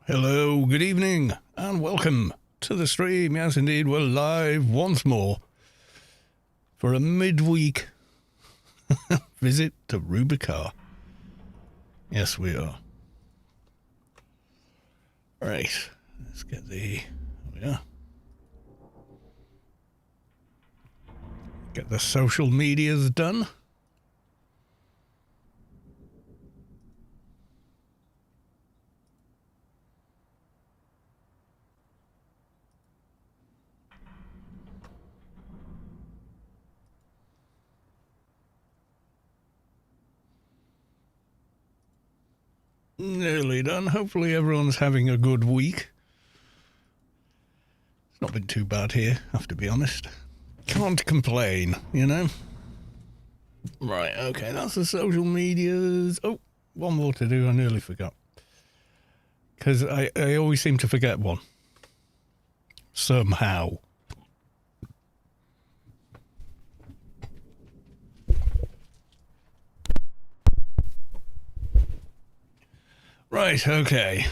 Hello, good evening, and welcome to the stream. Yes, indeed, we're live once more for a midweek visit to Rubicar. Yes, we are. Right, let's get the... There we are. Get the social medias done. Nearly done. Hopefully everyone's having a good week. It's not been too bad here, I have to be honest. Can't complain, you know? Right, okay, that's the social medias. Oh, one more to do, I nearly forgot. Because I always seem to forget one. Somehow. Right, okay.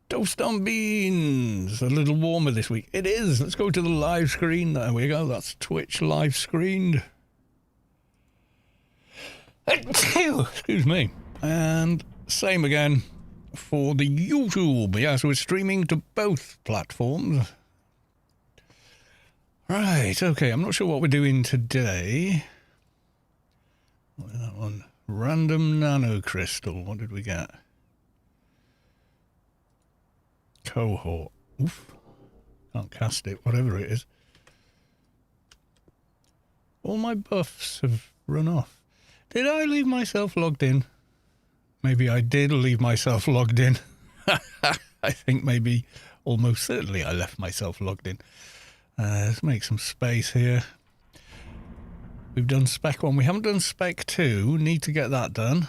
Toast on beans. A little warmer this week. It is. Let's go to the live screen. There we go. That's Twitch live screened. Excuse me. And same again for the YouTube. Yes, we're streaming to both platforms. Right, okay. I'm not sure what we're doing today. What is that one? Random nano crystal. What did we get? Cohort. Oof. Can't cast it, whatever it is. All my buffs have run off. Did I leave myself logged in? Maybe I did leave myself logged in. I think maybe, almost certainly I left myself logged in. Let's make some space here. We've done spec 1. We haven't done spec 2. Need to get that done.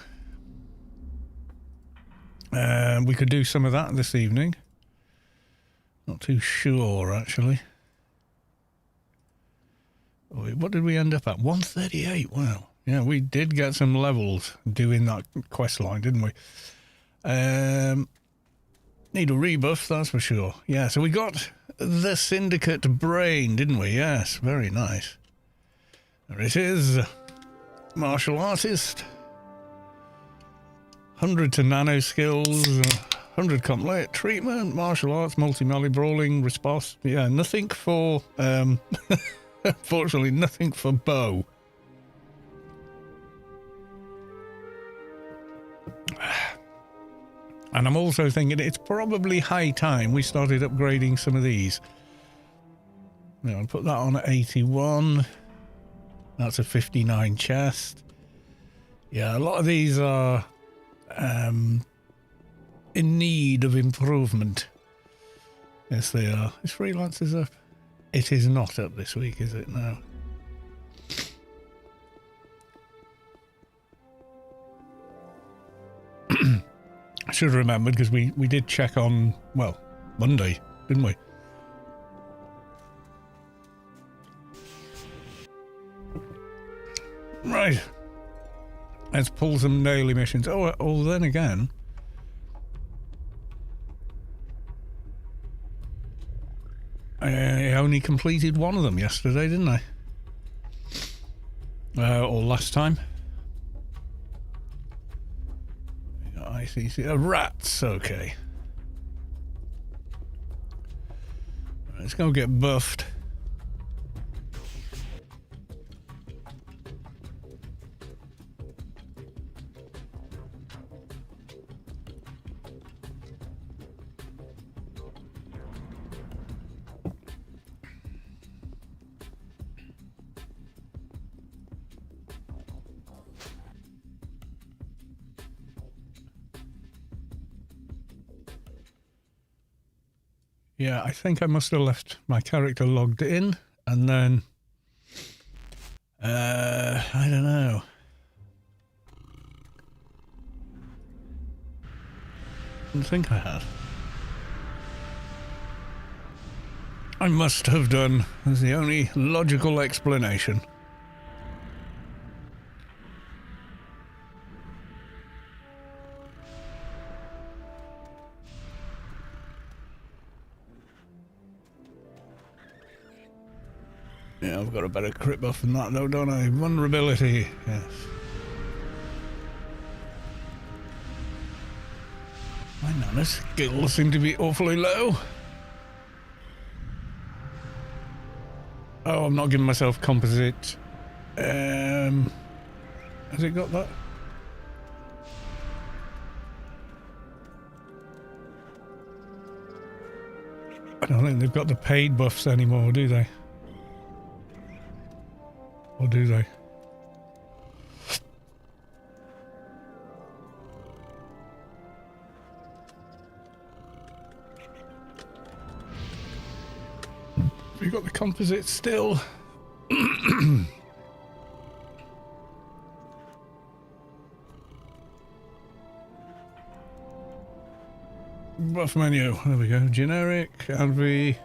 We could do some of that this evening. Not too sure, actually. What did we end up at? 138. Wow. Yeah, we did get some levels doing that quest line, didn't we? Need a rebuff, that's for sure. Yeah, so we got the Syndicate brain, didn't we? Yes, very nice. There it is. Martial artist. 100 to nano skills. 100 complete treatment. Martial arts, multi-melee brawling, response. Yeah, nothing for... unfortunately, nothing for bow. And I'm also thinking it's probably high time we started upgrading some of these. Now, I'll put that on at 81. That's a 59 chest. Yeah, a lot of these are in need of improvement. Yes, they are. Is Freelancers up? It is not up this week, is it? No. I should have remembered because we did check on, well, Monday, didn't we? Right. Let's pull some daily missions. Oh, then again. I only completed one of them yesterday, didn't I? Or last time. ICC. Rats, okay. Let's go get buffed. Yeah, I think I must have left my character logged in, and then... I don't know. Didn't think I had. I must have done. That's the only logical explanation. Yeah, I've got a better crit buff than that though, don't I? Vulnerability, yes. My nana skills seem to be awfully low. Oh, I'm not giving myself composite. Has it got that? I don't think they've got the paid buffs anymore, do they? Or do they? Have you got the composite still? Buff menu. There we go. Generic. Adv.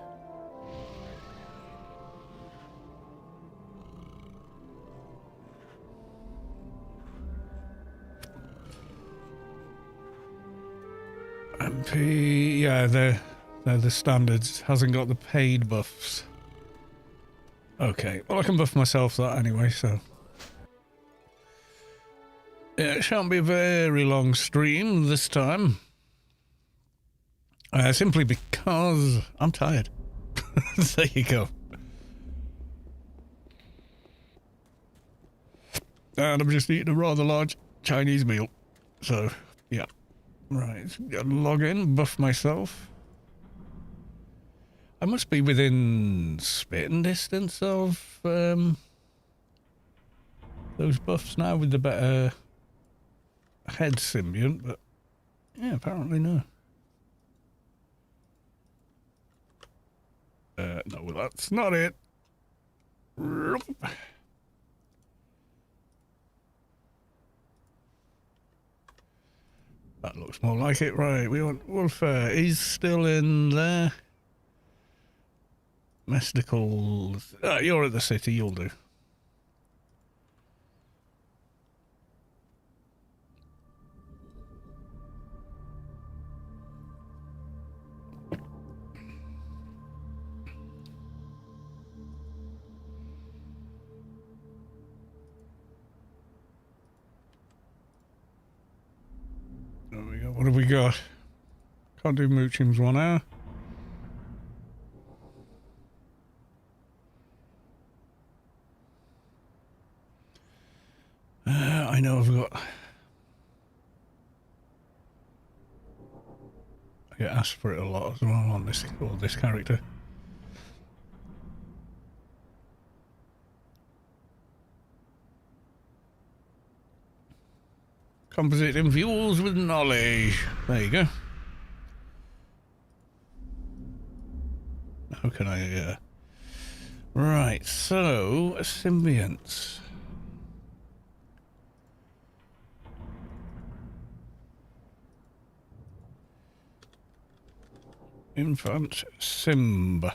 MP. Yeah, they're the standards. Hasn't got the paid buffs. Okay. Well, I can buff myself that anyway, so. Yeah, it shan't be a very long stream this time. Simply because I'm tired. There you go. And I'm just eating a rather large Chinese meal. So, yeah. Right, gotta log in, buff myself. I must be within spitting distance of those buffs now with the better head symbiont, but yeah, apparently no. No, well, that's not it. That looks more like it. Right, we want Wolfer. He's still in there. Mesticles. You're at the city, you'll do. There we go. What have we got? Can't do Moochim's 1 hour. I know I've got... I get asked for it a lot as well on this character. Composite infused with knowledge. There you go. How can I... Right, so... Symbionts. Infant Simba.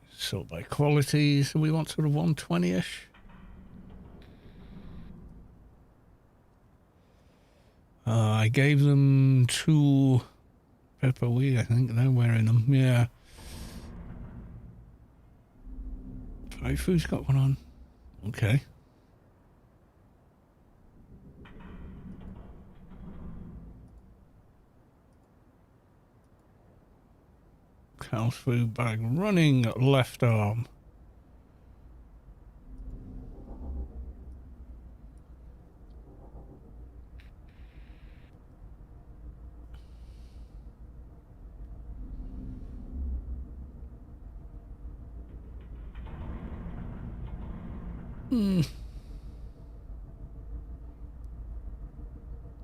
Sort by quality, so we want sort of 120-ish. I gave them 2 Pepper Wee, I think. They're wearing them, yeah. Faifu's got one on. Okay. Kalfu bag running left arm.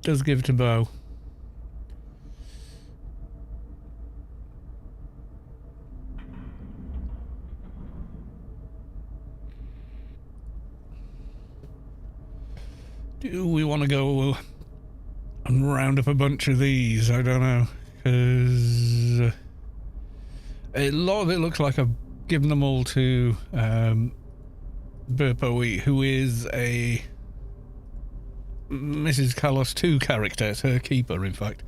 Does give to bow. Do we want to go and round up a bunch of these? I don't know, because a lot of it looks like I've given them all to Burpoe, who is a Mrs. Kalos 2 character. It's her keeper, in fact.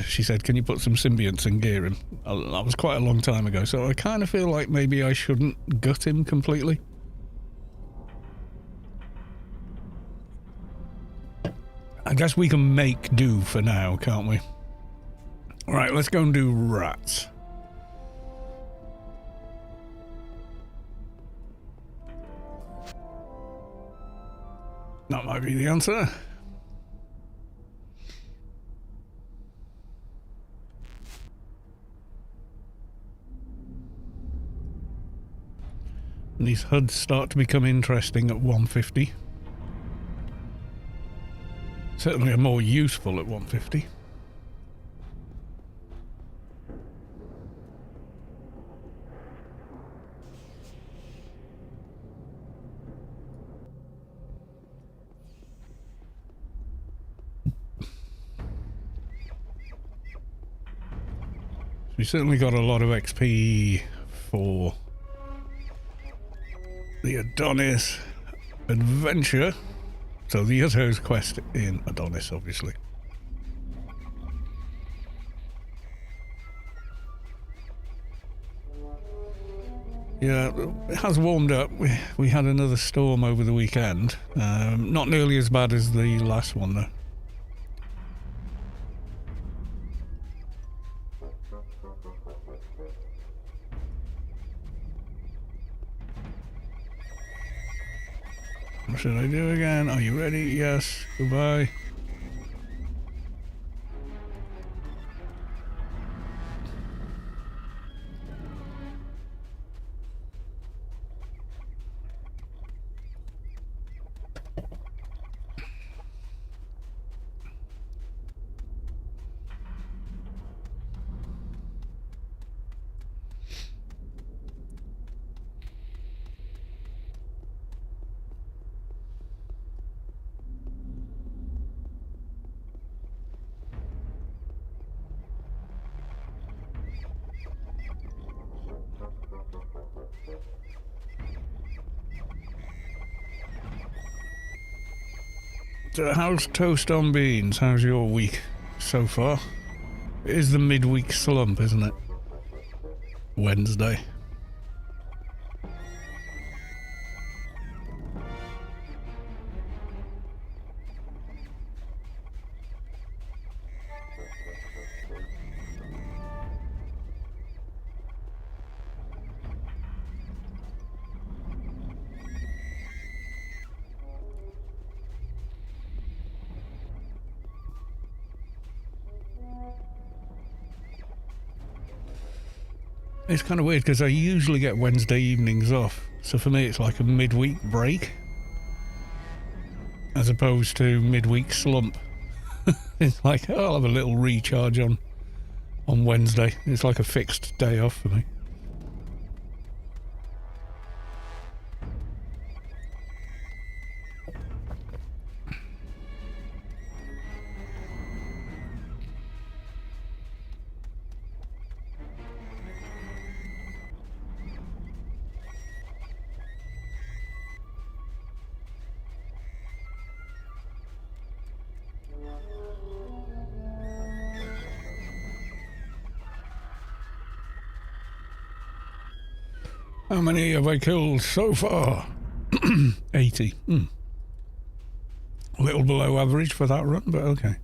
She said, can you put some symbionts in gear? And that was quite a long time ago, so I kind of feel like maybe I shouldn't gut him completely. I guess we can make do for now, can't we? Alright, let's go and do rats. That might be the answer. And these HUDs start to become interesting at 150. Certainly are more useful at 150. We certainly got a lot of XP for the Adonis adventure. So the Utto's quest in Adonis, obviously. Yeah, it has warmed up. We had another storm over the weekend. Not nearly as bad as the last one, though. What should I do again? Are you ready? Yes. Goodbye. So how's toast on beans? How's your week so far? It is the midweek slump, isn't it? Wednesday. It's kind of weird because I usually get Wednesday evenings off, so for me it's like a midweek break as opposed to midweek slump. It's like, oh, I'll have a little recharge on Wednesday. It's like a fixed day off for me. How many have I killed so far? 80. A little below average for that run, but okay.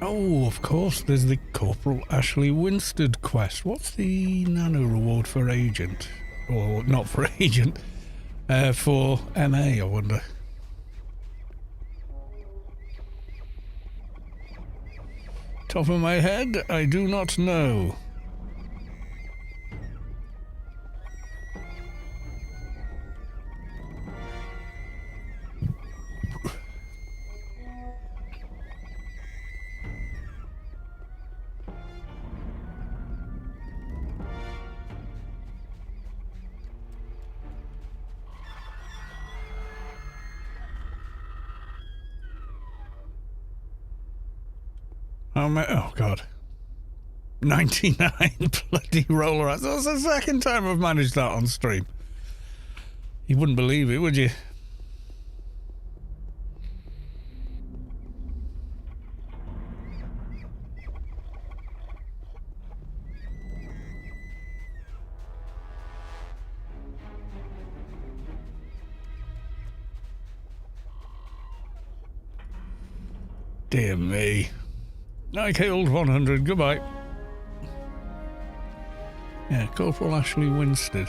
Oh, of course, there's the Corporal Ashley Winstead quest. What's the nano reward for agent? Or not for agent, for MA, I wonder. Top of my head, I do not know. Oh, God. 99 bloody roller eyes. That's the second time I've managed that on stream. You wouldn't believe it, would you? Dear me. I killed 100. Goodbye. Yeah, Corporal Ashley Winstead.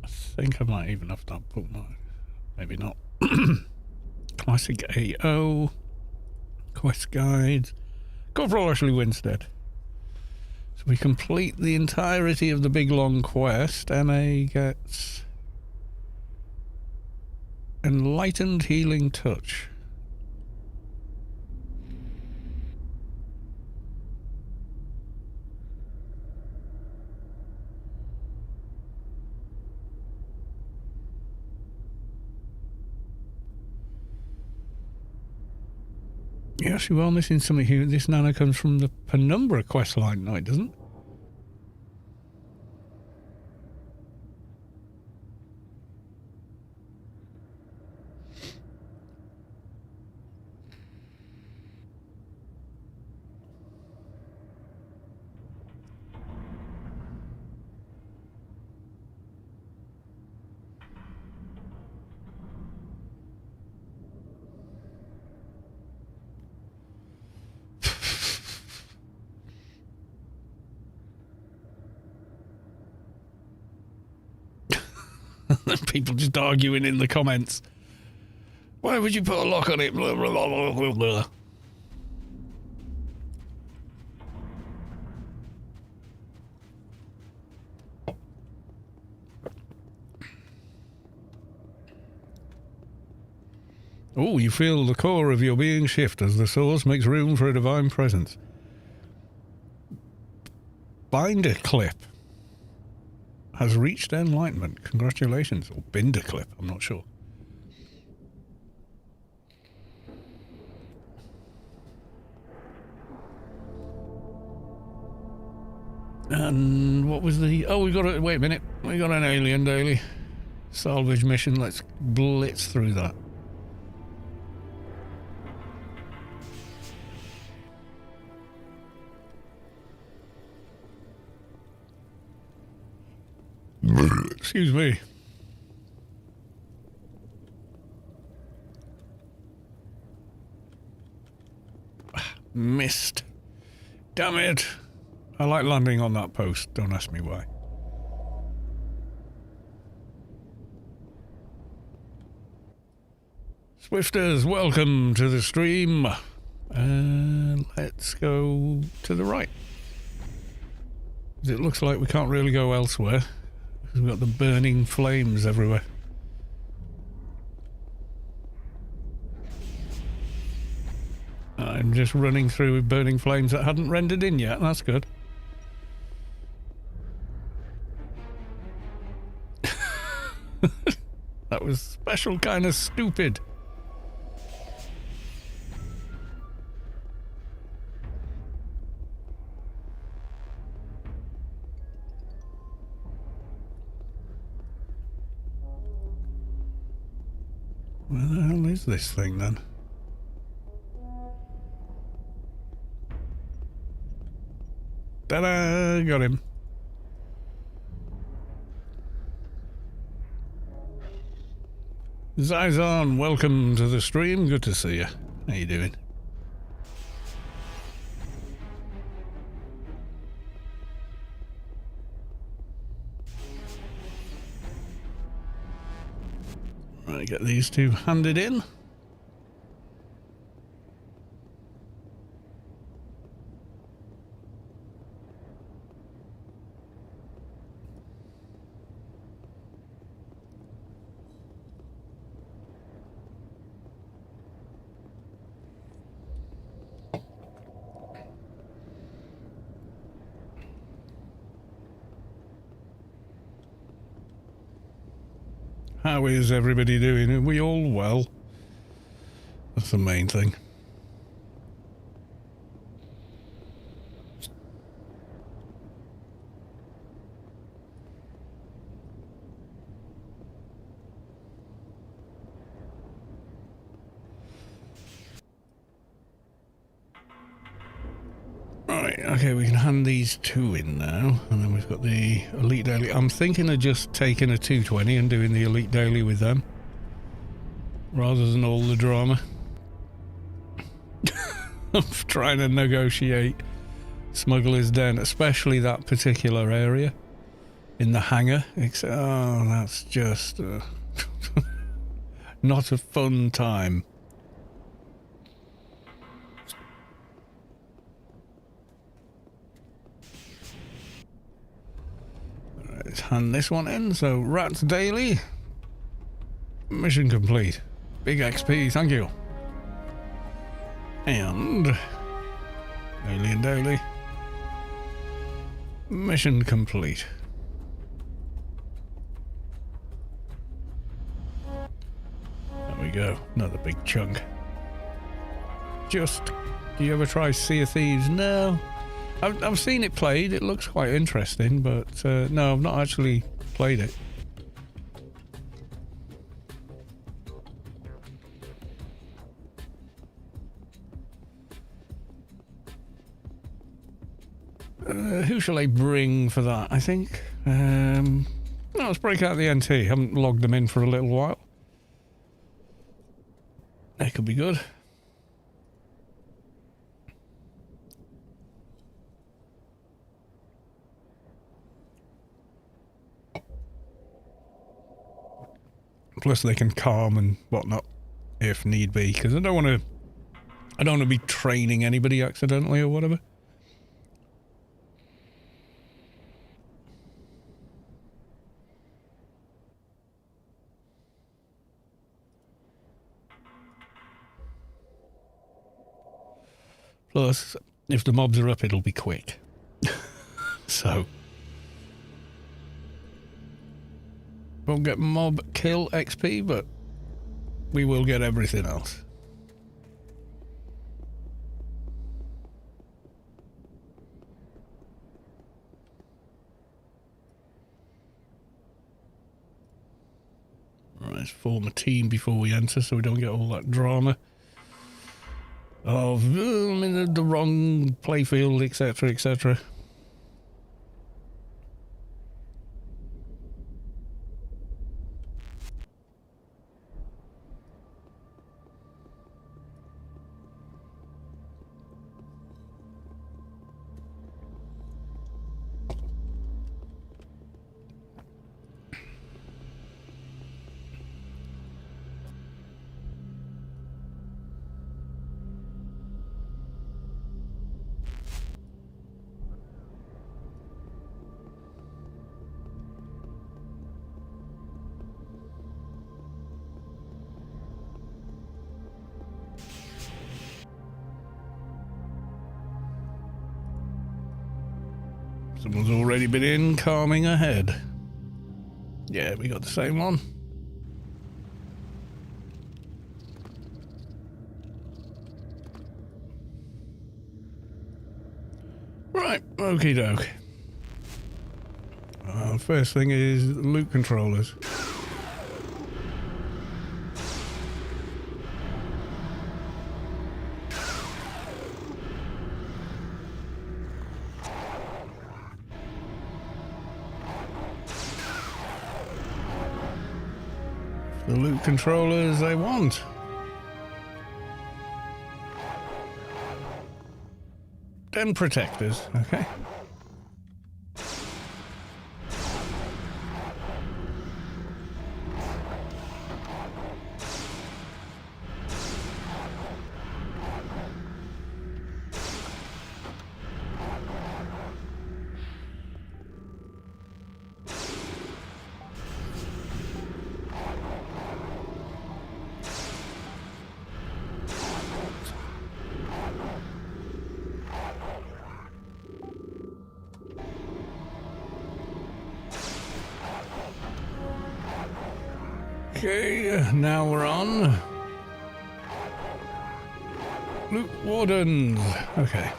I think I might even have that bookmark. Maybe not. Classic AO. Quest guides. Corporal Ashley Winstead. So we complete the entirety of the big long quest. MA gets Enlightened Healing Touch. Yes, you are missing something here. This nano comes from the Penumbra quest line. No, it doesn't. People just arguing in the comments. Why would you put a lock on it? Blah, blah, blah, blah, blah. Oh, you feel the core of your being shift as the source makes room for a divine presence. Binder clip has reached enlightenment. Congratulations. Or binder clip, I'm not sure. And what was the... Oh, we got a... Wait a minute. We got an alien daily. Salvage mission. Let's blitz through that. Excuse me. Missed. Damn it. I like landing on that post. Don't ask me why. Swifters, welcome to the stream. Let's go to the right. It looks like we can't really go elsewhere. We've got the burning flames everywhere. I'm just running through with burning flames that hadn't rendered in yet. That's good. That was special kind of stupid. Where the hell is this thing then? Ta-da! Got him. Zizon, welcome to the stream. Good to see you. How you doing? Right, get these two handed in. How is everybody doing? Are we all well? That's the main thing. Right, okay, we can hand these two in now, and then we've got the Elite Daily. I'm thinking of just taking a 220 and doing the Elite Daily with them, rather than all the drama of trying to negotiate Smuggler's Den, especially that particular area in the hangar. Oh, that's just not a fun time. Let's hand this one in. So, Rats Daily. Mission complete. Big XP, thank you. And Alien Daily. Mission complete. There we go. Another big chunk. Just, do you ever try Sea of Thieves? No. I've seen it played. It looks quite interesting, but no, I've not actually played it. Who shall I bring for that? I think. No, let's break out the NT. Haven't logged them in for a little while. That could be good. Plus they can calm and whatnot if need be, because I don't want to be training anybody accidentally or whatever. Plus, if the mobs are up, it'll be quick. So won't get mob kill XP, but we will get everything else. Right, let's form a team before we enter so we don't get all that drama of I'm in the wrong playfield, etc, etc. Someone's already been in, calming ahead. Yeah, we got the same one. Right, okie doke. First thing is loot controllers. The loot controllers I want. Den protectors, okay. Okay, now we're on. Loot Wardens. Okay.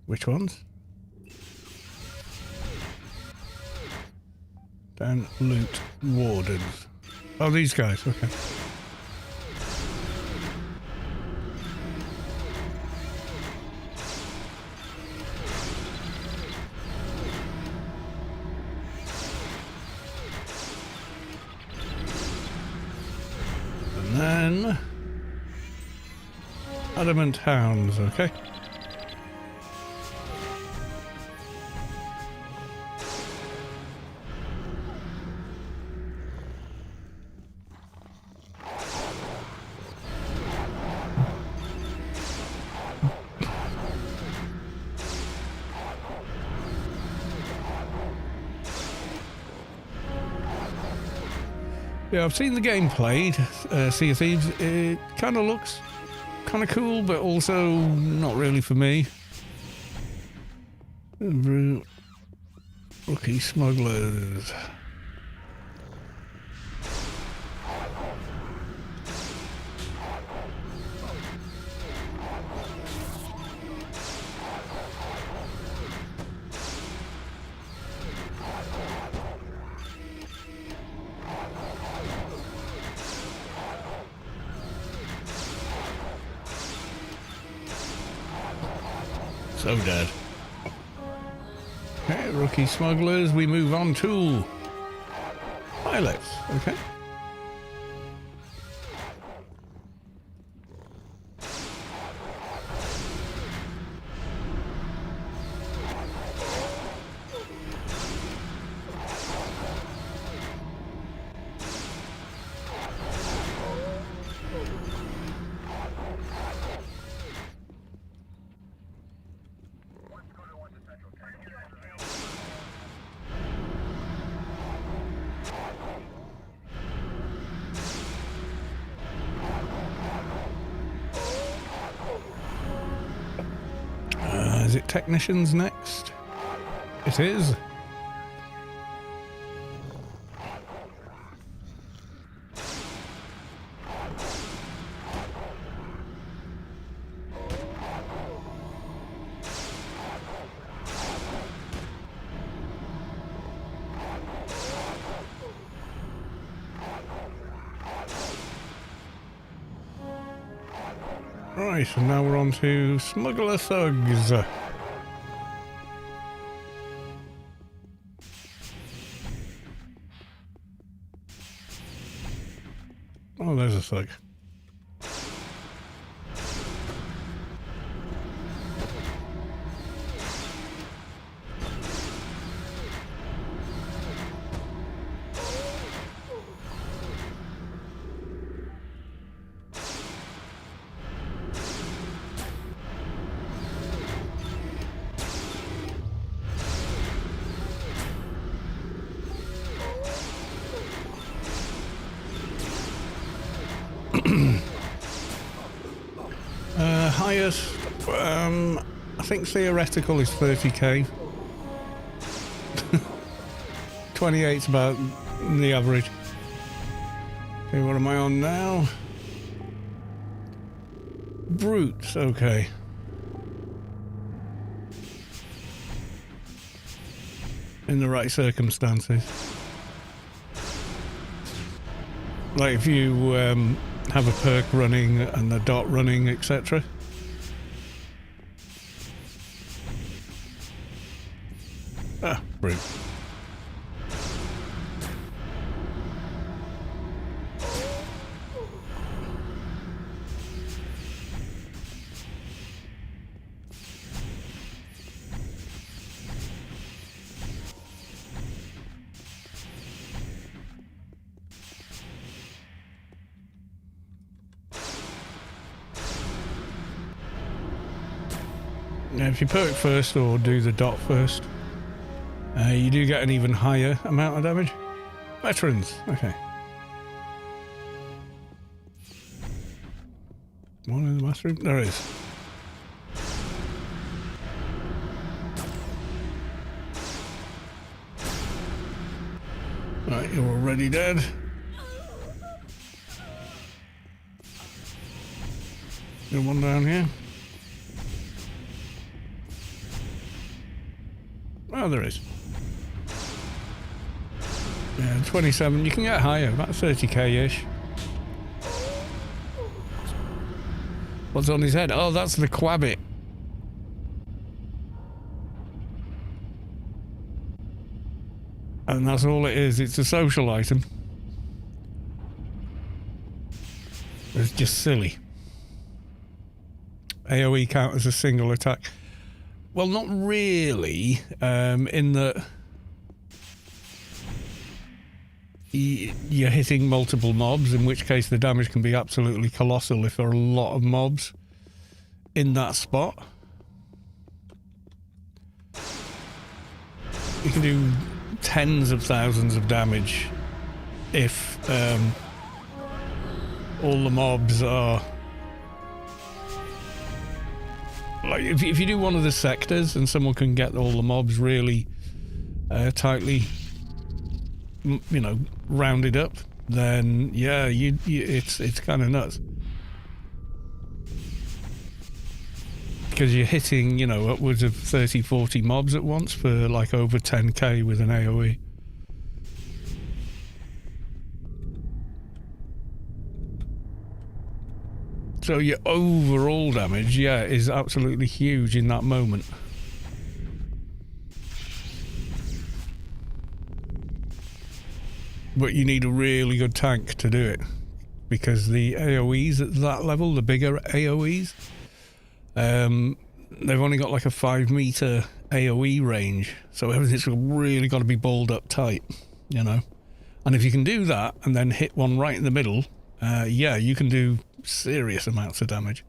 Which ones? Then Loot Wardens. Oh, these guys, okay. And then Adamant Hounds, okay. Yeah, I've seen the game played, Sea of Thieves. It kind of looks kind of cool, but also not really for me. Rookie smugglers. So dead. Okay, rookie smugglers, we move on to pilots, okay. Is it technicians next? It is. Right, and now we're on to Smuggler Thugs. Oh, there's a thug. Highest, I think theoretical is 30k. 28's about the average. Okay, what am I on now? Brutes, okay. In the right circumstances. Like if you have a perk running and a dot running, etc. Ah, brute. Now, if you perk first or do the dot first, you do get an even higher amount of damage. Veterans, okay. One in the master room? There is. You're already dead. Good one down here. Oh, there is. Yeah, 27. You can get higher, about 30k-ish. What's on his head? Oh, that's the Quabbit. And that's all it is. It's a social item. It's just silly. AoE count as a single attack. Well, not really, in that you're hitting multiple mobs, in which case the damage can be absolutely colossal if there are a lot of mobs in that spot. You can do tens of thousands of damage if all the mobs are... Like, if you do one of the sectors and someone can get all the mobs really tightly, you know, rounded up, then yeah, it's kind of nuts. Because you're hitting, you know, upwards of 30, 40 mobs at once for like over 10k with an AoE. So your overall damage, yeah, is absolutely huge in that moment. But you need a really good tank to do it, because the AoEs at that level, the bigger AoEs, they've only got like a 5 meter AoE range, so everything's really got to be balled up tight, you know. And if you can do that and then hit one right in the middle, yeah, you can do serious amounts of damage.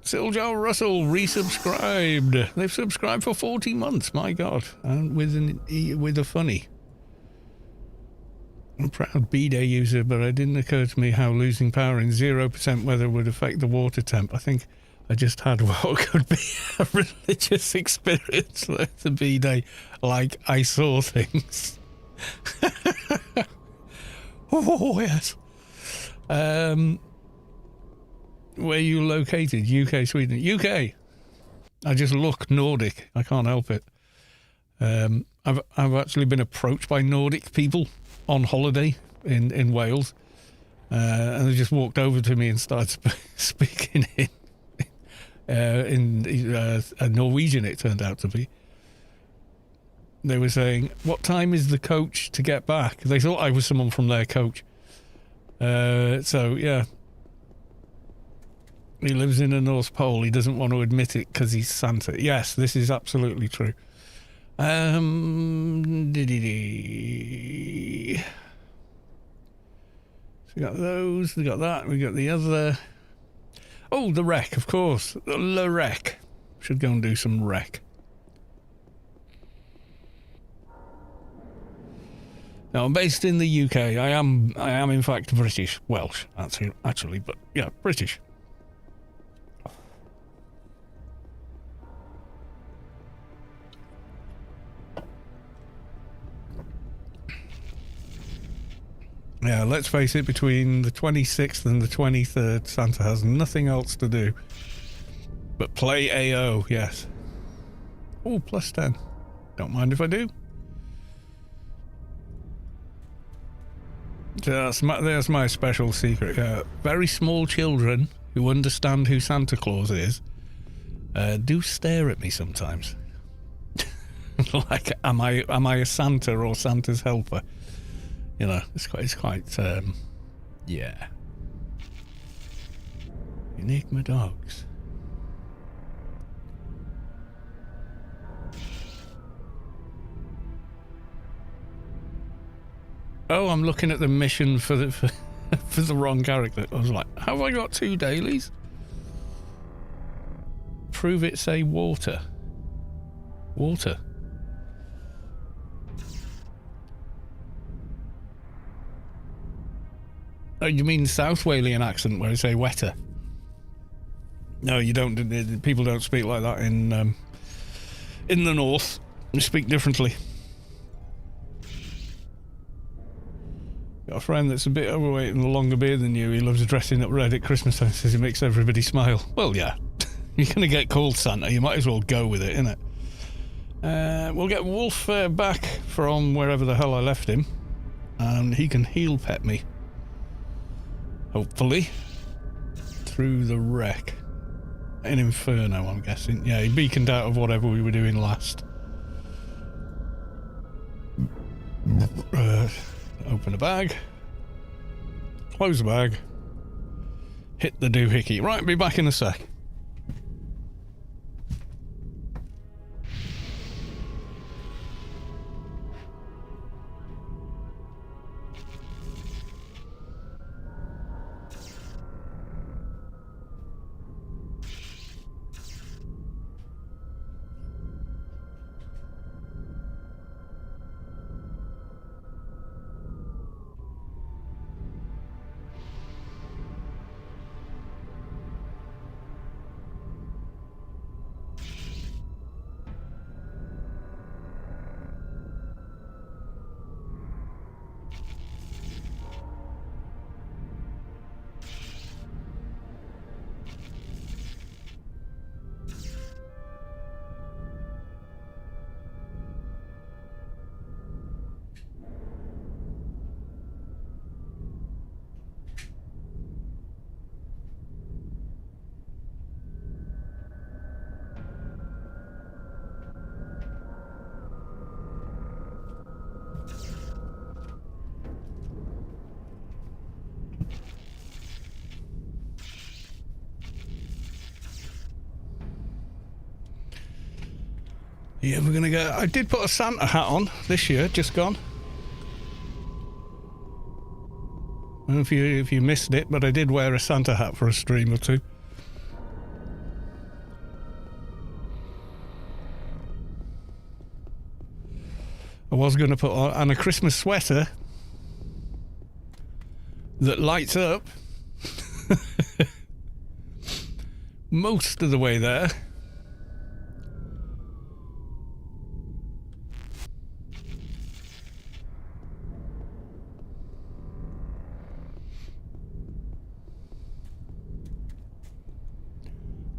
Siljar Russell resubscribed. They've subscribed for 40 months, my god, and with a funny. I'm a proud B-Day user, but it didn't occur to me how losing power in 0% weather would affect the water temp. I think I just had what could be a religious experience the B-Day, like I saw things. Oh, yes. Where are you located? UK, Sweden. UK! I just look Nordic. I can't help it. I've actually been approached by Nordic people on holiday in Wales, and they just walked over to me and started speaking in a Norwegian, it turned out to be. They were saying, what time is the coach to get back? They thought I was someone from their coach. So, yeah. He lives in the North Pole. He doesn't want to admit it because he's Santa. Yes, this is absolutely true. So we got those, we got that, we got the other. Oh, the wreck, of course. The wreck. Should go and do some wreck. Now, I'm based in the UK. I am in fact British. Welsh, actually, but yeah, British. Yeah, let's face it, between the 26th and the 23rd, Santa has nothing else to do but play AO, yes. Oh, plus 10. Don't mind if I do. There's my special secret. Very small children who understand who Santa Claus is do stare at me sometimes. Like, am I a Santa or Santa's helper? You know, it's quite yeah. Enigma dogs. Oh, I'm looking at the mission for the wrong character. I was like, have I got 2 dailies? Prove it, say water. Water. Oh, you mean South Walian accent where I say wetter? No, you don't. People don't speak like that in the north. They speak differently. Got a friend that's a bit overweight and a longer beard than you. He loves dressing up red at Christmas time. Says it makes everybody smile. Well, yeah. You're going to get called Santa. You might as well go with it, innit? We'll get Wolf back from wherever the hell I left him. And he can heel pet me. Hopefully. Through the wreck. In Inferno, I'm guessing. Yeah, he beaconed out of whatever we were doing last. Open the bag. Close the bag. Hit the doohickey. Right, be back in a sec. Yeah, we're gonna go. I did put a Santa hat on this year, just gone. I don't know if you missed it, but I did wear a Santa hat for a stream or two. I was going to put on a Christmas sweater that lights up most of the way there.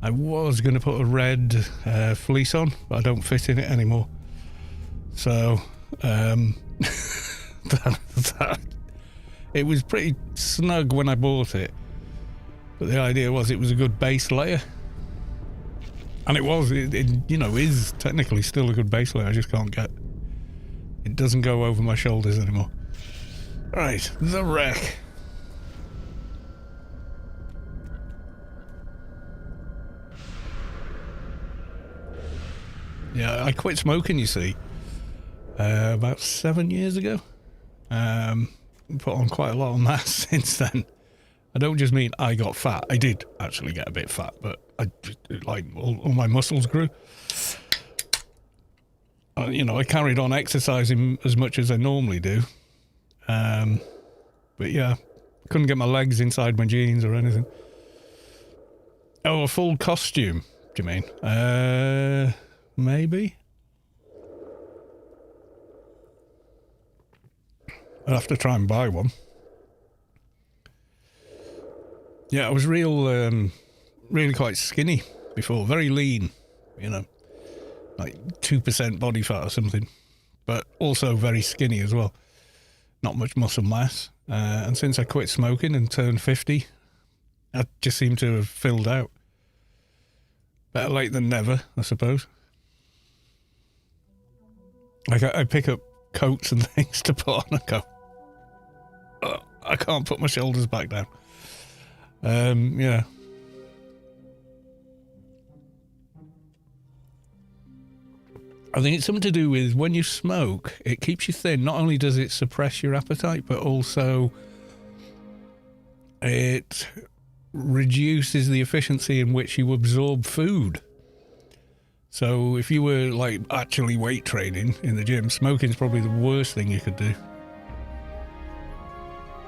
I was going to put a red fleece on, but I don't fit in it anymore. So, it was pretty snug when I bought it. But the idea was it was a good base layer. And it was, it is technically still a good base layer. I just can't get... It doesn't go over my shoulders anymore. Right, the wreck. Yeah, I quit smoking, you see, about 7 years ago. Put on quite a lot on that since then. I don't just mean I got fat. I did actually get a bit fat, but all my muscles grew. I carried on exercising as much as I normally do. But yeah, couldn't get my legs inside my jeans or anything. Oh, a full costume, do you mean? Maybe. I'll have to try and buy one. Yeah, I was really quite skinny before, very lean, like 2% body fat or something, but also very skinny as well. Not much muscle mass. And since I quit smoking and turned 50, I just seem to have filled out. Better late than never, I suppose. Like I pick up coats and things to put on and go, I can't put my shoulders back down. Yeah. I think it's something to do with when you smoke, it keeps you thin. Not only does it suppress your appetite, but also it reduces the efficiency in which you absorb food. So if you were like actually weight training in the gym, smoking's probably the worst thing you could do.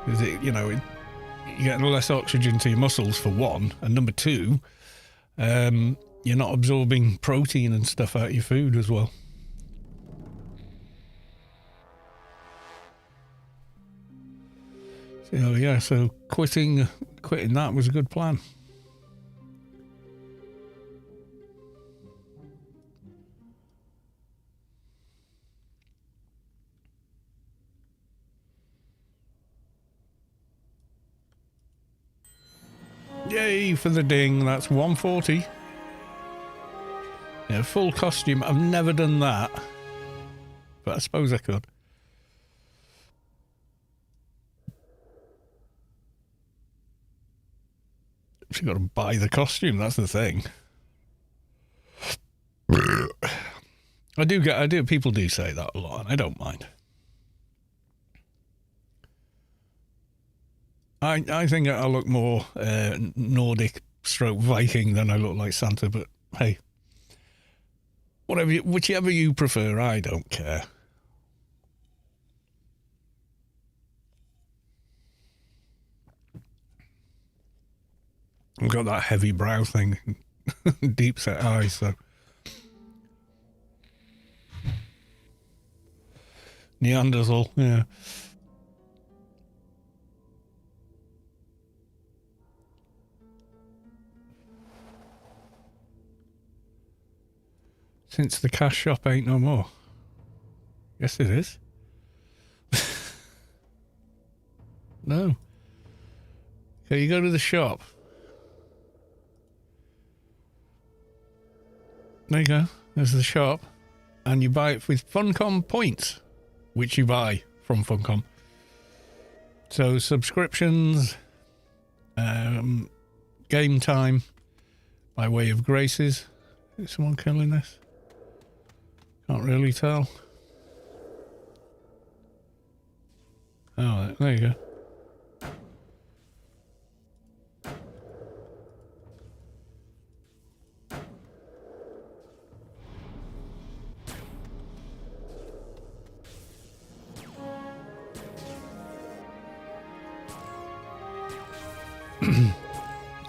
Because you get less oxygen to your muscles for one, and number two, you're not absorbing protein and stuff out of your food as well. So yeah, so quitting that was a good plan. Yay for the ding, that's 140. Yeah, full costume, I've never done that. But I suppose I could. You've got to buy the costume, that's the thing. People do say that a lot, and I don't mind. I think I look more Nordic stroke Viking than I look like Santa, but hey. Whichever you prefer, I don't care. I've got that heavy brow thing, deep set eyes, so. Neanderthal, yeah. Since the cash shop ain't no more. Yes, it is. No. Okay, you go to the shop. There you go. There's the shop. And you buy it with Funcom points, which you buy from Funcom. So subscriptions, game time by way of graces. Is someone killing this? Can't really tell. Oh, there you go.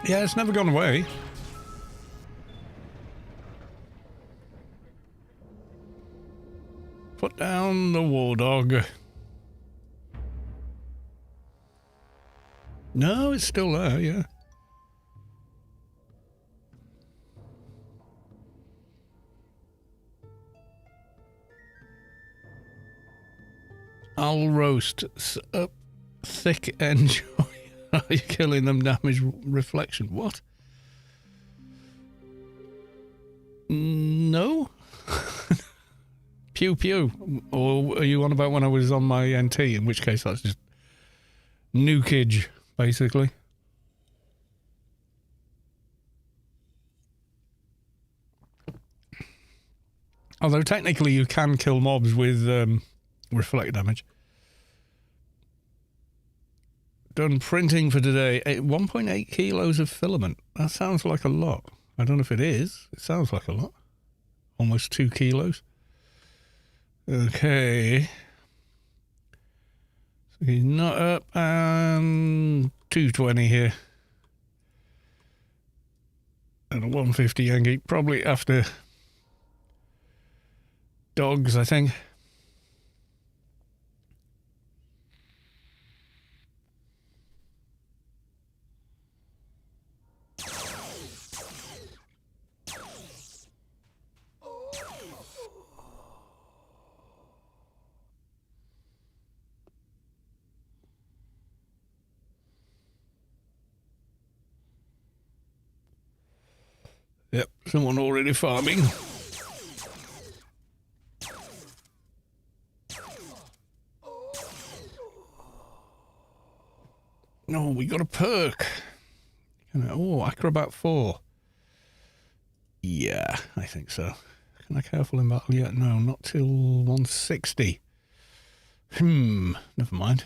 Yeah, it's never gone away. Put down the war dog. No, it's still there, yeah. I'll roast up thick enjoy. Are you killing them? Damage reflection. What? No? Pew pew. Or are you on about when I was on my NT? In which case that's just nukage, basically. Although technically you can kill mobs with reflect damage. Done printing for today. 1.8 kilos of filament. That sounds like a lot. I don't know if it is. It sounds like a lot. Almost 2 kilos. Okay. So he's not up, and 220 here. And a 150 Yankee. Probably after dogs, I think. Yep, someone already farming. No, we got a perk. Oh, Acrobat 4. Yeah, I think so. Can I careful in battle yet? No, not till 160. Never mind.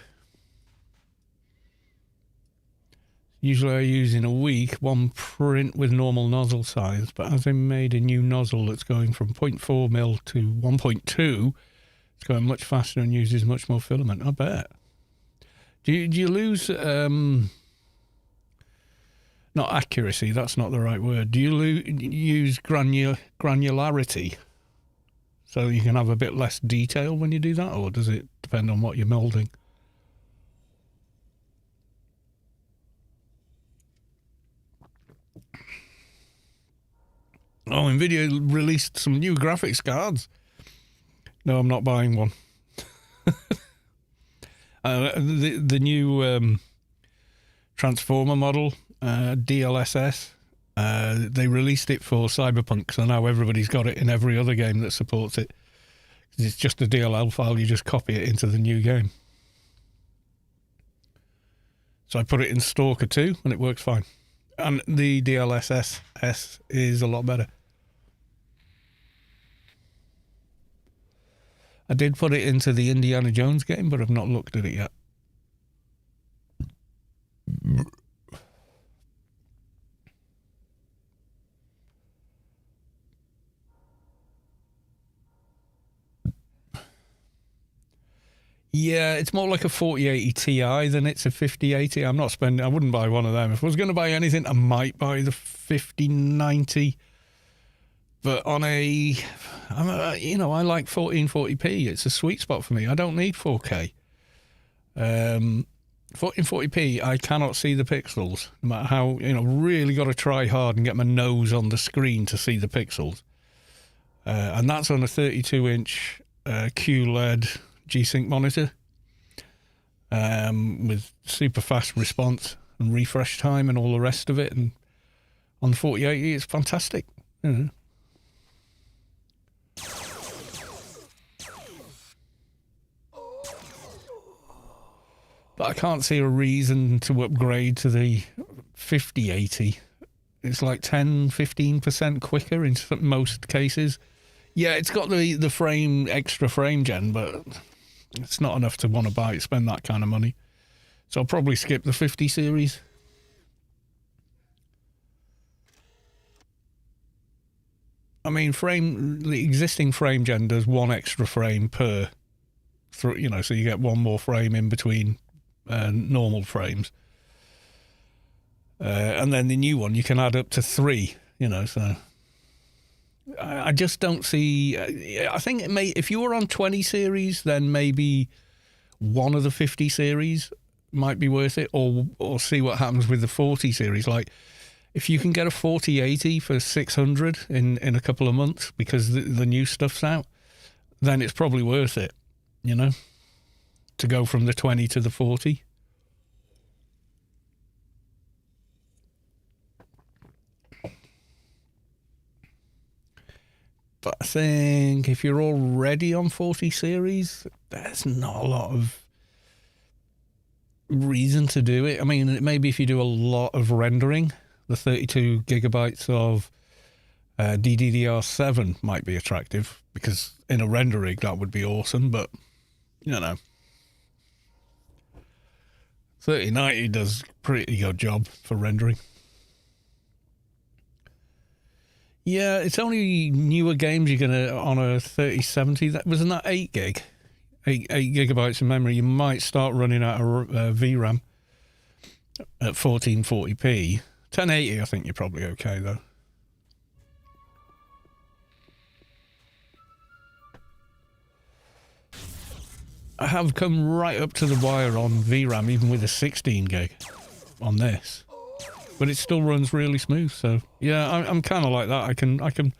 Usually I use in a week 1 print with normal nozzle size, but as I made a new nozzle that's going from 0.4mm to 1.2, it's going much faster and uses much more filament, I bet. Do you lose, not accuracy, that's not the right word. Do you use granularity? So you can have a bit less detail when you do that, or does it depend on what you're moulding? Oh, Nvidia released some new graphics cards. No, I'm not buying one. The new Transformer model, DLSS, they released it for Cyberpunk, so now everybody's got it in every other game that supports it. It's just a DLL file, you just copy it into the new game. So I put it in Stalker 2 and it works fine. And the DLSS is a lot better. I did put it into the Indiana Jones game, but I've not looked at it yet. Yeah, it's more like a 4080 Ti than it's a 5080. I wouldn't buy one of them. If I was going to buy anything, I might buy the 5090. But I like 1440p. It's a sweet spot for me. I don't need 4K. 1440p, I cannot see the pixels. No matter how, really got to try hard and get my nose on the screen to see the pixels. And that's on a 32-inch QLED G-Sync monitor with super fast response and refresh time and all the rest of it. And on the 4080, it's fantastic. But I can't see a reason to upgrade to the 5080. It's like 10-15% quicker in most cases. Yeah, it's got the extra frame gen, but it's not enough to want to spend that kind of money. So I'll probably skip the 50 series. I mean, the existing frame gen does one extra frame per, so you get one more frame in between normal frames. And then the new one, you can add up to 3, so... I just don't see... I think if you were on 20 series, then maybe one of the 50 series might be worth it, or see what happens with the 40 series. Like, if you can get a 4080 for 600 in a couple of months because the new stuff's out, then it's probably worth it, to go from the 20 to the 40. But I think if you're already on 40 series, there's not a lot of reason to do it. I mean, maybe if you do a lot of rendering, the 32 gigabytes of DDR7 might be attractive, because in a render rig that would be awesome, but 3090 does a pretty good job for rendering. Yeah, it's only newer games you're going to, on a 3070, wasn't that 8 gig? 8 gigabytes of memory, you might start running out of VRAM at 1440p. 1080, I think you're probably okay, though. I have come right up to the wire on VRAM, even with a 16 gig on this. But it still runs really smooth, so yeah, I'm kind of like that. I can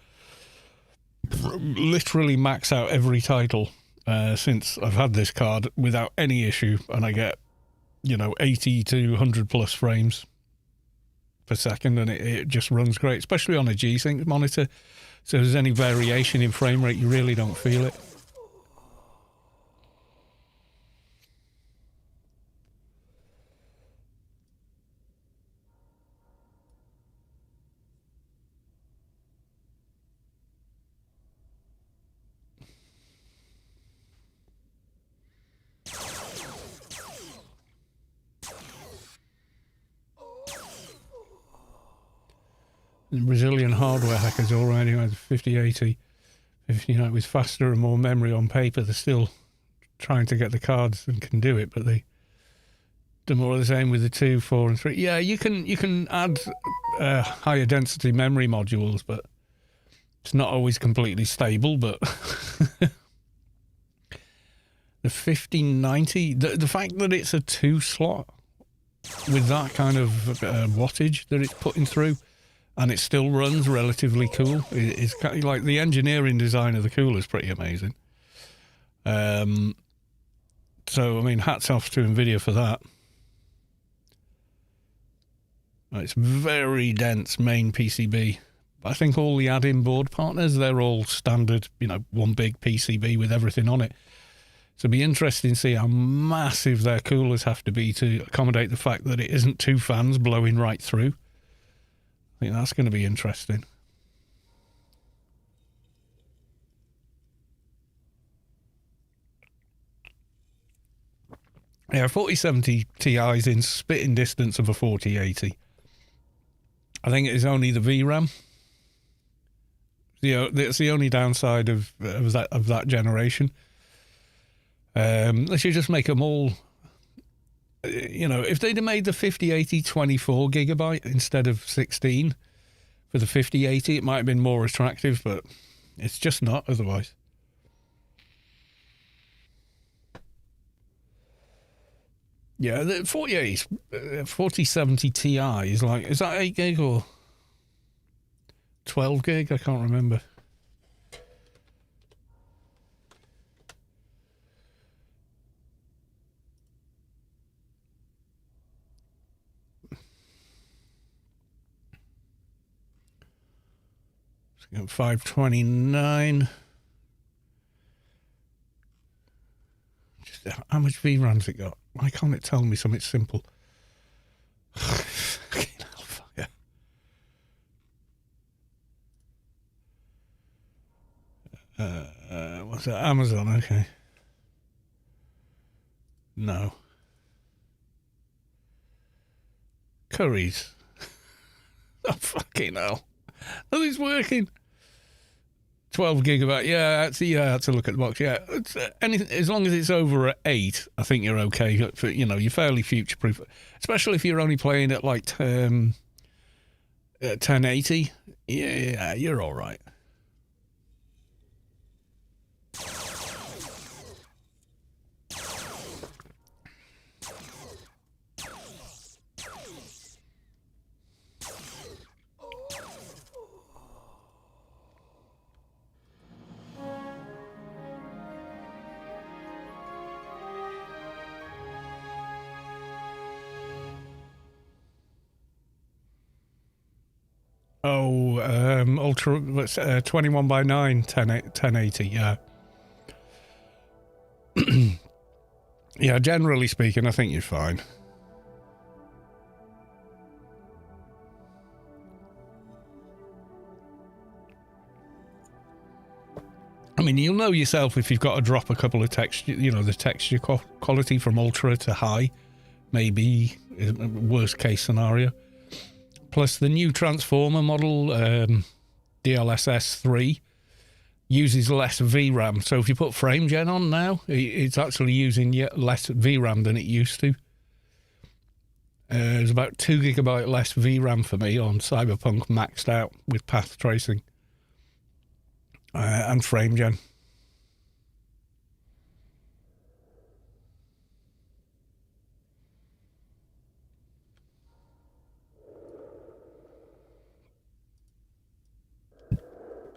literally max out every title since I've had this card without any issue, and I get 80 to 100 plus frames per second, and it just runs great, especially on a G-Sync monitor. So if there's any variation in frame rate, you really don't feel it. The Brazilian hardware hackers already had 5080, with faster and more memory on paper. They're still trying to get the cards and can do it, but they do more of the same with the 2, 4, and 3. Yeah, you can add higher density memory modules, but it's not always completely stable. But the 5090, the fact that it's a 2 slot with that kind of wattage that it's putting through, and it still runs relatively cool. It's kind of like the engineering design of the cooler is pretty amazing. So, I mean, hats off to NVIDIA for that. It's very dense main PCB. I think all the add-in board partners, they're all standard, you know, one big PCB with everything on it. So it'll be interesting to see how massive their coolers have to be to accommodate the fact that it isn't two fans blowing right through. I think that's going to be interesting. Yeah, 4070 Ti is in spitting distance of a 4080. I think it is only the VRAM. That's the only downside of that generation. They should just make them all. You know, if they'd have made the 5080 24 gigabyte instead of 16 for the 5080, it might have been more attractive, but it's just not otherwise. Yeah, the 4070 Ti is like, is that 8 gig or 12 gig? I can't remember. So 529. Just how much VRAM's it got? Why can't it tell me something simple? Fucking hellfire. What's that? Amazon, okay. No. Curry's. Oh, fucking hell. Nothing's working. 12 gigabyte. Yeah, that's a look at the box. Yeah, it's, anything as long as it's over at 8, I think you're okay. For, you know, you're fairly future proof, especially if you're only playing at like 1080. Yeah, you're all right. Oh, ultra 21 by 9 1080. Yeah. Yeah, generally speaking, I think you're fine. I mean, you'll know yourself if you've got to drop a couple of texture, you know, the texture quality from ultra to high, maybe worst case scenario. Plus the new transformer model, DLSS 3, uses less VRAM. So if you put frame gen on now, it's actually using less VRAM than it used to. There's about 2 gigabyte less VRAM for me on Cyberpunk maxed out with path tracing and frame gen.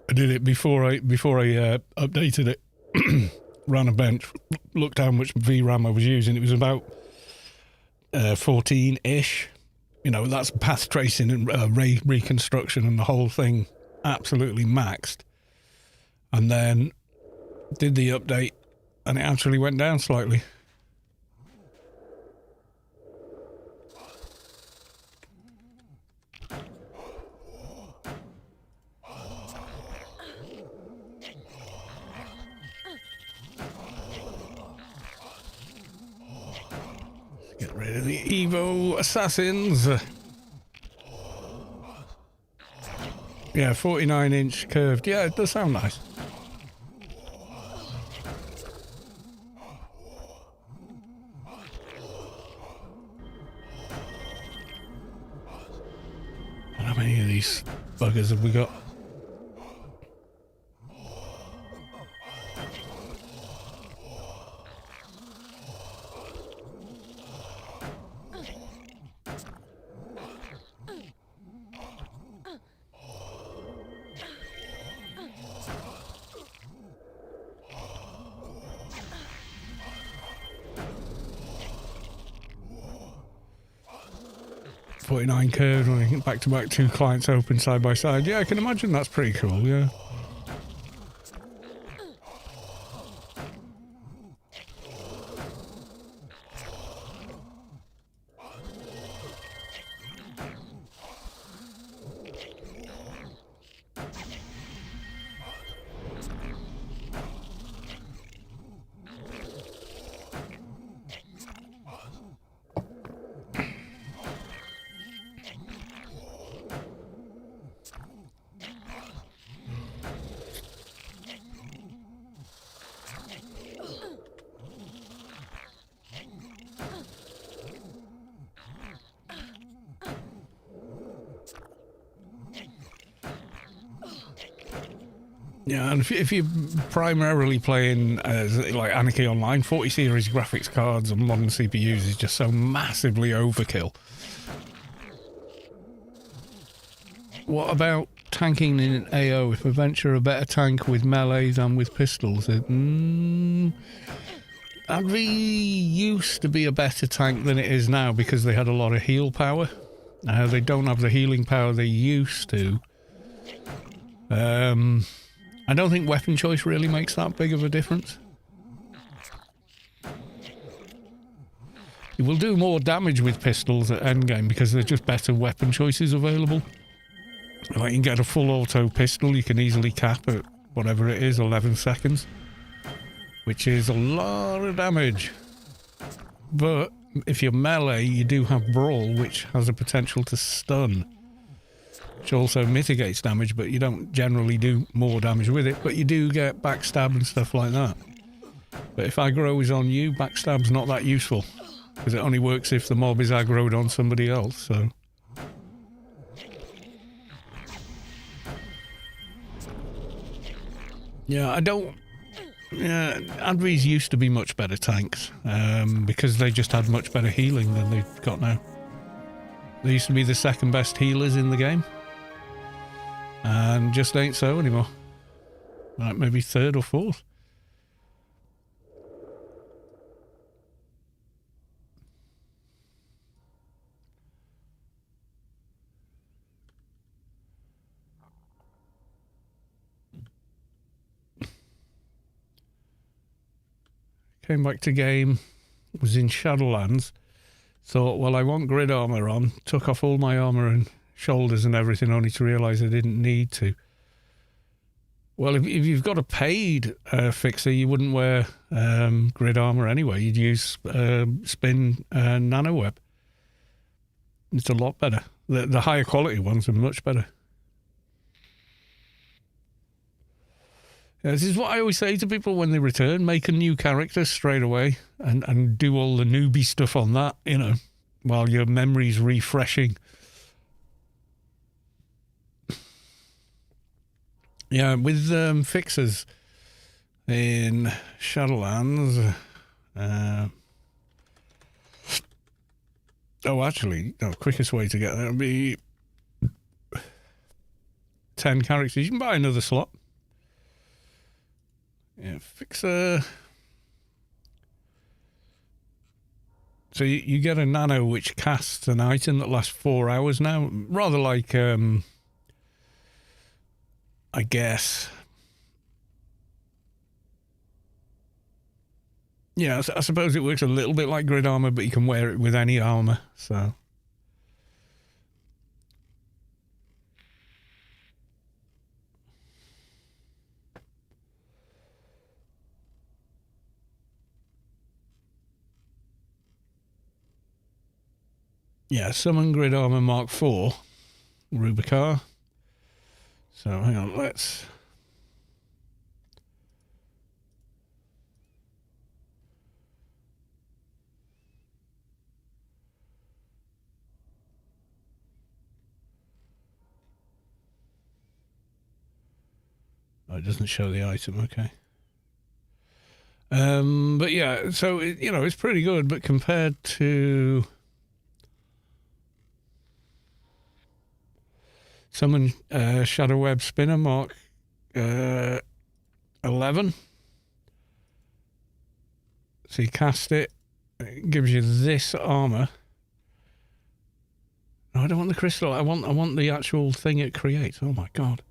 I did it before I updated it. Ran a bench, looked how much VRAM I was using. It was about 14-ish. You know, that's path tracing and reconstruction and the whole thing absolutely maxed. And then did the update and it actually went down slightly. Get rid of the Evo assassins. Yeah, 49-inch curved. Yeah, it does sound nice. How many of these buggers have we got? 49 curves, running back-to-back, 2 clients open side by side. Yeah, I can imagine that's pretty cool, yeah. Yeah, and if you're primarily playing as like Anarchy Online, 40 series graphics cards and modern CPUs is just so massively overkill. What about tanking in an AO? If I venture a better tank with melee than with pistols, Advi used to be a better tank than it is now because they had a lot of heal power. They don't have the healing power they used to. I don't think weapon choice really makes that big of a difference. You will do more damage with pistols at endgame because there's just better weapon choices available. Like you can get a full auto pistol, you can easily cap at whatever it is, 11 seconds. Which is a lot of damage. But if you're melee, you do have brawl, which has a potential to stun. Which also mitigates damage, but you don't generally do more damage with it. But you do get backstab and stuff like that. But if aggro is on you, backstab's not that useful. Because it only works if the mob is aggroed on somebody else, so... Yeah, I don't... Yeah, Advi's used to be much better tanks. Because they just had much better healing than they've got now. They used to be the second best healers in the game. And just ain't so anymore. Like maybe third or fourth. Came back to game, was in Shadowlands. Thought, well, I want grid armor on. Took off all my armor and shoulders and everything, only to realise I didn't need to. Well, if you've got a paid fixer, you wouldn't wear grid armor anyway. You'd use spin nano web. It's a lot better. The higher quality ones are much better. Yeah, this is what I always say to people when they return. Make a new character straight away and do all the newbie stuff on that, you know, while your memory's refreshing. Yeah, with fixers in Shadowlands. Actually, no, quickest way to get there would be 10 characters. You can buy another slot. Yeah, fixer. So you get a nano which casts an item that lasts 4 hours now. Rather like, I guess. Yeah, I suppose it works a little bit like grid armor, but you can wear it with any armor, so. Yeah, summon grid armor Mark IV, Rubicar. So hang on, let's. Oh, it doesn't show the item, okay. But yeah, so, you know, it's pretty good, but compared to summon Shadow Web Spinner Mark 11. So you cast it, it gives you this armor. No, I don't want the crystal. I want the actual thing it creates. Oh my god.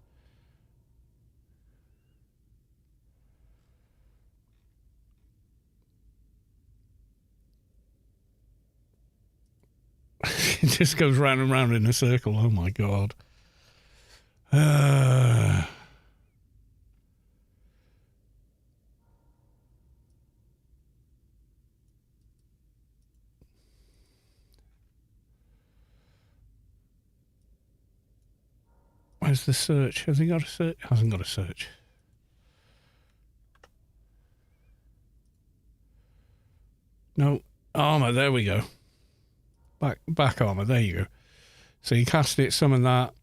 It just goes round and round in a circle. Oh my god. Where's the search? Has he got a search? Hasn't got a search. No. Armour, there we go. Back armour, there you go. So you cast it, summon that.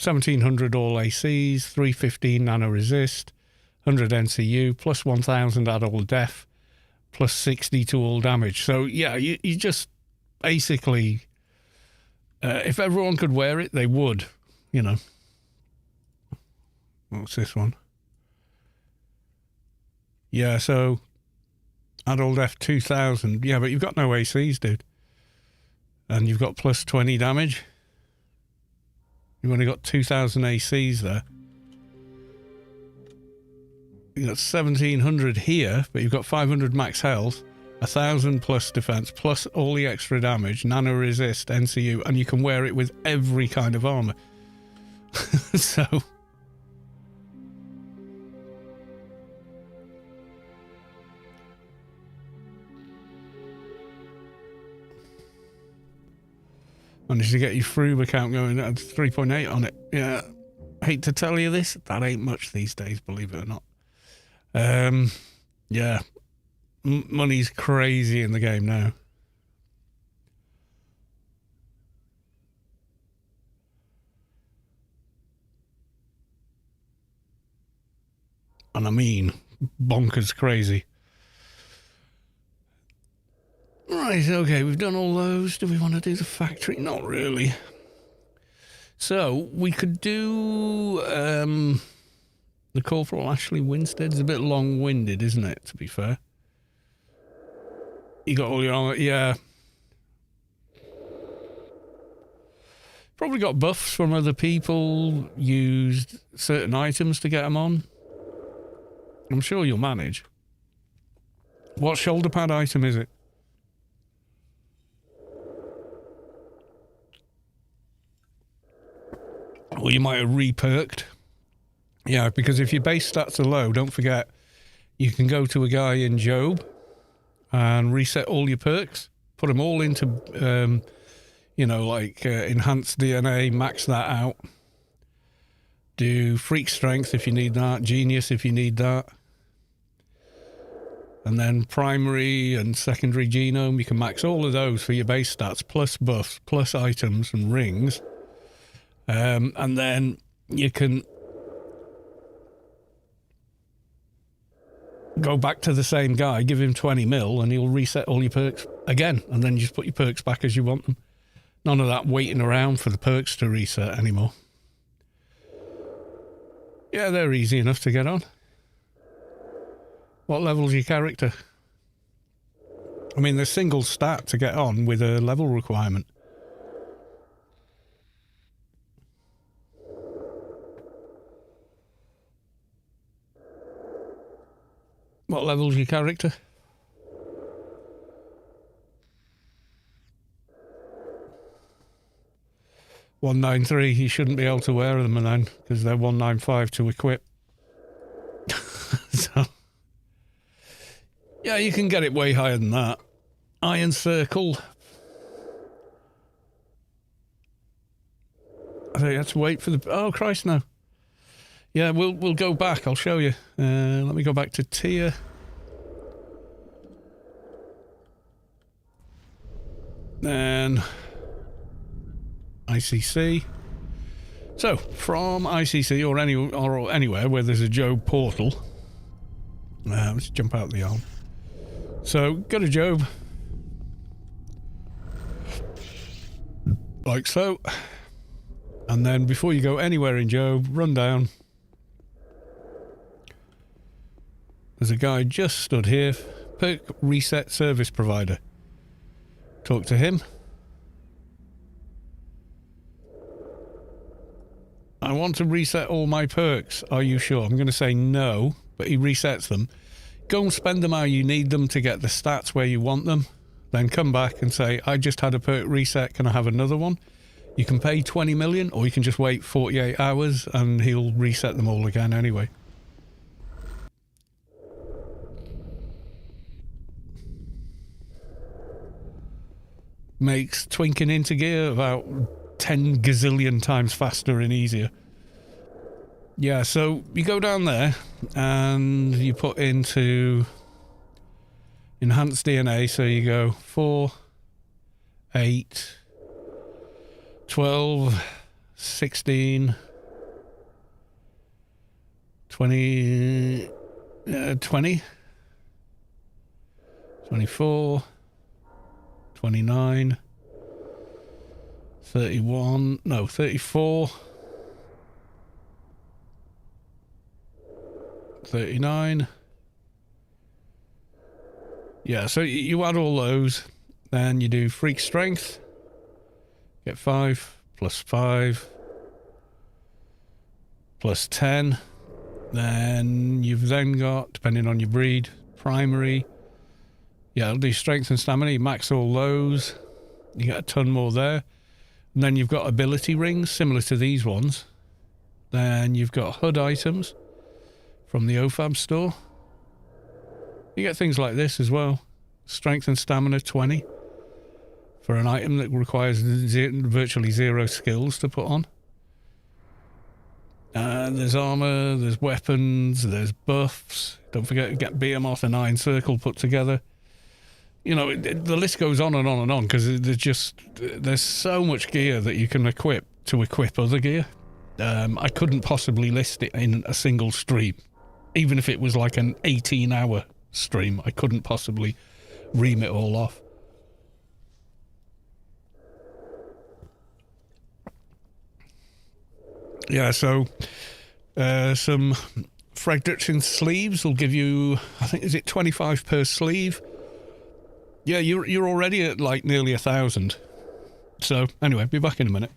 1700 all ACs, 315 nano resist, 100 NCU, plus 1000 add all def, plus 60 to all damage. So yeah, you just basically, if everyone could wear it, they would, you know. What's this one? Yeah, so add all def 2000. Yeah, but you've got no ACs, dude. And you've got plus 20 damage. You've only got 2000 ACs there. You've got 1700 here, but you've got 500 max health, 1000 plus defense, plus all the extra damage, nano resist, NCU, and you can wear it with every kind of armor. So. Managed to get your Froob account going at 3.8 on it. Yeah, hate to tell you this, that ain't much these days, believe it or not. Yeah, money's crazy in the game now. And I mean, bonkers crazy. Right, okay, we've done all those. Do we want to do the factory? Not really. So, we could do the Corporal Ashley Winstead. It's a bit long-winded, isn't it, to be fair? You got all your armor, yeah. Probably got buffs from other people, used certain items to get them on. I'm sure you'll manage. What shoulder pad item is it? Well, you might have re-perked. Yeah, because if your base stats are low, don't forget, you can go to a guy in Job and reset all your perks, put them all into, enhanced DNA, max that out. Do freak strength if you need that, genius if you need that. And then primary and secondary genome, you can max all of those for your base stats, plus buffs, plus items and rings. And then you can go back to the same guy, give him 20 mil, and he'll reset all your perks again. And then you just put your perks back as you want them. None of that waiting around for the perks to reset anymore. Yeah, they're easy enough to get on. What level's your character? I mean, there's single stat to get on with a level requirement. What level's your character? $193. You shouldn't be able to wear them then, because they're $195 to equip. So, yeah, you can get it way higher than that. Iron Circle. I think you have to wait for the... Oh, Christ, no. Yeah, we'll go back. I'll show you. Let me go back to tier. Then ICC. So from ICC or anywhere where there's a Job portal. Let's jump out the arm. So go to Job. Like so. And then before you go anywhere in Job, run down. There's a guy just stood here. Perk reset service provider. Talk to him. I want to reset all my perks. Are you sure? I'm going to say no, but he resets them. Go and spend them how you need them to get the stats where you want them. Then come back and say, I just had a perk reset. Can I have another one? You can pay 20 million, or you can just wait 48 hours and he'll reset them all again anyway. Makes twinking into gear about 10 gazillion times faster and easier. Yeah, so you go down there and you put into enhanced DNA, so you go 4, 8, 12, 16, 20, 20, 24, 29, 31, no, 34, 39. Yeah, so you add all those, then you do freak strength, get 5 plus 5 plus 10. Then you've then got, depending on your breed, primary. Yeah, it'll do strength and stamina. You max all those. You get a ton more there. And then you've got ability rings, similar to these ones. Then you've got HUD items from the OFAB store. You get things like this as well. Strength and stamina 20 for an item that requires virtually 0 skills to put on. There's armor, there's weapons, there's buffs. Don't forget to get Behemoth and Iron Circle put together. You know, the list goes on and on and on, because there's so much gear that you can equip to equip other gear. I couldn't possibly list it in a single stream. Even if it was like an 18-hour stream, I couldn't possibly ream it all off. Yeah, so some Fredrickson sleeves will give you, I think, is it 25 per sleeve? Yeah, you're already at like nearly 1,000. So anyway, be back in a minute.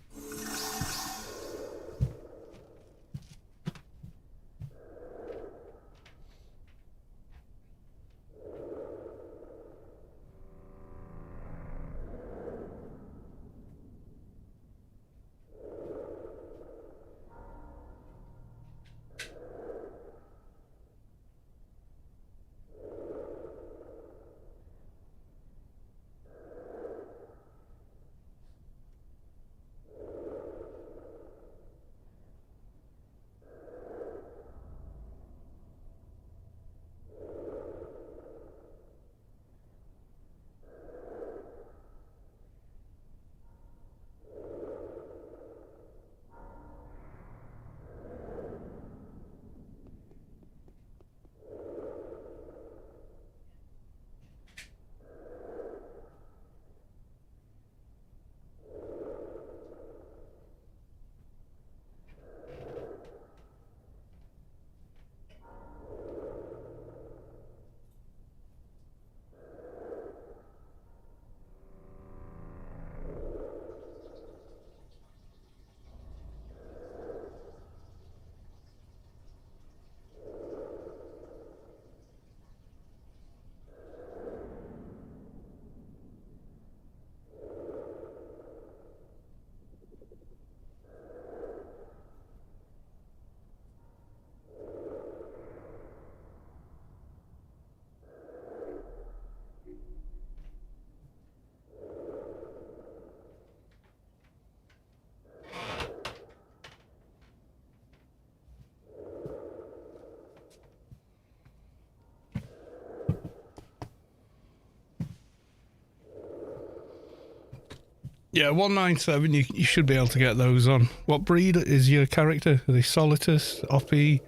Yeah, 197, you should be able to get those on. What breed is your character? Are they Solitus, Oppie,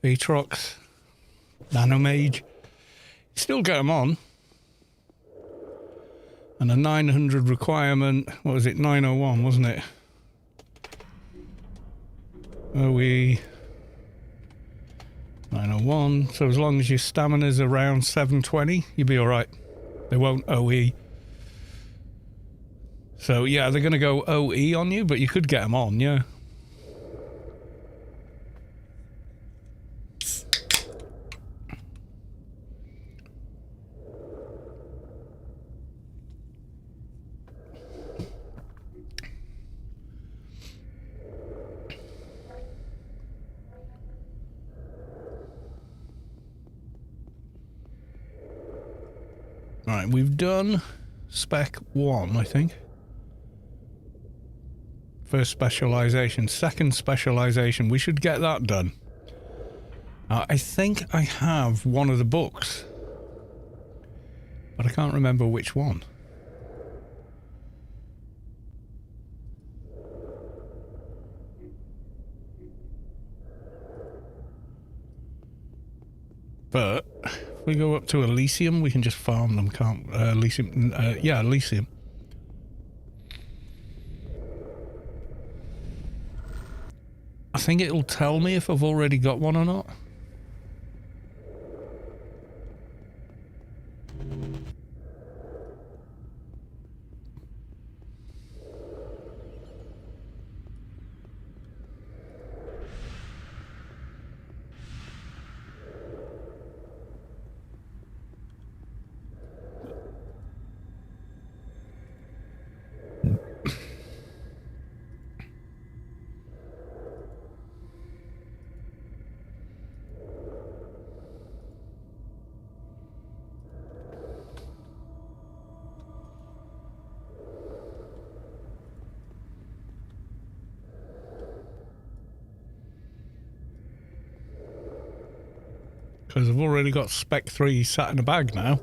Aatrox, Nanomage? Still get them on. And a 900 requirement, what was it, 901, wasn't it? OE 901, so as long as your stamina's around 720, you'll be alright. They won't OE. So yeah, they're going to go OE on you, but you could get them on, yeah. Right, we've done spec 1, I think. First specialization. Second specialization. We should get that done. I think I have one of the books, but I can't remember which one. But if we go up to Elysium, we can just farm them, can't Elysium? Yeah, Elysium. I think it'll tell me if I've already got one or not. Because I've already got Spec 3 sat in a bag now.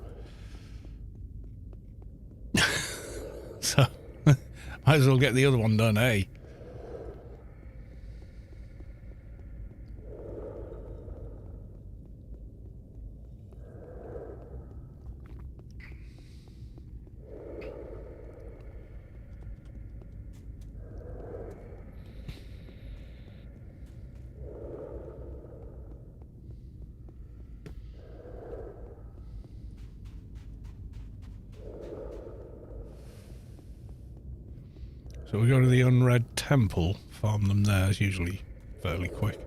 So, might as well get the other one done, eh? So we go to the Unread Temple, farm them there, it's usually fairly quick.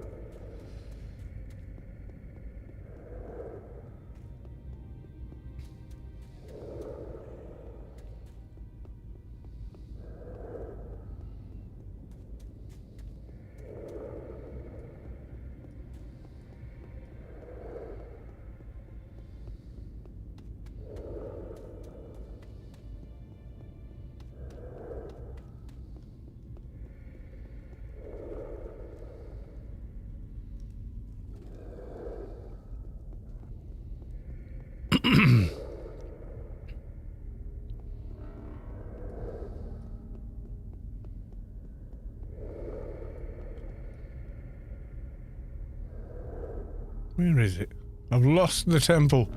Where is it? I've lost the temple.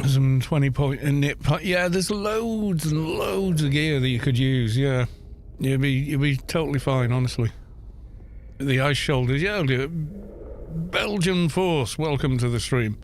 Some 20-point and nip. Yeah, there's loads and loads of gear that you could use. Yeah, you'd be totally fine, honestly. The ice shoulders. Yeah, I'll do it. Belgian Force, welcome to the stream.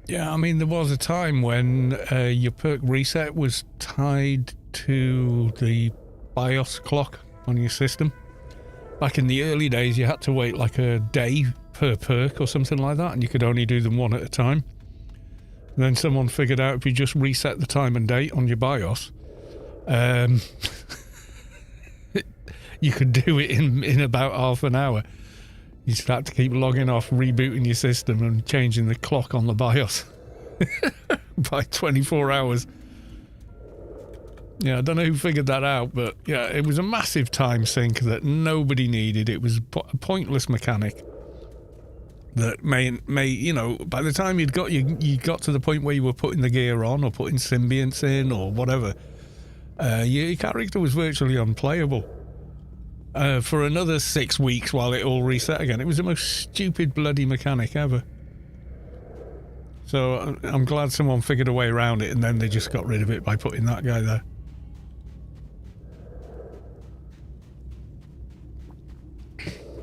Yeah, I mean, there was a time when your perk reset was tied to the BIOS clock on your system. Back in the early days, you had to wait like a day per perk or something like that, and you could only do them one at a time. And then someone figured out if you just reset the time and date on your BIOS, you could do it in about half an hour. You just had to keep logging off, rebooting your system and changing the clock on the BIOS by 24 hours. Yeah, I don't know who figured that out, but yeah, it was a massive time sink that nobody needed. It was a pointless mechanic that may you know, by the time you got to the point where you were putting the gear on or putting symbionts in or whatever, your character was virtually unplayable. For another 6 weeks while it all reset again. It was the most stupid bloody mechanic ever. So I'm glad someone figured a way around it, and then they just got rid of it by putting that guy there.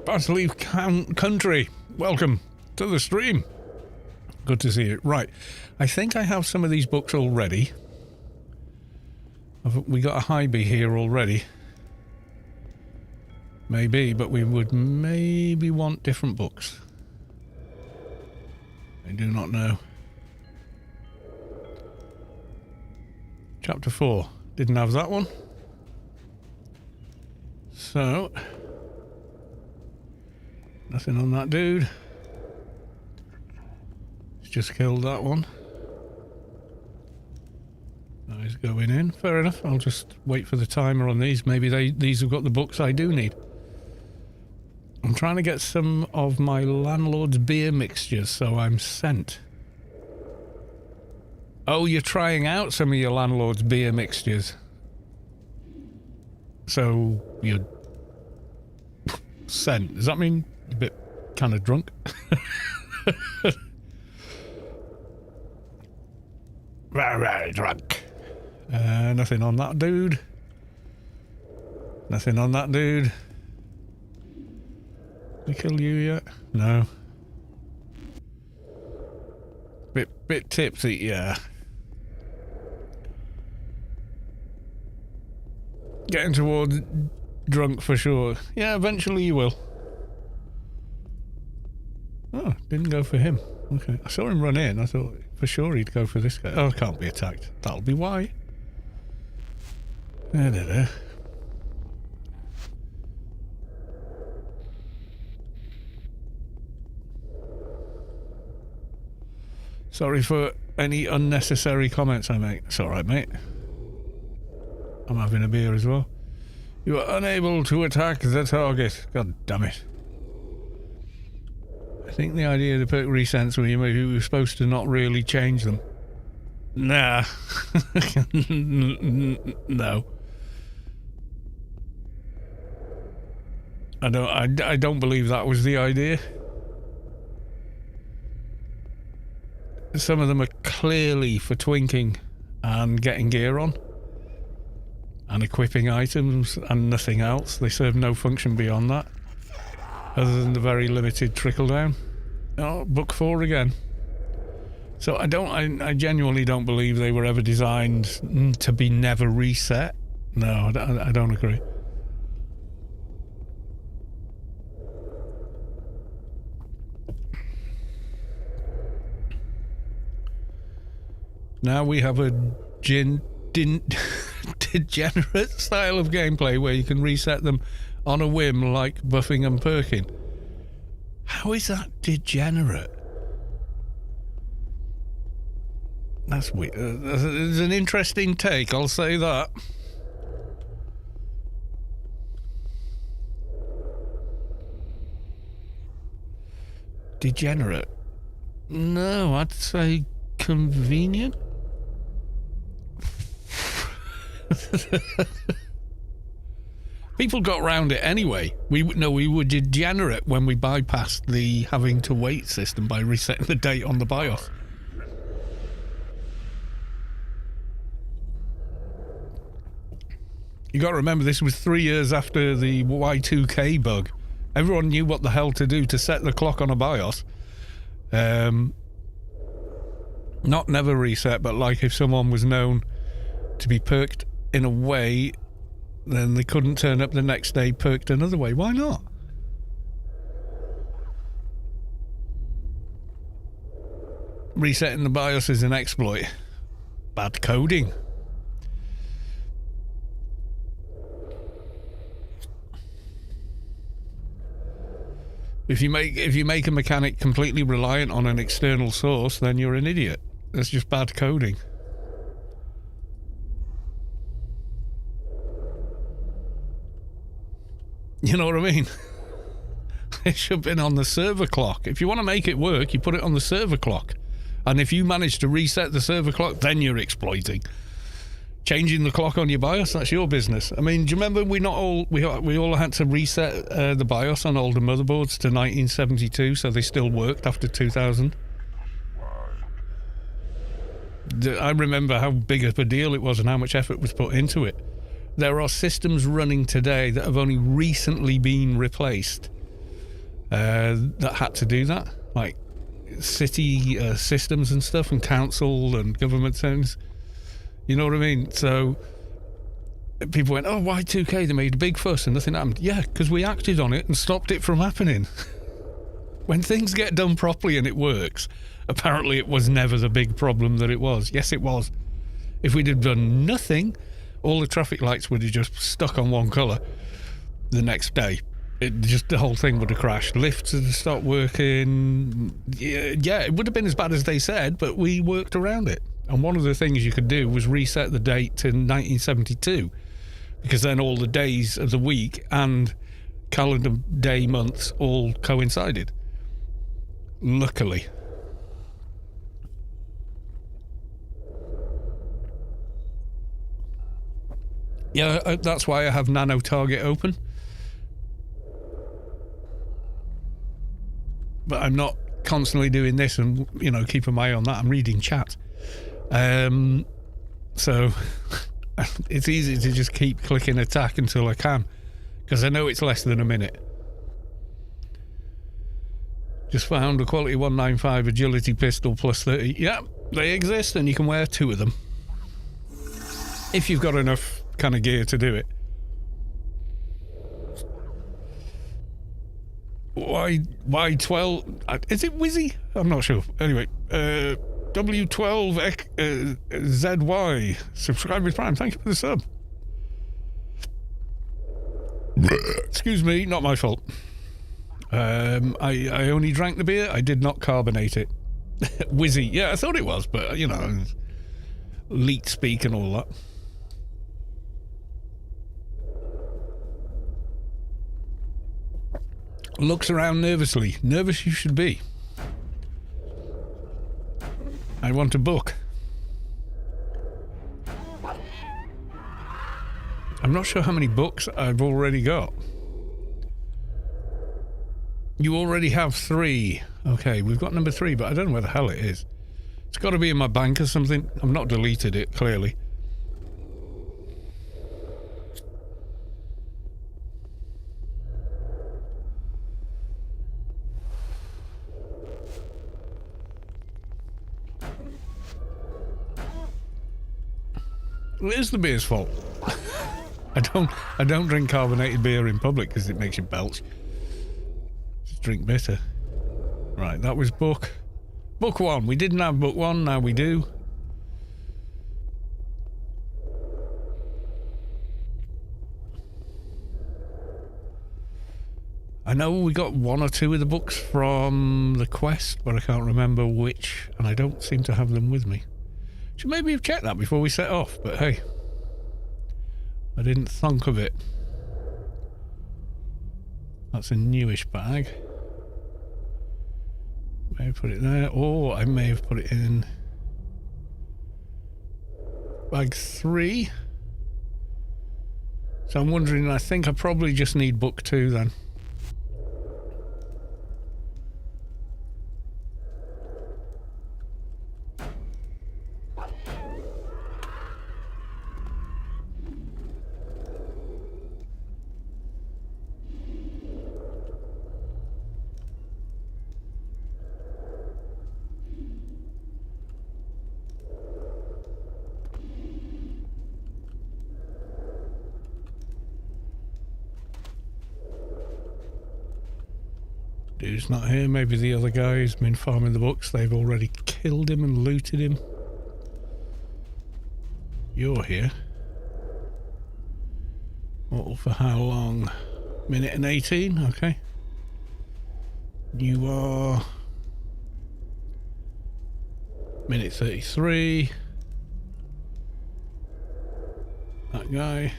About to leave country. Welcome to the stream. Good to see you. Right. I think I have some of these books already. We got a High-B here already. Maybe, but we would maybe want different books. I do not know. Chapter 4. Didn't have that one. So, nothing on that dude. He's just killed that one. Now he's going in. Fair enough. I'll just wait for the timer on these. Maybe these have got the books I do need. I'm trying to get some of my landlord's beer mixtures, so I'm sent. Oh, you're trying out some of your landlord's beer mixtures. So, you're sent. Does that mean you're a bit kind of drunk? Very drunk. Nothing on that dude. Nothing on that dude. Did I kill you yet? No. Bit tipsy, yeah. Getting towards drunk for sure. Yeah, eventually you will. Oh, didn't go for him. Okay. I saw him run in. I thought for sure he'd go for this guy. Oh, can't be attacked. That'll be why. Da-da-da. Sorry for any unnecessary comments I make. It's alright, mate. I'm having a beer as well. You are unable to attack the target. God damn it. I think the idea of the perk resets when you were supposed to not really change them. Nah. No. I don't believe that was the idea. Some of them are clearly for twinking and getting gear on and equipping items and nothing else. They serve no function beyond that other than the very limited trickle down. Oh, book 4 again. So I genuinely don't believe they were ever designed to be never reset. No, I don't agree. Now we have a degenerate style of gameplay where you can reset them on a whim like buffing and perking. How is that degenerate? That's weird. It's an interesting take, I'll say that. Degenerate? No, I'd say convenient. People got around it anyway. We were degenerate when we bypassed the having to wait system by resetting the date on the BIOS. You got to remember, this was 3 years after the Y2K bug. Everyone knew what the hell to do to set the clock on a BIOS. Not never reset, but like if someone was known to be perked in a way, then they couldn't turn up the next day perked another way. Why not? Resetting the BIOS is an exploit. Bad coding. If you make a mechanic completely reliant on an external source, then you're an idiot. That's just bad coding. You know what I mean? It should have been on the server clock. If you want to make it work, you put it on the server clock. And if you manage to reset the server clock, then you're exploiting. Changing the clock on your BIOS, that's your business. I mean, do you remember we all had to reset the BIOS on older motherboards to 1972 so they still worked after 2000? I remember how big of a deal it was and how much effort was put into it. There are systems running today that have only recently been replaced that had to do that. Like, city systems and stuff, and council and government things. You know what I mean? So people went, oh, Y2K, they made a big fuss and nothing happened. Yeah, because we acted on it and stopped it from happening. When things get done properly and it works, apparently it was never the big problem that it was. Yes, it was. If we'd have done nothing, all the traffic lights would have just stuck on one colour the next day. The whole thing would have crashed. Lifts would have stopped working. Yeah, it would have been as bad as they said, but we worked around it. And one of the things you could do was reset the date to 1972, because then all the days of the week and calendar day months all coincided. Luckily. Yeah, that's why I have Nano Target open. But I'm not constantly doing this and, you know, keeping my eye on that. I'm reading chat. So it's easy to just keep clicking attack until I can, because I know it's less than a minute. Just found a quality 195 agility pistol plus 30. Yeah, they exist, and you can wear 2 of them if you've got enough kind of gear to do it. Y12, is it Wizzy? I'm not sure. Anyway, W12ZY, subscribe with Prime. Thank you for the sub. Excuse me, not my fault. I only drank the beer. I did not carbonate it. Wizzy, yeah, I thought it was, but you know, leet speak and all that. Looks around nervously. Nervous you should be. I want a book. I'm not sure how many books I've already got. You already have 3. Okay, we've got number 3, but I don't know where the hell it is. It's got to be in my bank or something. I've not deleted it, clearly. It is the beer's fault. I don't drink carbonated beer in public because it makes you belch. Just drink bitter. Right, that was book 1. We didn't have book 1, now we do. I know we got 1 or 2 of the books from the quest, but I can't remember which, and I don't seem to have them with me. Should maybe have checked that before we set off, but hey, I didn't think of it. That's a newish bag. May have put it there, or I may have put it in bag 3. So I'm wondering, I think I probably just need book 2 then. Dude's not here. Maybe the other guy who's been farming the books, they've already killed him and looted him. You're here. All for how long? Minute and 18? Okay. You are... minute 33. That guy.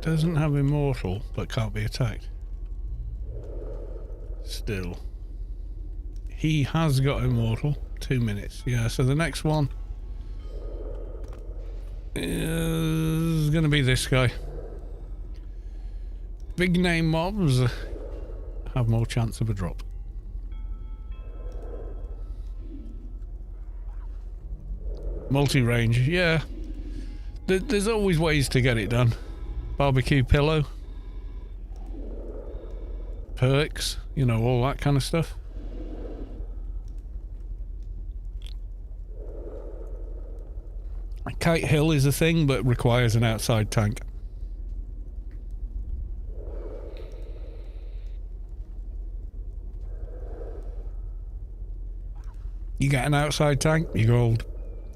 Doesn't have immortal, but can't be attacked. Still. He has got immortal. 2 minutes. Yeah, so the next one is going to be this guy. Big name mobs have more chance of a drop. Multi-range, yeah. There's always ways to get it done. Barbecue pillow. perks, you know, all that kind of stuff. Kite Hill is a thing, but requires an outside tank. You get an outside tank, you're gold.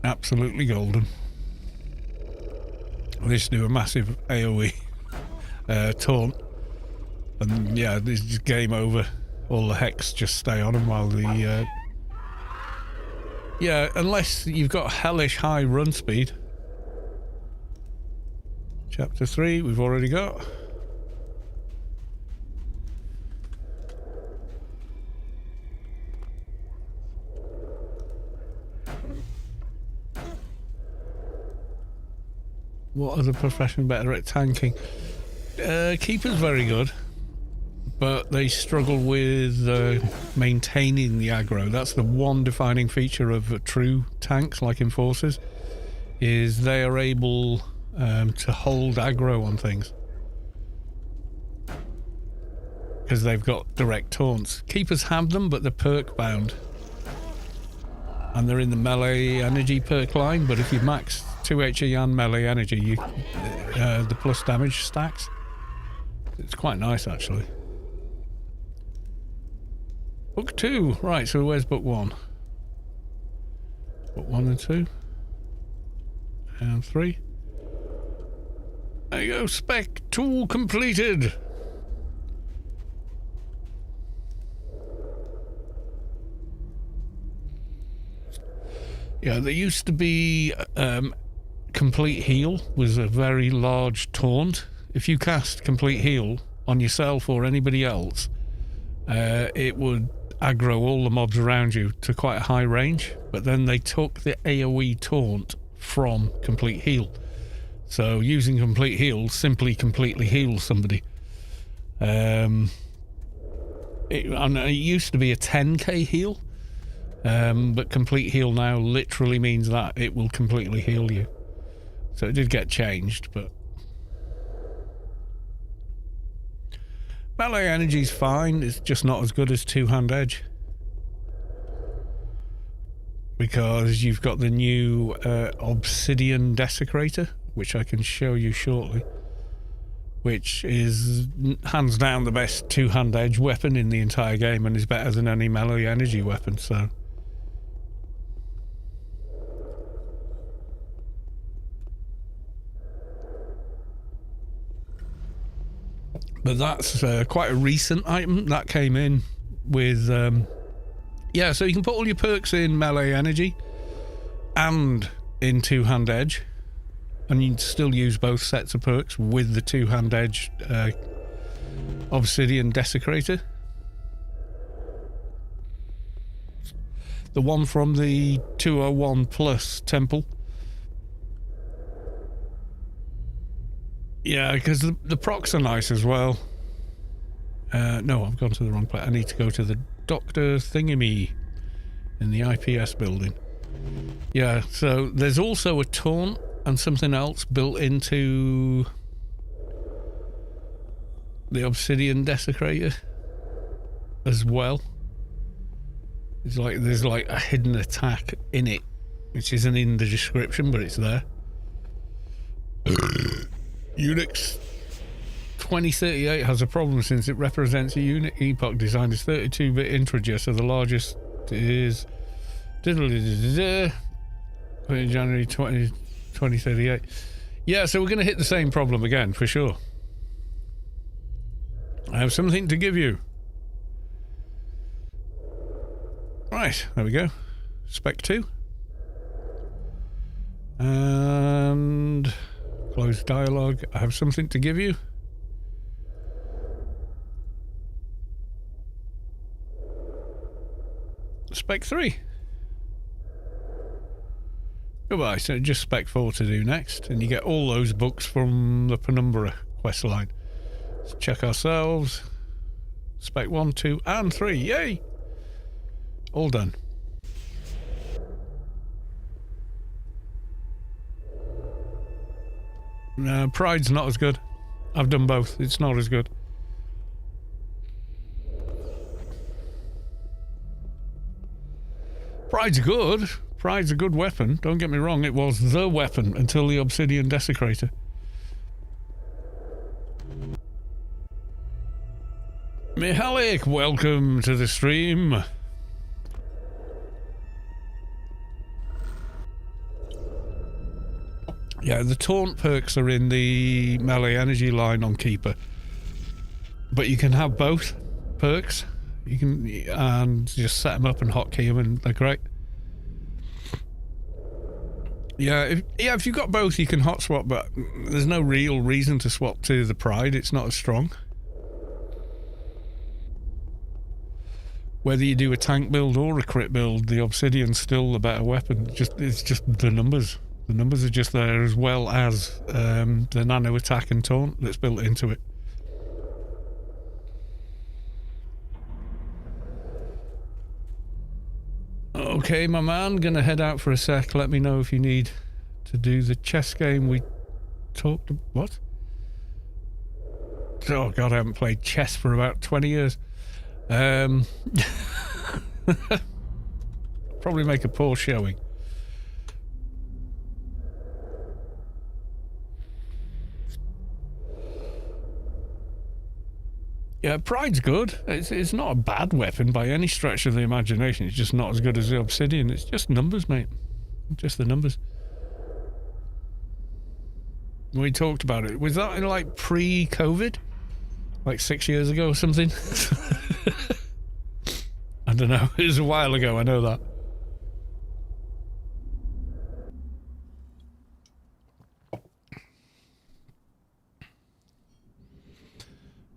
Absolutely golden. This do a massive AoE taunt. And yeah, this is game over. All the hex just stay on them while the... yeah, unless you've got hellish high run speed. Chapter 3, we've already got. What other profession better at tanking? Keeper's very good, but they struggle with maintaining the aggro. That's the one defining feature of true tanks like Enforcers, is they are able to hold aggro on things because they've got direct taunts. Keepers have them, but they're perk bound, and they're in the melee energy perk line. But if you max 2 HE and melee energy, the plus damage stacks. It's quite nice, actually. Book 2. Right, so where's book 1? Book 1 and 2. And 3. There you go. Spec 2 completed. Yeah, there used to be... Complete Heal was a very large taunt. If you cast Complete Heal on yourself or anybody else, it would aggro all the mobs around you to quite a high range, but then they took the AoE taunt from Complete Heal. So using Complete Heal simply completely heals somebody. It used to be a 10k heal, but Complete Heal now literally means that it will completely heal you. So it did get changed, but melee energy's fine. It's just not as good as two-hand edge, because you've got the new Obsidian Desecrator, which I can show you shortly, which is hands down the best two-hand edge weapon in the entire game and is better than any melee energy weapon. So but that's quite a recent item that came in with yeah, so you can put all your perks in melee energy and in two-hand edge, and you can still use both sets of perks with the two-hand edge Obsidian Desecrator. The one from the 201 Plus Temple. Yeah, because the procs are nice as well. No, I've gone to the wrong place. I need to go to the Dr. Thingamy in the IPS building. Yeah, so there's also a taunt and something else built into the Obsidian Desecrator as well. It's like there's like a hidden attack in it, which isn't in the description, but it's there. Unix 2038 has a problem since it represents a unit epoch designed as 32-bit integer, so the largest is January 2038. Yeah, so we're going to hit the same problem again, for sure. I have something to give you. Right, there we go. Spec 2. And... close dialogue. I have something to give you. Spec 3. Goodbye. So just Spec 4 to do next, and you get all those books from the Penumbra quest line. Let's check ourselves. Spec 1, 2, and 3. Yay! All done. No, Pride's not as good. I've done both. It's not as good. Pride's good. Pride's a good weapon. Don't get me wrong. It was the weapon until the Obsidian Desecrator. Mihalik, welcome to the stream. Yeah, the taunt perks are in the melee energy line on Keeper. But you can have both perks. You can and just set them up and hotkey them and they're great. Yeah, if you've got both you can hot swap, but there's no real reason to swap to the Pride. It's not as strong. Whether you do a tank build or a crit build, the Obsidian's still the better weapon. It's just the numbers. The numbers are just there, as well as the nano attack and taunt that's built into it. Okay, my man, gonna head out for a sec. Let me know if you need to do the chess game we talked about. What? Oh god, I haven't played chess for about 20 years. Probably make a poor showing. Yeah, Pride's good. It's not a bad weapon by any stretch of the imagination. It's just not as good as the Obsidian. It's just numbers, mate. Just the numbers. We talked about it. Was that like pre-COVID? Like 6 years ago or something? I don't know. It was a while ago, I know that.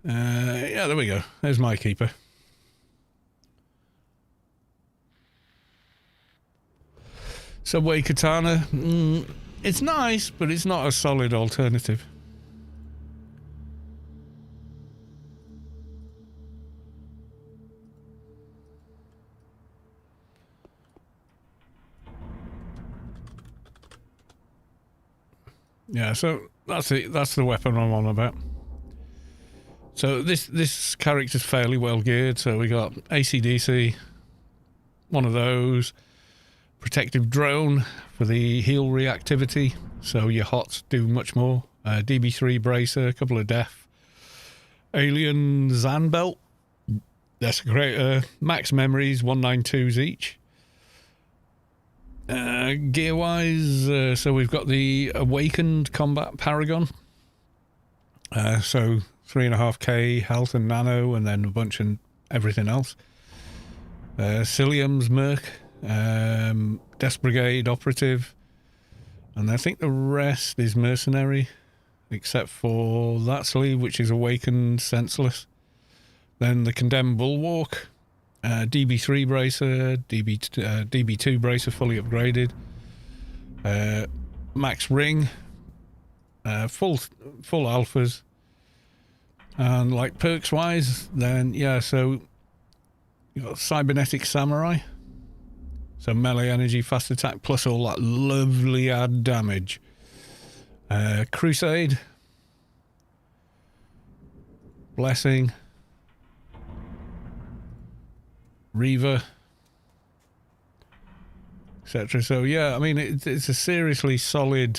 Yeah, there we go. There's my Keeper. Subway Katana. It's nice, but it's not a solid alternative. Yeah, so that's it. That's the weapon I'm on about. So this character's fairly well geared. So we got AC/DC, one of those, protective drone for the heal reactivity, so your hots do much more. DB3 bracer, a couple of def, alien Zan belt, desecrator, max memories 192s each. Gear wise, so we've got the awakened combat paragon. So 3.5k health and nano, and then a bunch of everything else. Cilium's Merc, Death Brigade operative, and I think the rest is mercenary, except for that sleeve, which is awakened senseless. Then the condemned bulwark, DB3 bracer, DB2 bracer fully upgraded, max ring, full alphas. And like perks wise, then yeah, so you got cybernetic samurai, so melee energy, fast attack, plus all that lovely add damage. Crusade, blessing, Reaver, etc. So yeah, I mean it's a seriously solid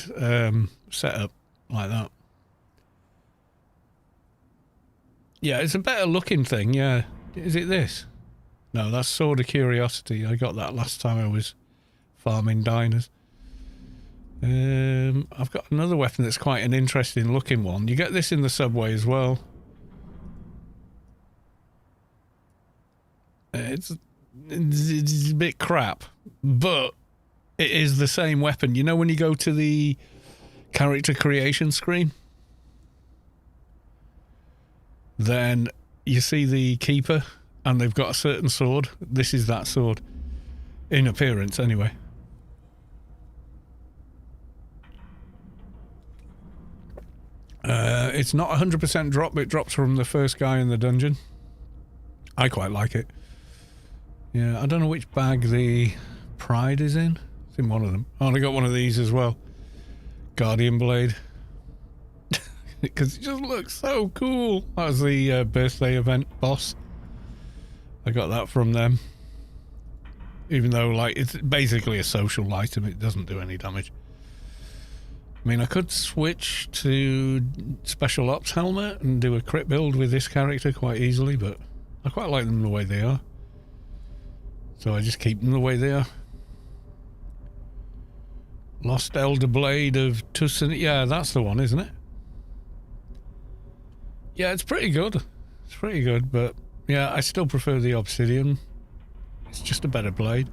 setup like that. Yeah, it's a better looking thing, yeah. Is it this? No, that's Sword of Curiosity. I got that last time I was farming diners. I've got another weapon that's quite an interesting looking one. You get this in the subway as well. It's a bit crap, but it is the same weapon. You know when you go to the character creation screen? Then you see the Keeper, and they've got a certain sword. This is that sword. In appearance, anyway. It's not 100% drop. It drops from the first guy in the dungeon. I quite like it. Yeah, I don't know which bag the Pride is in. It's in one of them. Oh, and I got one of these as well. Guardian Blade. Because it just looks so cool. That was the birthday event boss. I got that from them. Even though, like, it's basically a social item, it doesn't do any damage. I mean, I could switch to Special Ops Helmet and do a crit build with this character quite easily, but I quite like them the way they are. So I just keep them the way they are. Lost Elder Blade of Tussan. Yeah, that's the one, isn't it? Yeah, it's pretty good. It's pretty good, but yeah, I still prefer the Obsidian. It's just a better blade.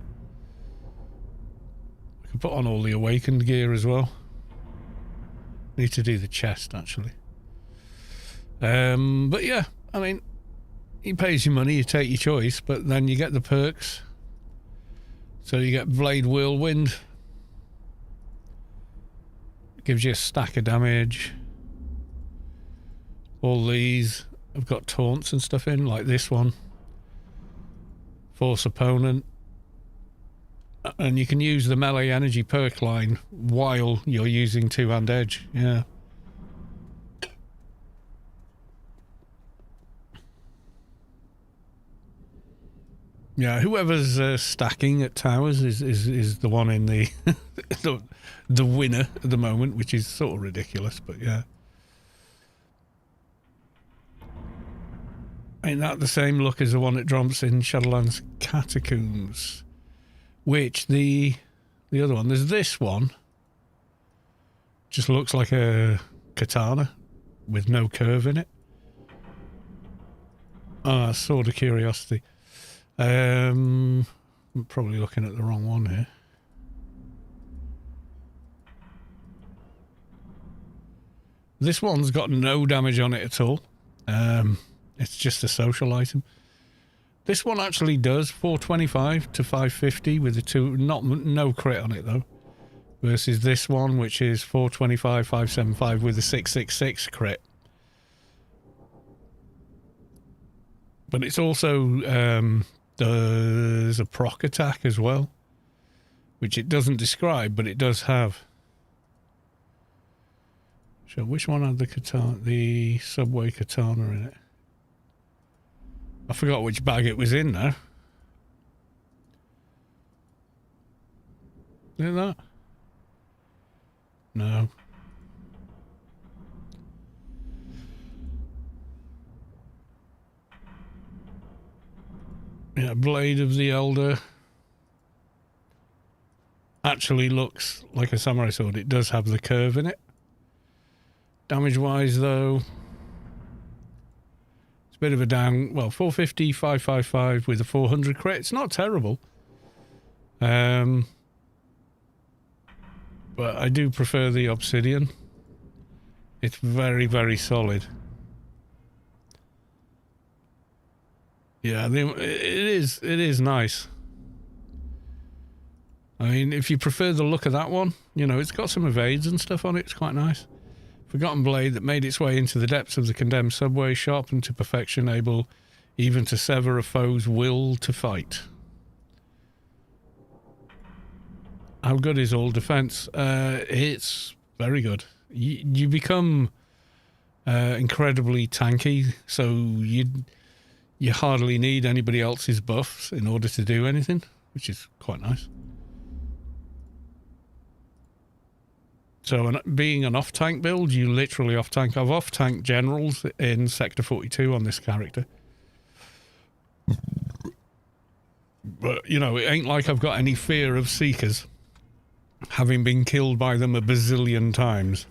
I can put on all the Awakened gear as well. Need to do the chest, actually. But yeah, I mean, he pays you money, you take your choice, but then you get the perks. So you get Blade Whirlwind. Gives you a stack of damage. All these have got taunts and stuff in, like this one. Force Opponent. And you can use the melee energy perk line while you're using two-hand edge. Yeah. Yeah, whoever's stacking at towers is the one in the, the winner at the moment, which is sort of ridiculous, but yeah. Ain't that the same look as the one that drops in Shadowlands Catacombs? Which the other one, there's this one. Just looks like a katana with no curve in it. Ah, Sword of Curiosity. I'm probably looking at the wrong one here. This one's got no damage on it at all. It's just a social item. This one actually does 425 to 550 with the no crit on it though. Versus this one, which is 425, 575 with a 666 crit. But it's also there's a proc attack as well, which it doesn't describe, but it does have. So which one had the katana, the subway katana in it? I forgot which bag it was in now. Is it that? No. Yeah, Blade of the Elder. Actually looks like a samurai sword. It does have the curve in it. Damage-wise, though, it's a bit of a down. Well, 450, 555 with a 400 crit. It's not terrible. But I do prefer the Obsidian. It's very, very solid. Yeah, it is nice. I mean, if you prefer the look of that one, you know, it's got some evades and stuff on it. It's quite nice. Forgotten blade that made its way into the depths of the condemned subway, sharpened to perfection, able even to sever a foe's will to fight. How good is all defense? It's very good. You become incredibly tanky, so you hardly need anybody else's buffs in order to do anything, which is quite nice. So being an off-tank build, you literally off-tank. I've off-tanked generals in Sector 42 on this character. But, you know, it ain't like I've got any fear of Seekers, having been killed by them a bazillion times.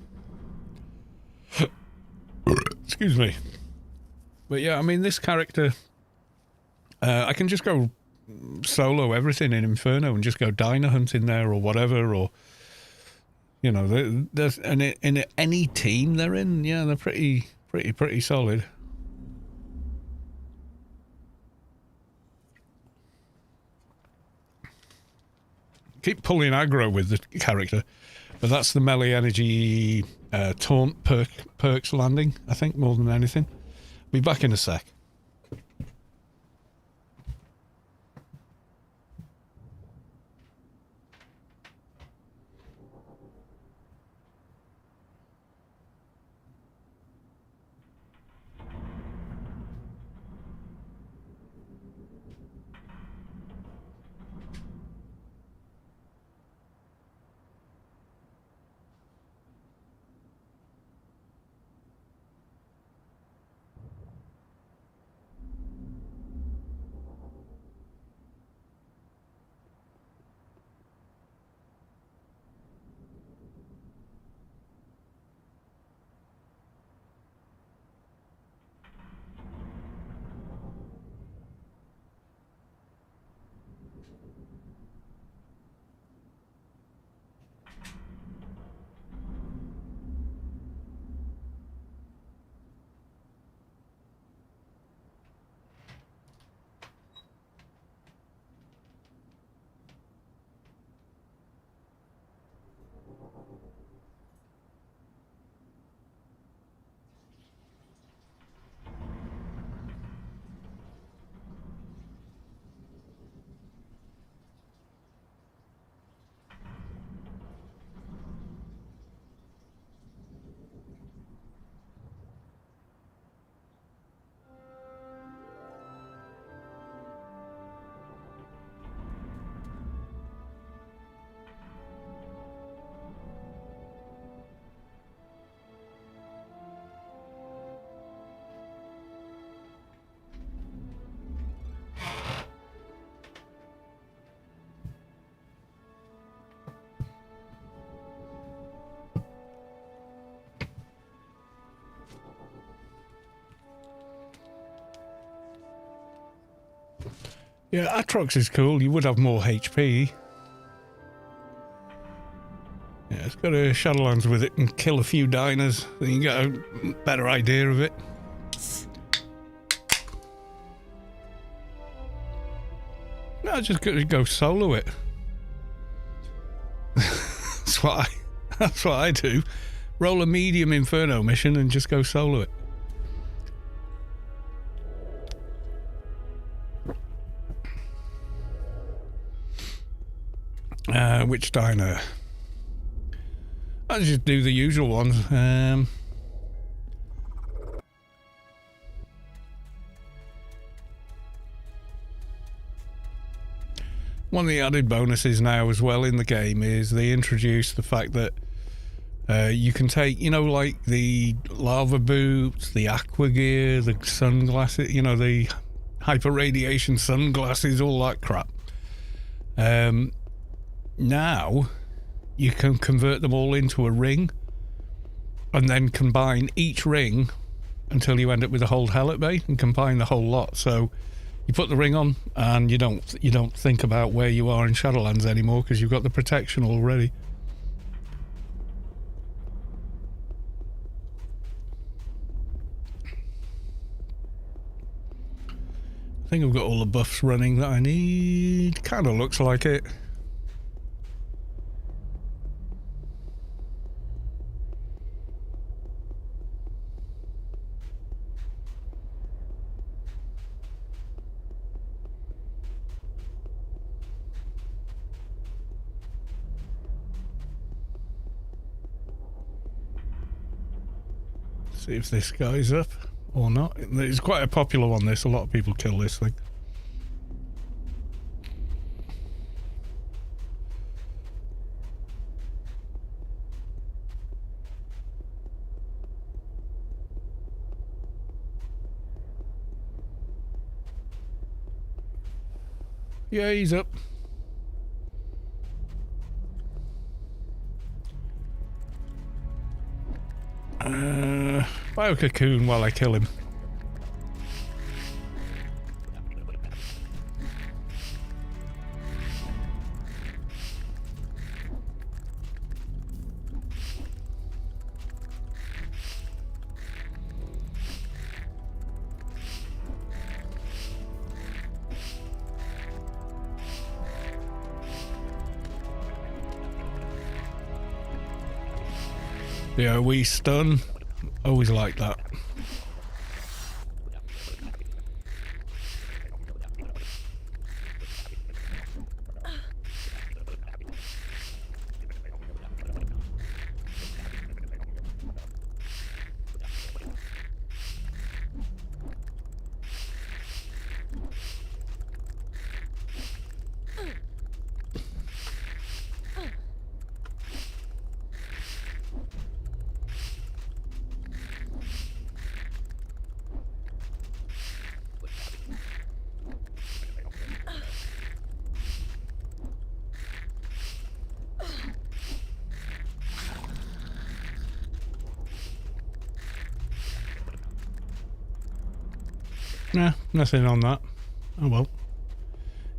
Excuse me. But yeah, I mean, this character, I can just go solo everything in Inferno and just go dino hunting there or whatever, or, you know, there's in any team they're in, yeah, they're pretty solid. Keep pulling aggro with the character, but that's the melee energy taunt perks landing, I think, more than anything. Be back in a sec. Yeah, Atrox is cool. You would have more HP. Yeah, it's got a Shadowlands with it and kill a few diners. Then you get a better idea of it. No, just go solo it. That's what I do. Roll a medium Inferno mission and just go solo it. Which diner? I'll just do the usual ones. One of the added bonuses now as well in the game is they introduce the fact that you can take, you know, like the lava boots, the aqua gear, the sunglasses, you know, the hyper radiation sunglasses, all that crap. Now you can convert them all into a ring and then combine each ring until you end up with a whole helmet bay and combine the whole lot. So you put the ring on and you don't think about where you are in Shadowlands anymore because you've got the protection already. I think I've got all the buffs running that I need. Kind of looks like it. See if this guy's up or not. It's quite a popular one, this. A lot of people kill this thing. Yeah, he's up. Bio cocoon while I kill him. Yeah, we stun. Always like that. Nah, nothing on that. Oh well.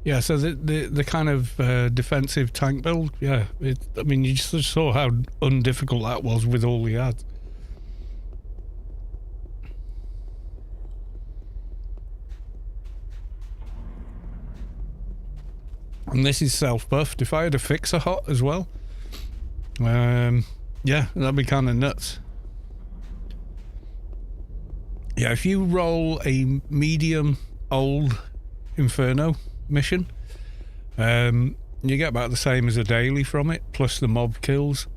Yeah, so the kind of defensive tank build, yeah, I mean, you just saw how undifficult that was with all the ads. And this is self-buffed. If I had a fixer hot as well, yeah, that'd be kind of nuts. Yeah, if you roll a medium old Inferno mission, you get about the same as a daily from it, plus the mob kills.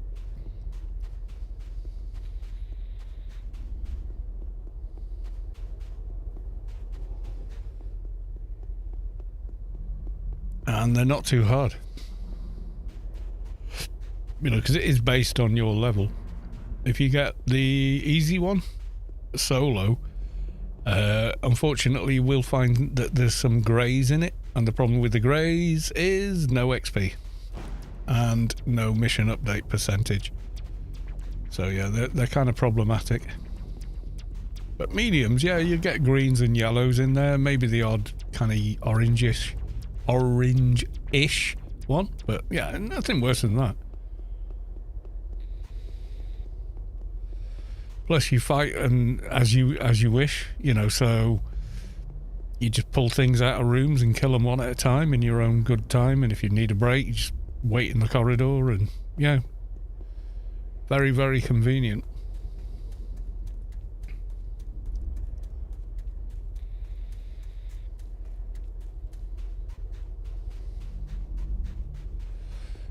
And they're not too hard. You know, because it is based on your level. If you get the easy one, solo, unfortunately you will find that there's some greys in it, and the problem with the greys is no XP and no mission update percentage. So yeah, they're kind of problematic. But mediums, yeah, you get greens and yellows in there, maybe the odd kind of orange-ish one. But yeah, nothing worse than that. Plus you fight and as you wish, you know, so you just pull things out of rooms and kill them one at a time in your own good time, and if you need a break, you just wait in the corridor, and yeah. Very, very convenient.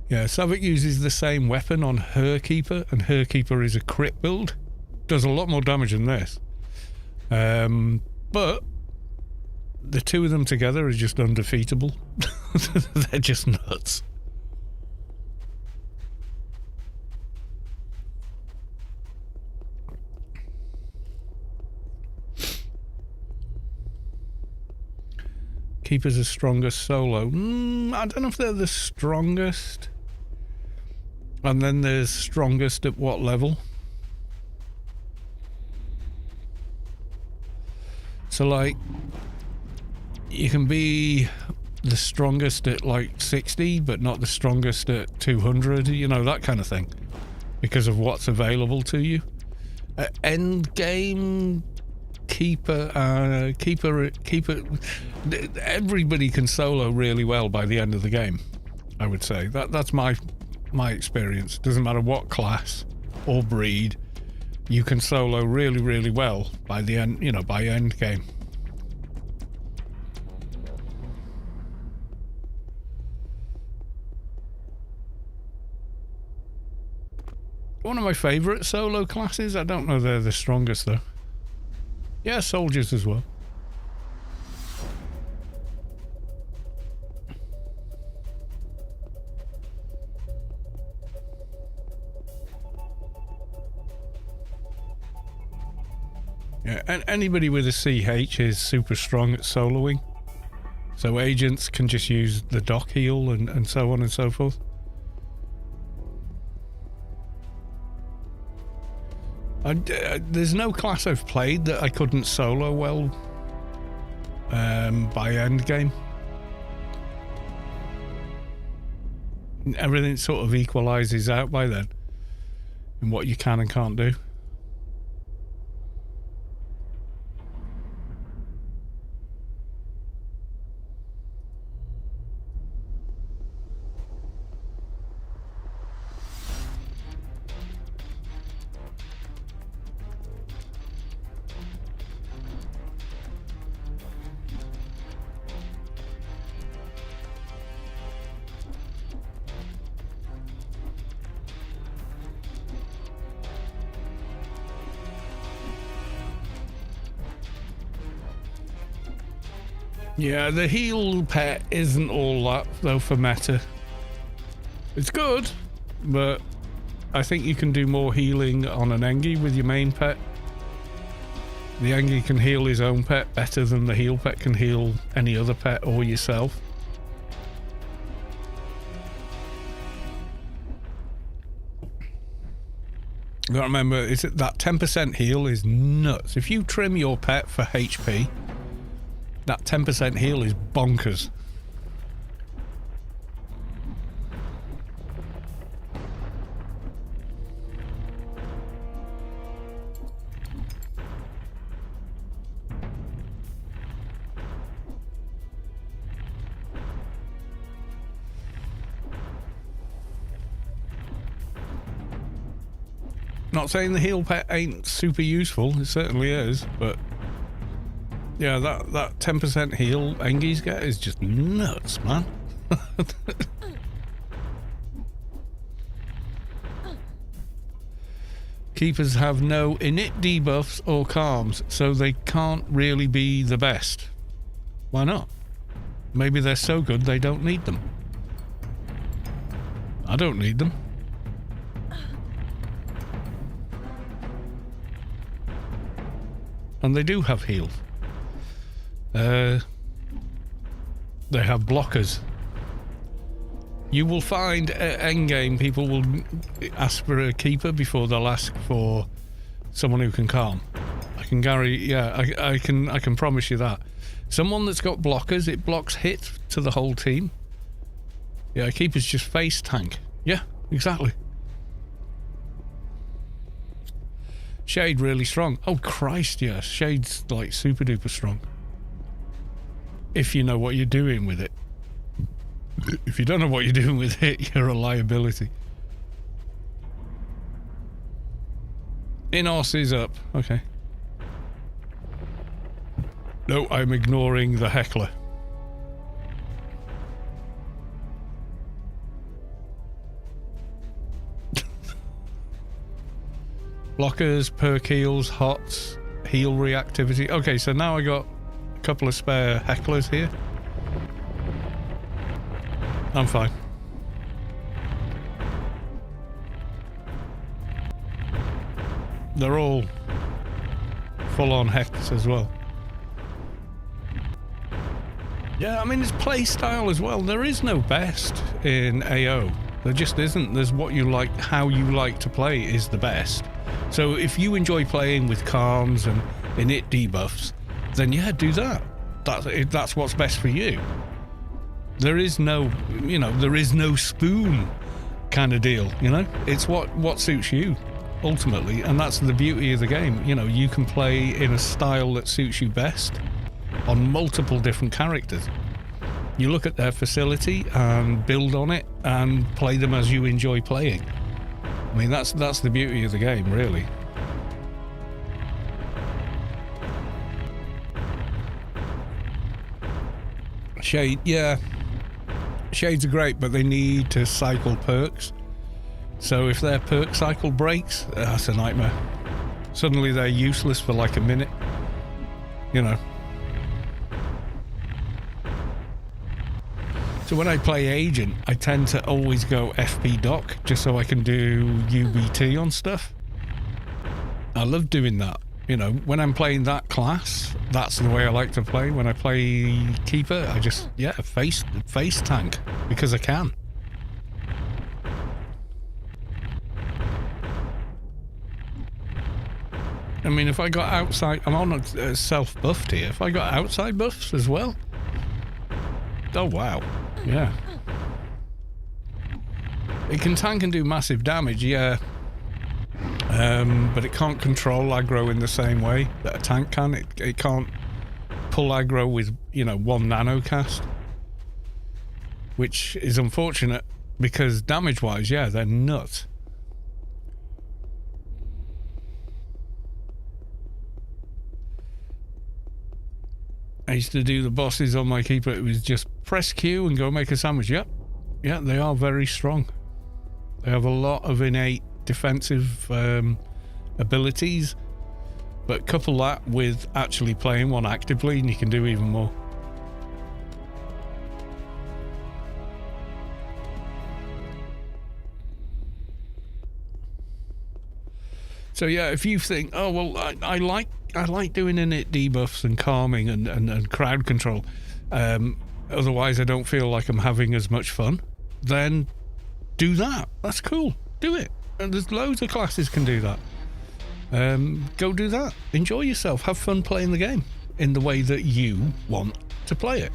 Yeah, Savik uses the same weapon on Her Keeper, and Her Keeper is a crit build. Does a lot more damage than this. But the two of them together are just undefeatable. They're just nuts. Keeper's the strongest solo. I don't know if they're the strongest. And then there's strongest at what level? So like, you can be the strongest at like 60, but not the strongest at 200, you know, that kind of thing. Because of what's available to you. End game... Keeper, everybody can solo really well by the end of the game, I would say. That's my experience. Doesn't matter what class or breed, you can solo really, really well by the end, you know, by end game. One of my favourite solo classes. I don't know they're the strongest though. Yeah, soldiers as well. Yeah, and anybody with a CH is super strong at soloing. So agents can just use the dock heal and so on and so forth. There's no class I've played that I couldn't solo well by end game. Everything sort of equalizes out by then in what you can and can't do. Yeah, the heal pet isn't all that, though, for meta. It's good, but I think you can do more healing on an Engi with your main pet. The Engi can heal his own pet better than the heal pet can heal any other pet or yourself. You gotta remember, that 10% heal is nuts. If you trim your pet for HP, that 10% heal is bonkers. Not saying the heal pet ain't super useful, it certainly is, but yeah, that 10% heal Engis get is just nuts, man. Keepers have no innate debuffs or calms, so they can't really be the best. Why not? Maybe they're so good they don't need them. I don't need them. And they do have heals. They have blockers. You will find at endgame people will ask for a keeper before they'll ask for someone who can calm. I can guarantee. Yeah, I can promise you that. Someone that's got blockers, it blocks hit to the whole team. Yeah, keeper's just face tank. Yeah, exactly. Shade really strong. Oh Christ, yes. Shade's like super duper strong. If you know what you're doing with it. If you don't know what you're doing with it, you're a liability. Inos is up. Okay. No, I'm ignoring the heckler. Blockers, perk heals, hots, heal reactivity. Okay, so now I got a couple of spare hecklers here. I'm fine. They're all full-on hex as well. Yeah, I mean, it's play style as well. There is no best in AO. There just isn't. There's what you like, how you like to play is the best. So if you enjoy playing with calms and init debuffs, then yeah, do that. That's what's best for you. There is no, you know, there is no spoon kind of deal, you know? It's what suits you, ultimately, and that's the beauty of the game. You know, you can play in a style that suits you best on multiple different characters. You look at their facility and build on it and play them as you enjoy playing. I mean, that's the beauty of the game, really. Shade, yeah. Shades are great, but they need to cycle perks. So if their perk cycle breaks, that's a nightmare. Suddenly they're useless for like a minute. You know. So when I play Agent, I tend to always go FP Doc, just so I can do UBT on stuff. I love doing that. You know, when I'm playing that class, that's the way I like to play. When I play Keeper, I just, yeah, face tank, because I can. I mean, if I got outside, I'm on a self-buffed here. If I got outside buffs as well, oh wow, yeah. It can tank and do massive damage, yeah. But it can't control aggro in the same way that a tank can. It can't pull aggro with, you know, one nano cast, which is unfortunate because damage-wise, yeah, they're nuts. I used to do the bosses on my Keeper. It was just press Q and go make a sandwich. Yep. Yeah, they are very strong. They have a lot of innate defensive abilities, but couple that with actually playing one actively and you can do even more. So yeah, if you think, oh well, I like doing innate debuffs and calming and crowd control, otherwise I don't feel like I'm having as much fun, then do that. That's cool. Do it. And there's loads of classes can do that. Go do that. Enjoy yourself. Have fun playing the game in the way that you want to play it.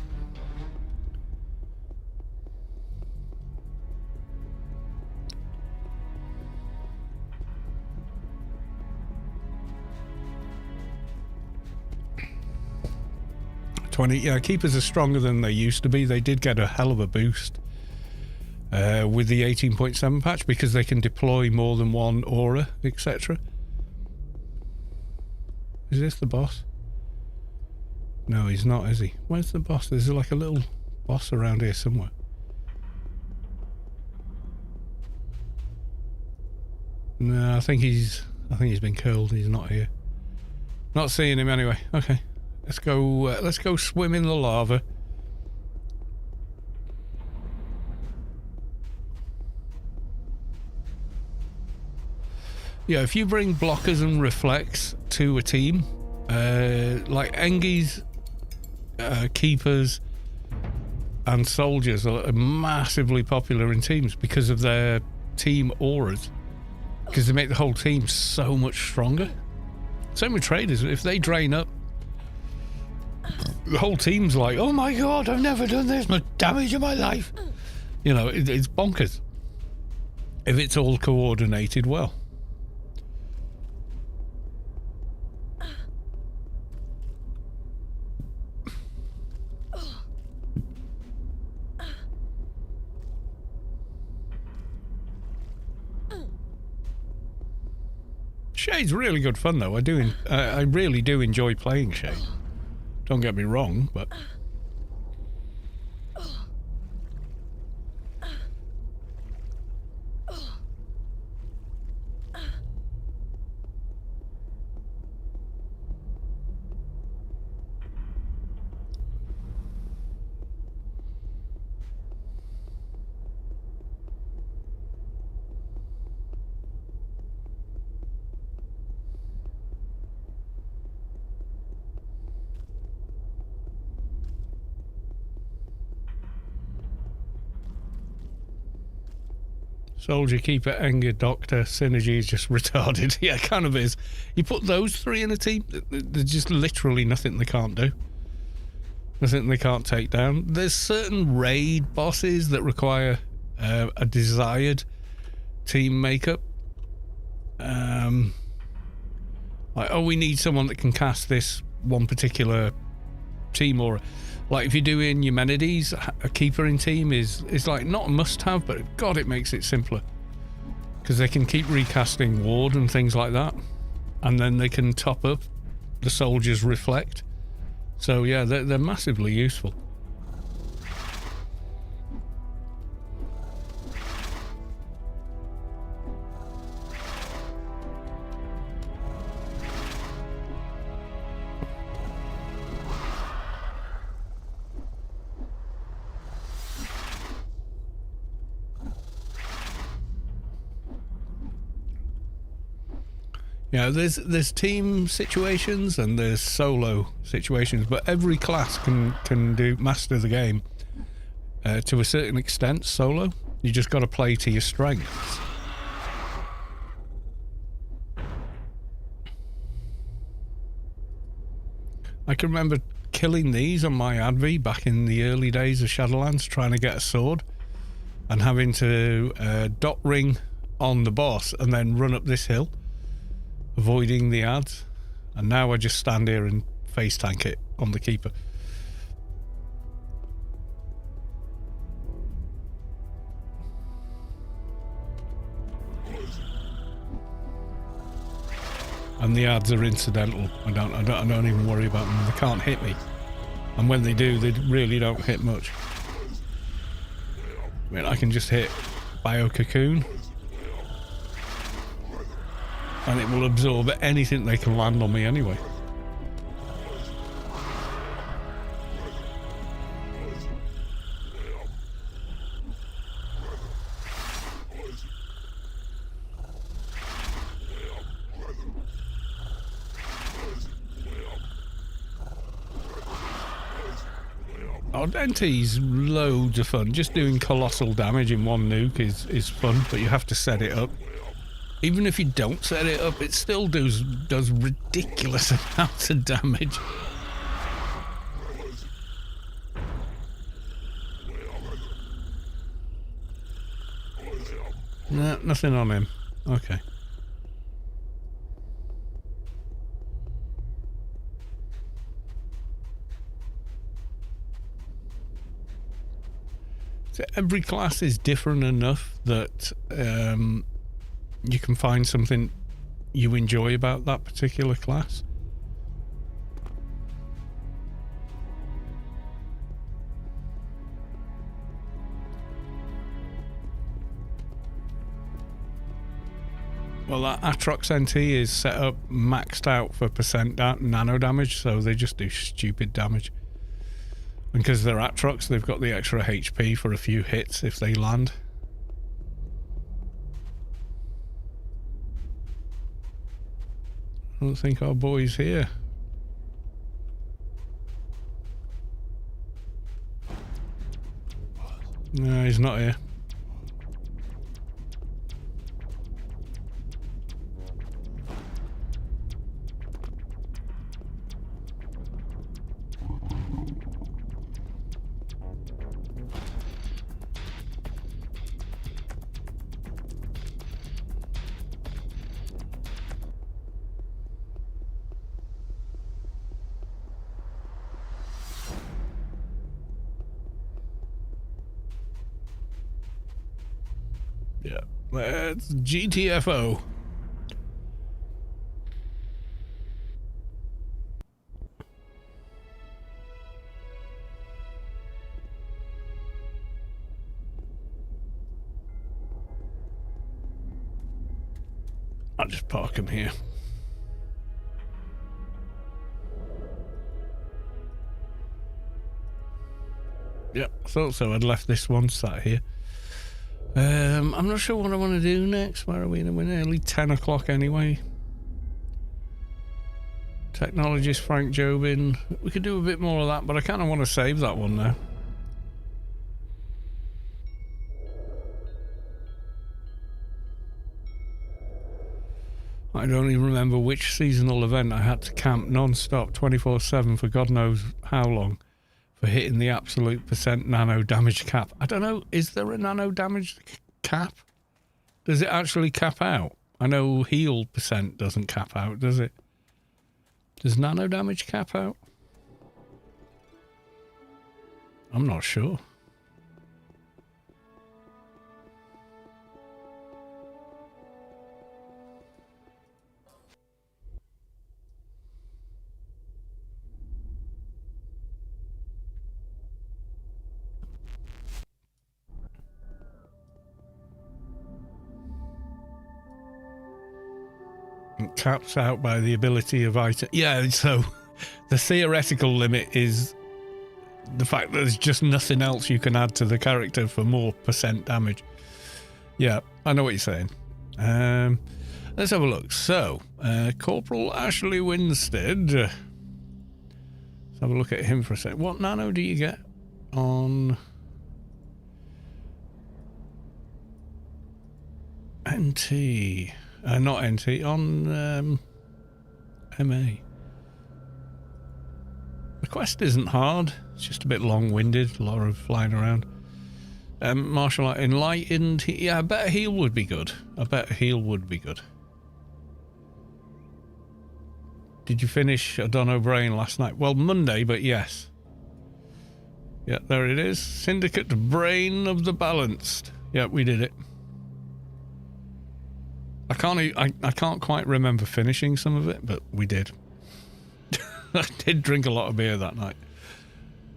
Yeah, Keepers are stronger than they used to be. They did get a hell of a boost with the 18.7 patch because they can deploy more than one aura, etc. Is this the boss? No, he's not, is he? Where's the boss? There's like a little boss around here somewhere. No, I think he's been killed. He's not here. Not seeing him anyway. Okay. Let's go swim in the lava. Yeah, if you bring blockers and reflex to a team, like Engi's, Keepers and Soldiers are massively popular in teams because of their team auras, because they make the whole team so much stronger. Same with traders. If they drain up, the whole team's like, oh my god, I've never done this much damage in my life. You know, it's bonkers. If it's all coordinated well. Shade's really good fun though. I really do enjoy playing Shade. Don't get me wrong, but Soldier, Keeper, Anger, Doctor, Synergy is just retarded. Yeah, it kind of is. You put those three in a team, there's just literally nothing they can't do. Nothing they can't take down. There's certain raid bosses that require a desired team makeup. Like, oh, we need someone that can cast this one particular team, or like if you're doing Eumenides, a keeper in team is like not a must-have, but God, it makes it simpler because they can keep recasting ward and things like that, and then they can top up the soldiers' reflect. So yeah, they're massively useful. Yeah, there's team situations and there's solo situations, but every class can master the game to a certain extent solo. You just got to play to your strengths. I can remember killing these on my Advi back in the early days of Shadowlands, trying to get a sword and having to dot ring on the boss and then run up this hill, avoiding the ads, and now I just stand here and face tank it on the keeper. And the ads are incidental. I don't even worry about them. They can't hit me, and when they do, they really don't hit much. I mean, I can just hit Bio Cocoon, and it will absorb anything they can land on me anyway. Oh, NT's loads of fun. Just doing colossal damage in one nuke is fun, but you have to set it up. Even if you don't set it up, it still does ridiculous amounts of damage. Nah, nothing on him. Okay. So every class is different enough that you can find something you enjoy about that particular class. Well, that Atrox NT is set up maxed out for percent nano damage, so they just do stupid damage. And because they're Atrox, they've got the extra HP for a few hits if they land. I don't think our boy's here. No, he's not here. Yeah, let's GTFO. I'll just park him here. Yep, I thought so. I'd left this one sat here. I'm not sure what I want to do next. Where are we? We're nearly 10 o'clock anyway. Technologist Frank Jobin. We could do a bit more of that, but I kind of want to save that one now. I don't even remember which seasonal event I had to camp non-stop 24/7 for God knows how long for hitting the absolute percent nano damage cap. I don't know, is there a nano damage cap? Does it actually cap out? I know heal percent doesn't cap out, does it? Does nano damage cap out? I'm not sure. It caps out by the ability of item. Yeah, so the theoretical limit is the fact that there's just nothing else you can add to the character for more percent damage. Yeah, I know what you're saying. Let's have a look. So, Corporal Ashley Winstead. Let's have a look at him for a sec. What nano do you get on NT? Not NT, on MA. The quest isn't hard. It's just a bit long-winded, a lot of flying around. Martial art enlightened. Yeah, I bet a heal would be good. Did you finish Don O'Brien last night? Well, Monday, but yes. Yeah, there it is. Syndicate Brain of the Balanced. Yeah, we did it. I can't quite remember finishing some of it, but we did. I did drink a lot of beer that night.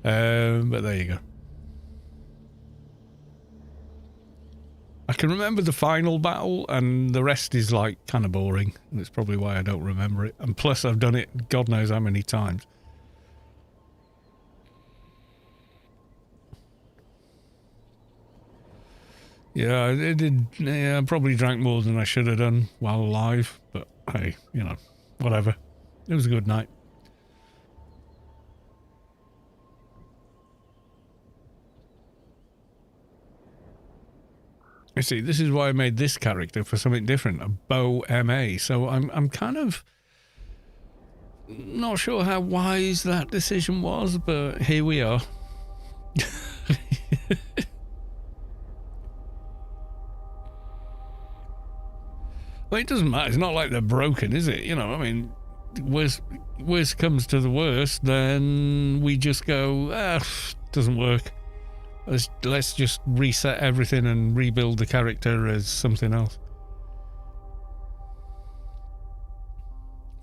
But there you go. I can remember the final battle, and the rest is like kind of boring. And it's probably why I don't remember it. And plus, I've done it God knows how many times. Yeah, I did. Yeah, I probably drank more than I should have done while alive. But hey, you know, whatever. It was a good night. You see, this is why I made this character for something different, a bow MA. So I'm kind of not sure how wise that decision was, but here we are. Well, it doesn't matter. It's not like they're broken, is it? You know, I mean, worst comes to the worst, then we just go, doesn't work. Let's just reset everything and rebuild the character as something else.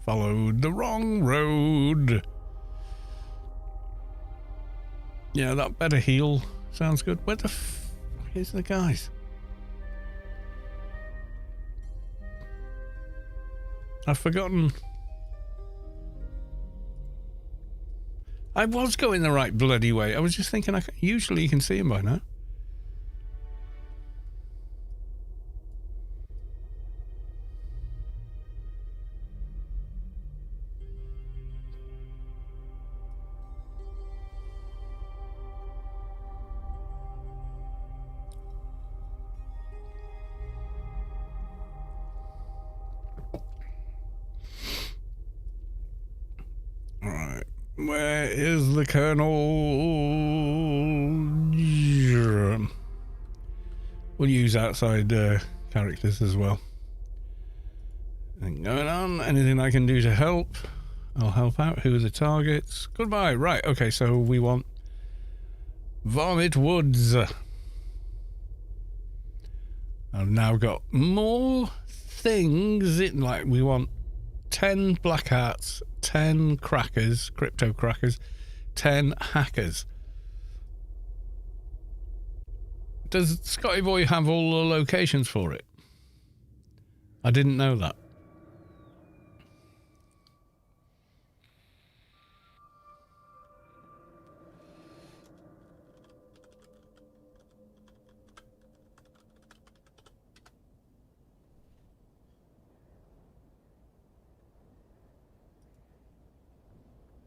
Followed the wrong road. Yeah, that better heal sounds good. Where the f is the guys? I've forgotten. I was going the right bloody way. I was just thinking, usually you can see him by now. Alright. Where is the Colonel? We'll use outside characters as well. Anything going on? Anything I can do to help? I'll help out. Who are the targets? Goodbye. Right, okay, so we want Varmint Woods. I've now got more things. Like, we want 10 black hats, 10 crackers, crypto crackers, 10 hackers. Does Scotty Boy have all the locations for it? I didn't know that.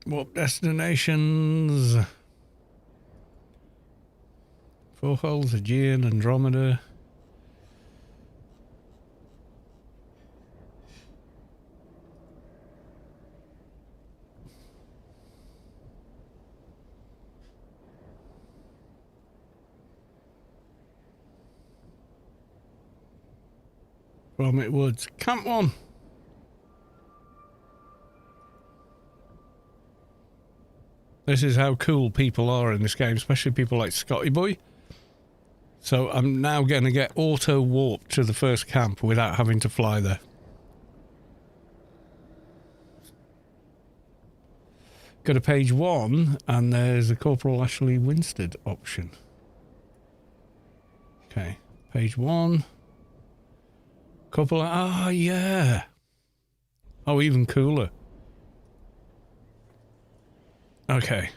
What destinations? Four holes, Aegean, Andromeda. Bromit Woods. Camp 1. This is how cool people are in this game, especially people like Scotty Boy. So I'm now going to get auto warp to the first camp without having to fly there. Go to page 1 and there's a Corporal Ashley Winstead option. Okay, page 1. Ah, yeah. Oh, even cooler. Okay.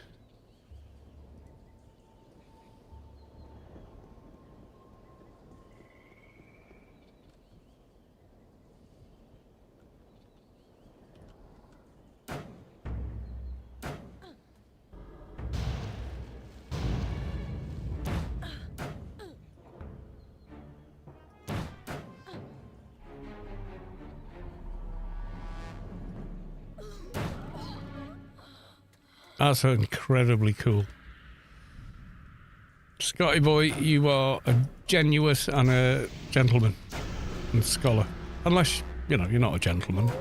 That's incredibly cool. Scotty Boy, you are a genuous and a gentleman and scholar. Unless, you're not a gentleman.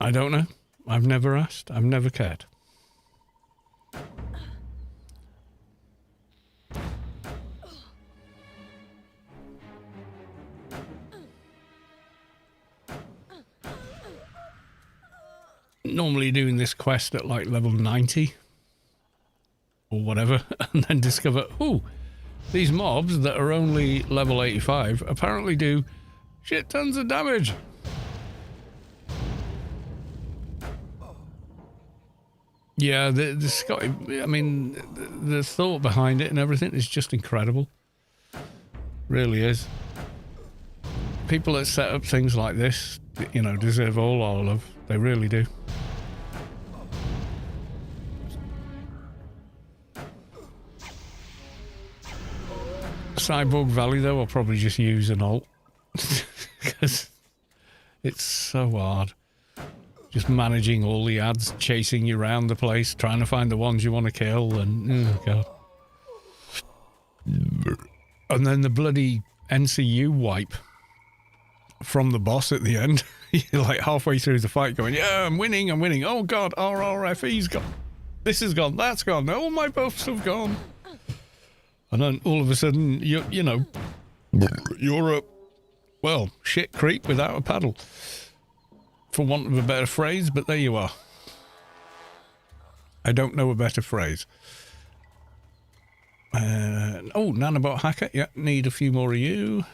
I don't know. I've never asked. I've never cared. Normally doing this quest at like level 90 or whatever, and then discover, oh, these mobs that are only level 85 apparently do shit tons of damage. Yeah, the Scotty, I mean, the thought behind it and everything is just incredible. Really is. People that set up things like this, deserve all our love. They really do. Cyborg Valley, though, I'll probably just use an alt. Because it's so hard. Just managing all the ads, chasing you around the place, trying to find the ones you want to kill, and oh god. And then the bloody NCU wipe from the boss at the end. You're like halfway through the fight going, yeah, I'm winning. Oh god, RRFE's gone. This has gone, that's gone, all my buffs have gone. And then all of a sudden, you're a, well, shit creep without a paddle. For want of a better phrase, but there you are. I don't know a better phrase. Oh, Nanobot Hacker. Yeah, need a few more of you.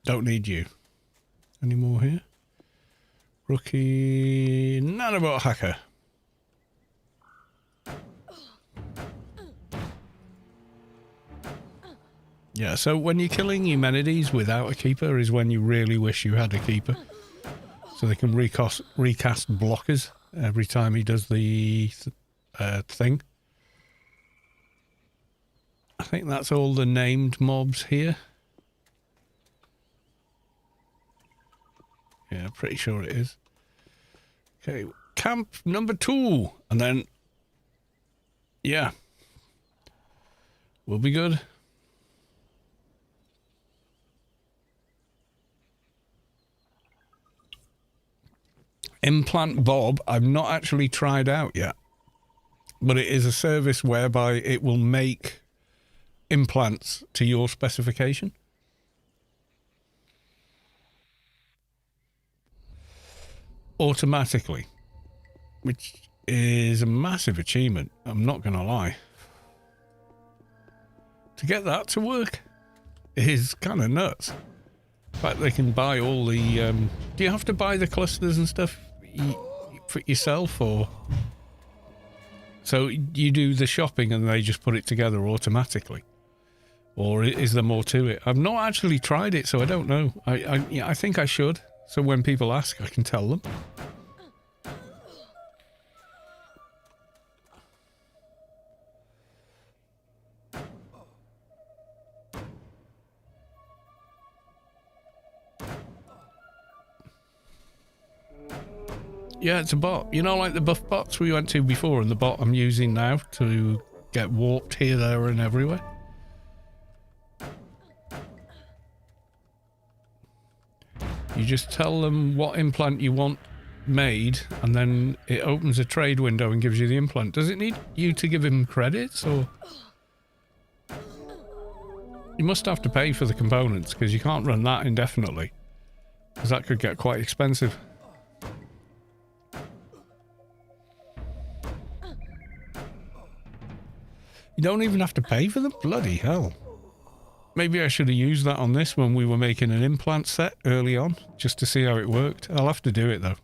Don't need you. Any more here? Rookie Nanobot Hacker. Yeah, so when you're killing Eumenides without a keeper is when you really wish you had a keeper. So they can recast blockers every time he does the thing. I think that's all the named mobs here. Yeah, pretty sure it is. Okay, camp number 2. And then, yeah, we'll be good. Implant Bob, I've not actually tried out yet, but it is a service whereby it will make implants to your specification. Automatically, which is a massive achievement, I'm not going to lie. To get that to work is kind of nuts. In fact, they can buy all the... do you have to buy the clusters and stuff for yourself, or... So you do the shopping and they just put it together automatically? Or is there more to it? I've not actually tried it, so I don't know. I think I should. So when people ask, I can tell them. Yeah, it's a bot. You know, like the buff bots we went to before, and the bot I'm using now to get warped here, there, and everywhere. You just tell them what implant you want made, and then it opens a trade window and gives you the implant. Does it need you to give him credits, or... You must have to pay for the components, because you can't run that indefinitely, because that could get quite expensive. You don't even have to pay for them? Bloody hell. Maybe I should have used that on this when we were making an implant set early on, just to see how it worked. I'll have to do it, though.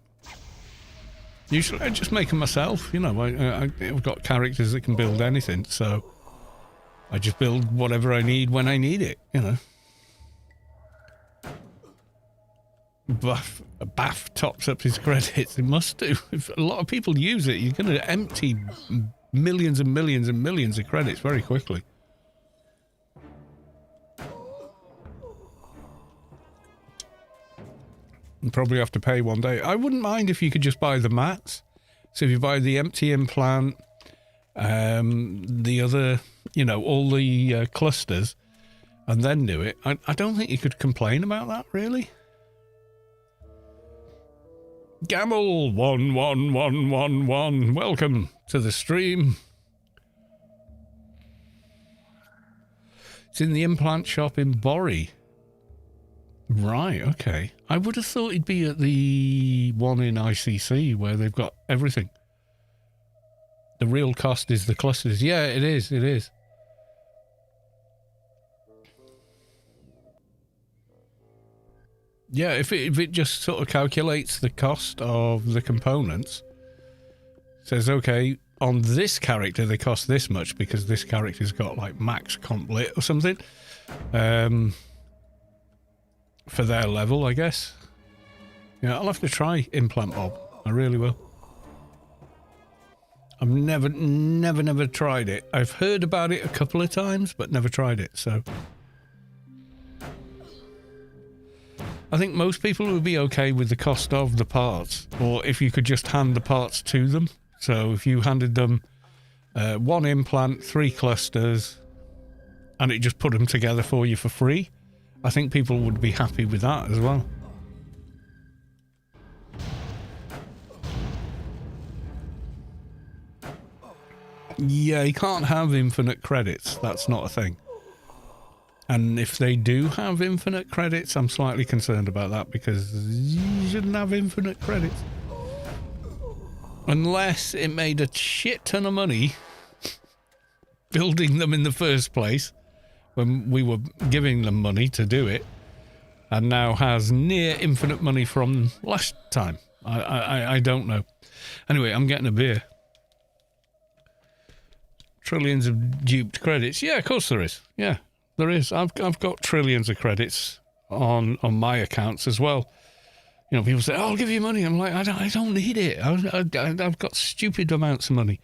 Usually I just make them myself, you know. I've got characters that can build anything, so I just build whatever I need when I need it, you know. Bath tops up his credits. It must do. If a lot of people use it, you're going to empty millions and millions and millions of credits very quickly. You probably have to pay one day. I wouldn't mind if you could just buy the mats. So if you buy the empty implant, the other, you know, all the clusters, and then do it, I don't think you could complain about that, really. Gamble 11111, welcome to the stream. It's in the implant shop in Borry. Right, okay. I would have thought it'd be at the one in ICC where they've got everything. The real cost is the clusters. Yeah, it is, it is. Yeah, if it just sort of calculates the cost of the components, says, okay, on this character they cost this much because this character's got like max comp lit or something. For their level, I guess. Yeah, I'll have to try Implant Bob. I really will. I've never tried it. I've heard about it a couple of times, but never tried it, so... I think most people would be okay with the cost of the parts, or if you could just hand the parts to them. So if you handed them one implant, 3 clusters, and it just put them together for you for free, I think people would be happy with that as well. Yeah, you can't have infinite credits. That's not a thing. And if they do have infinite credits, I'm slightly concerned about that, because you shouldn't have infinite credits. Unless it made a shit ton of money building them in the first place, when we were giving them money to do it, and now has near infinite money from last time. I don't know. Anyway, I'm getting a beer. Trillions of duped credits. Yeah, of course there is. Yeah, there is. I've got trillions of credits on my accounts as well. You know, people say, "Oh, I'll give you money." I'm like, I don't need it. I've got stupid amounts of money.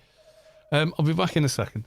I'll be back in a second.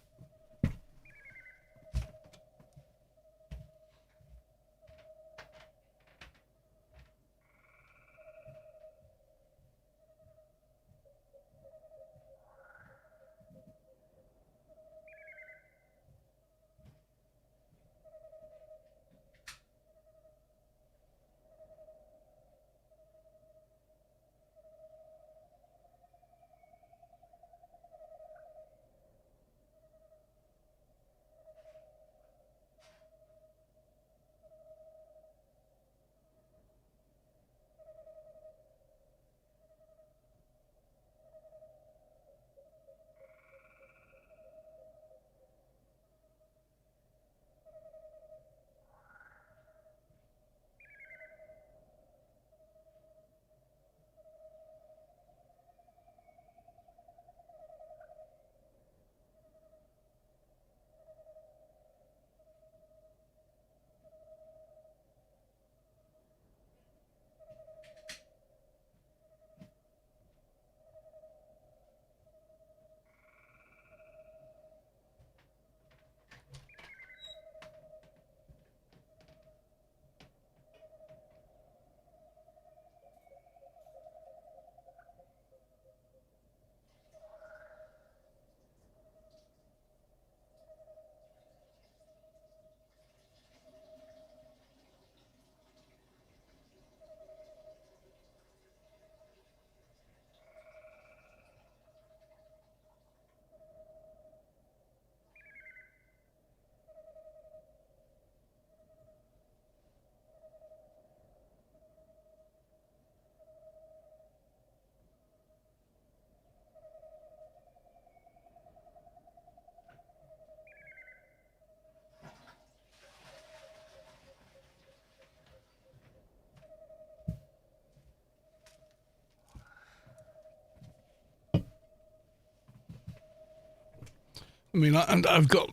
I mean, I've got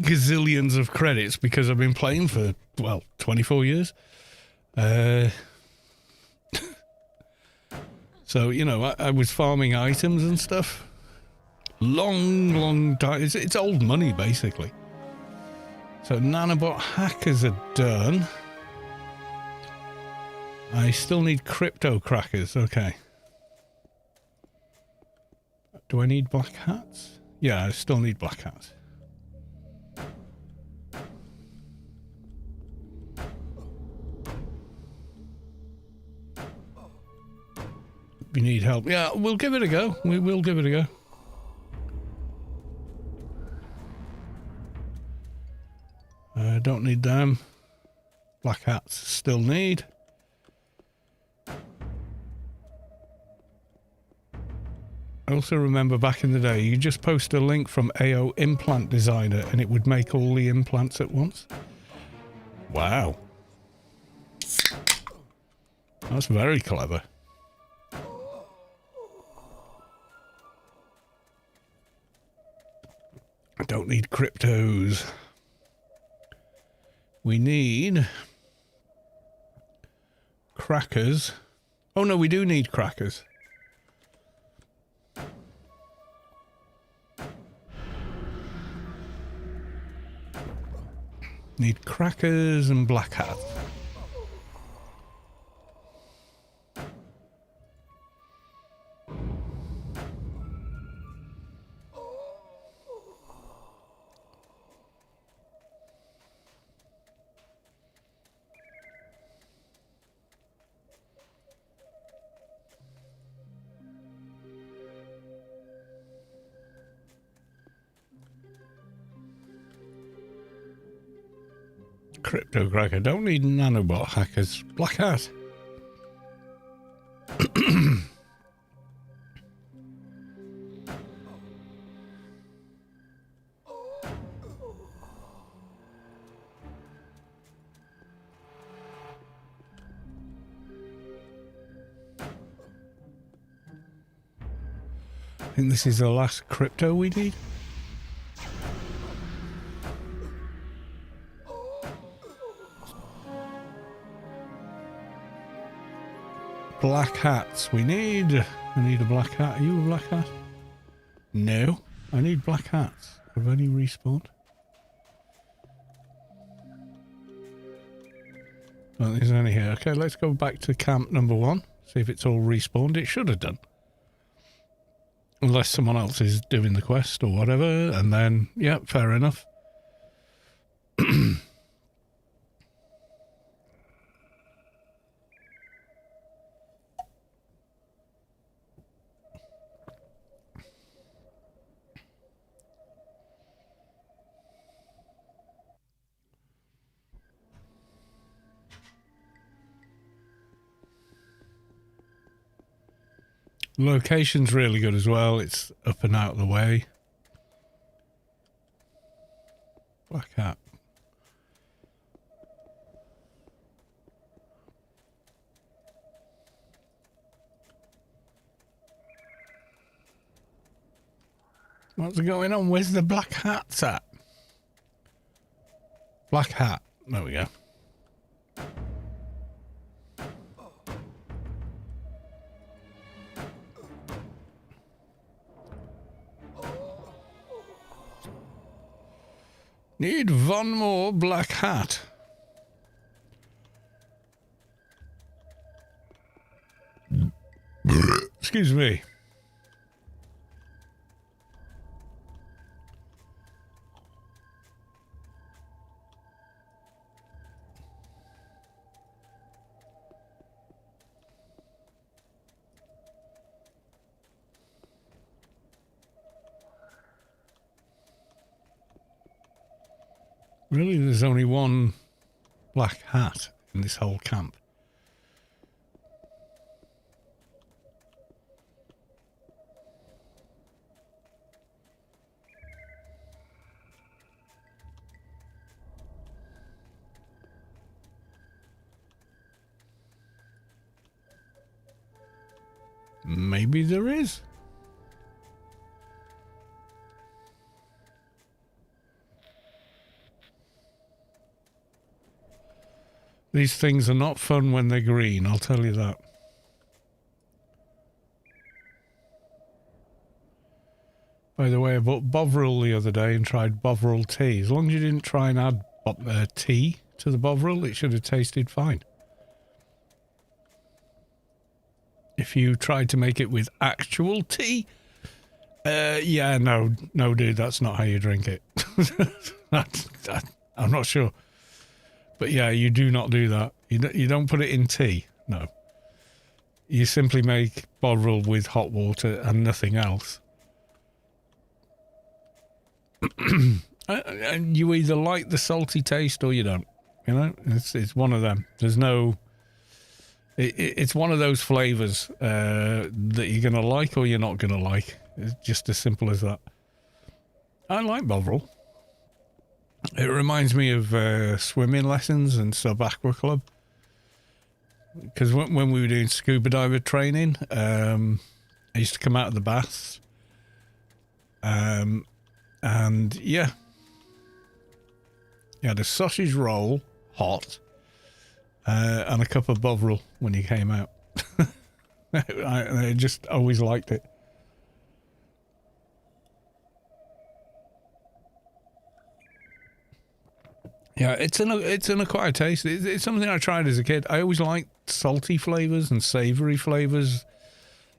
gazillions of credits because I've been playing for, well, 24 years. So, you know, I was farming items and stuff. Long time. It's old money, basically. So nanobot hackers are done. I still need crypto crackers. Okay. Do I need black hats? Yeah, I still need black hats. We need help. Yeah, we'll give it a go. We will give it a go. Don't need them. Black hats still need. I also remember back in the day, you just post a link from AO Implant Designer and it would make all the implants at once. Wow. That's very clever. I don't need cryptos. We need crackers. Oh no, we do need crackers. Need crackers and black hats. Crypto cracker. Don't need nanobot hackers. Black hat. I think this is the last crypto we need. Black hats. I need a black hat. Are you a black hat? No. I need black hats. Have any respawned? Don't think there's any here. Okay, let's go back to camp number 1. See if it's all respawned. It should have done. Unless someone else is doing the quest or whatever. And then, yeah, fair enough. Location's really good as well. It's up and out of the way. Black hat. What's going on? Where's the black hats at? Black hat. There we go. Need one more black hat. Excuse me. Really, there's only one black hat in this whole camp. Maybe there is. These things are not fun when they're green, I'll tell you that. By the way, I bought Bovril the other day and tried Bovril tea. As long as you didn't try and add tea to the Bovril, it should have tasted fine. If you tried to make it with actual tea, yeah, no, dude, that's not how you drink it. I'm not sure. But yeah, you do not do that. You don't put it in tea, no. You simply make Bovril with hot water and nothing else. And you either like the salty taste or you don't. You know, it's one of them. There's no. It's one of those flavors that you're gonna like or you're not gonna like. It's just as simple as that. I like Bovril. It reminds me of swimming lessons and sub aqua club. Because when we were doing scuba diver training, I used to come out of the baths. And yeah, you had a sausage roll, hot, and a cup of Bovril when you came out. I just always liked it. Yeah, it's an acquired taste. It's something I tried as a kid. I always liked salty flavors and savory flavors.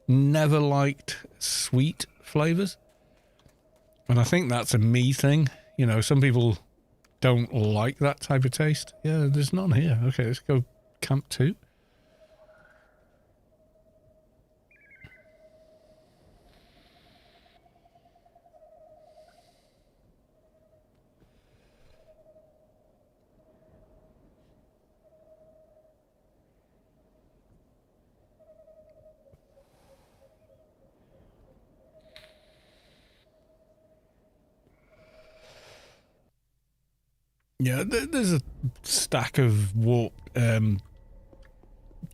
Never liked sweet flavors. And I think that's a me thing. You know, some people don't like that type of taste. Yeah, there's none here. Okay, let's go Camp 2. Yeah, there's a stack of warped,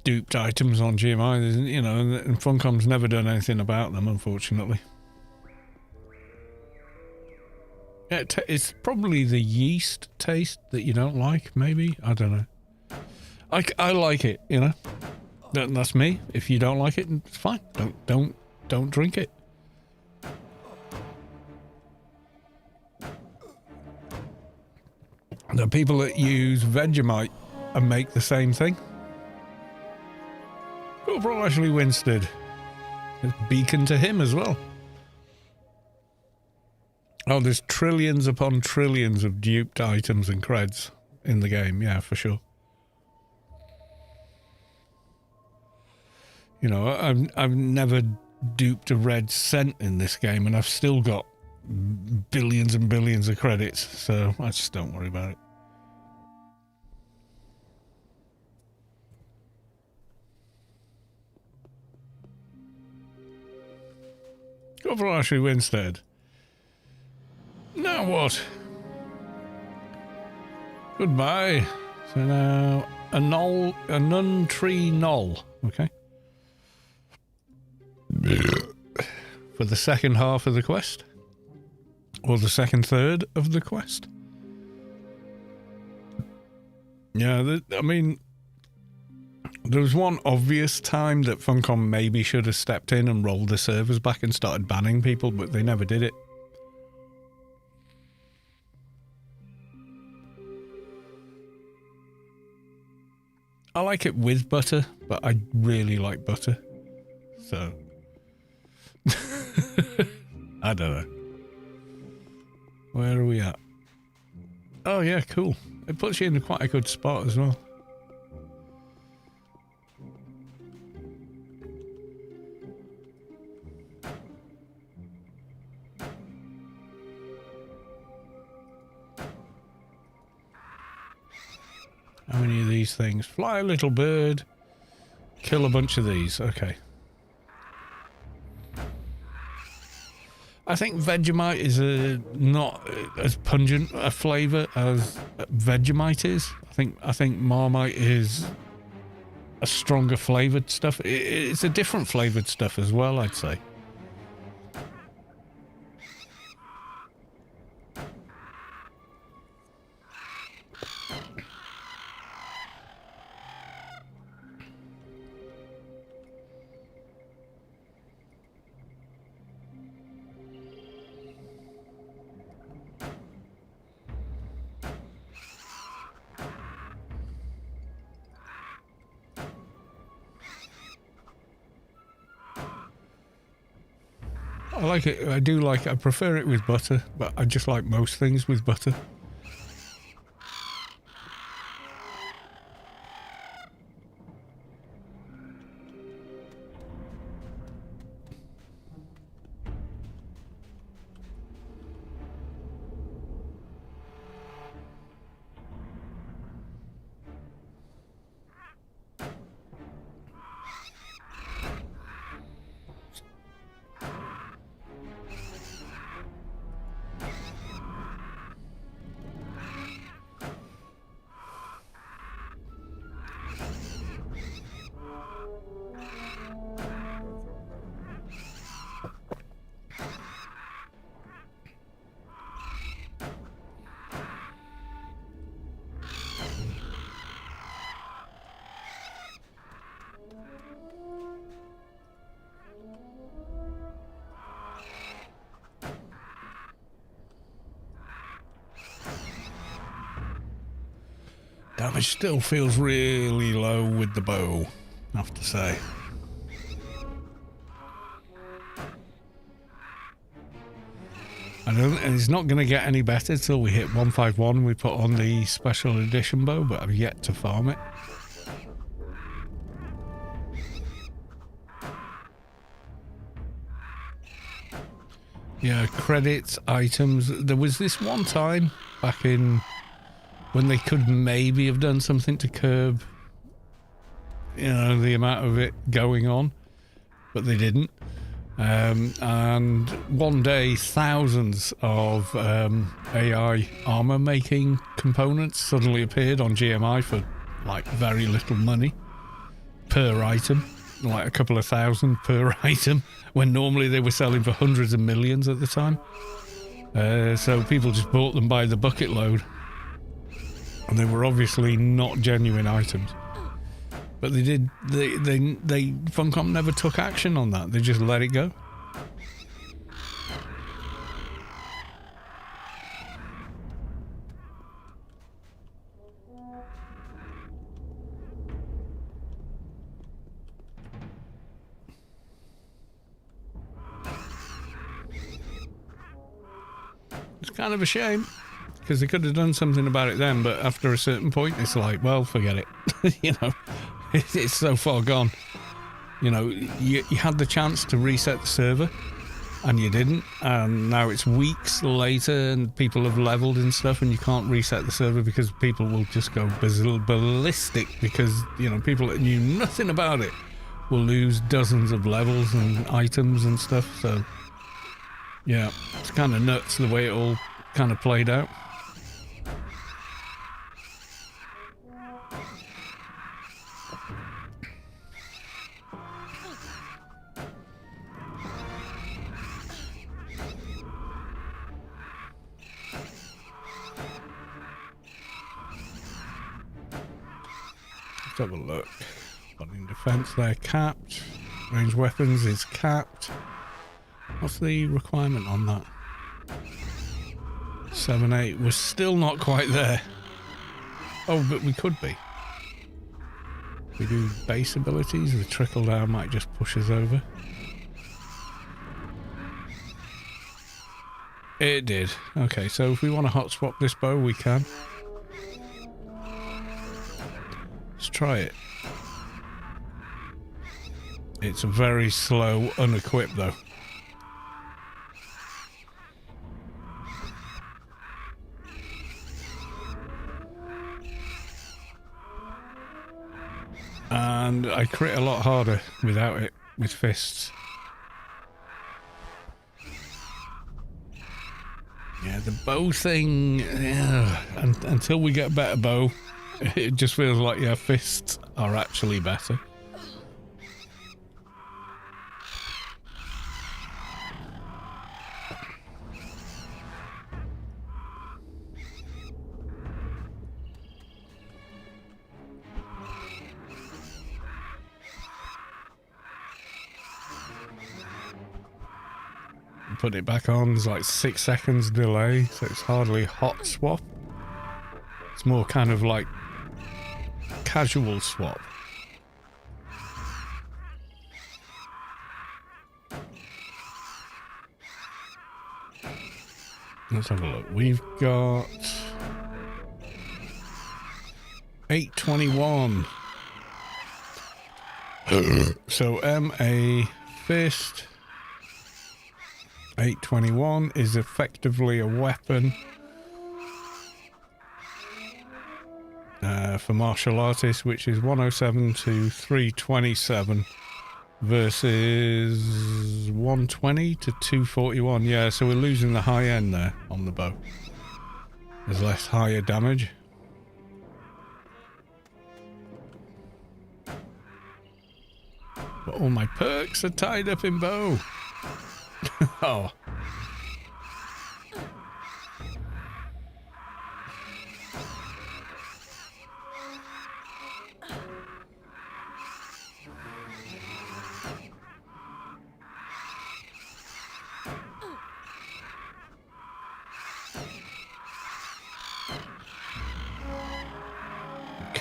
duped items on GMI, you know, and Funcom's never done anything about them, unfortunately. Yeah, it's probably the yeast taste that you don't like, maybe? I don't know. I like it, you know? That's me. If you don't like it, it's fine. Don't drink it. The people that use Vegemite and make the same thing. Corporal Ashley Winstead. It's beacon to him as well. Oh, there's trillions upon trillions of duped items and creds in the game. Yeah, for sure. You know, I've never duped a red cent in this game, and I've still got billions and billions of credits, so I just don't worry about it. Corporal Ashley Winstead. Now what? Goodbye. So now a nun tree knoll. Okay. For the second half of the quest. Or the second third of the quest. Yeah, I mean, there was one obvious time that Funcom maybe should have stepped in and rolled the servers back and started banning people, but they never did it. I like it with butter, but I really like butter. So, I don't know. Where are we at? Oh yeah, cool. It puts you in quite a good spot as well. How many of these things? Fly, little bird. Kill a bunch of these. Okay. I think Vegemite is not as pungent a flavour as Vegemite is. I think Marmite is a stronger flavoured stuff. It's a different flavoured stuff as well, I'd say. I like it. I do like it. I prefer it with butter, but I just like most things with butter. Damage still feels really low with the bow, I have to say. And it's not going to get any better till we hit 151. We put on the special edition bow, but I've yet to farm it. Yeah, credits, items. There was this one time back in when they could maybe have done something to curb, you know, the amount of it going on, but they didn't. And one day, thousands of AI armor making components suddenly appeared on GMI for like very little money per item, like a couple of thousand per item, when normally they were selling for hundreds of millions at the time. So people just bought them by the bucket load, and they were obviously not genuine items. But they Funcom never took action on that. They just let it go. It's kind of a shame, because they could have done something about it then, but after a certain point it's like, well, forget it. You know, it's so far gone. You know, you had the chance to reset the server and you didn't, and now it's weeks later and people have leveled and stuff, and you can't reset the server because people will just go ballistic, because, you know, people that knew nothing about it will lose dozens of levels and items and stuff. So yeah, it's kind of nuts the way it all kind of played out. Let's have a look. In defense, they're capped. Ranged weapons is capped. What's the requirement on that? 7-8. We're still not quite there. Oh, but we could be. We do base abilities. The trickle down might just push us over. It did. Okay, so if we want to hot swap this bow, we can. Let's try it. It's very slow, unequipped though. And I crit a lot harder without it, with fists. Yeah, the bow thing, yeah, until we get a better bow, it just feels like, yeah, fists are actually better. Put it back on, there's like 6 seconds delay, so it's hardly hot swap. It's more kind of like casual swap. Let's have a look. We've got 821. So MA fist 821 is effectively a weapon for martial artists, which is 107 to 327 versus 120 to 241. Yeah, so we're losing the high end there on the bow. There's less higher damage. But all my perks are tied up in bow. Oh.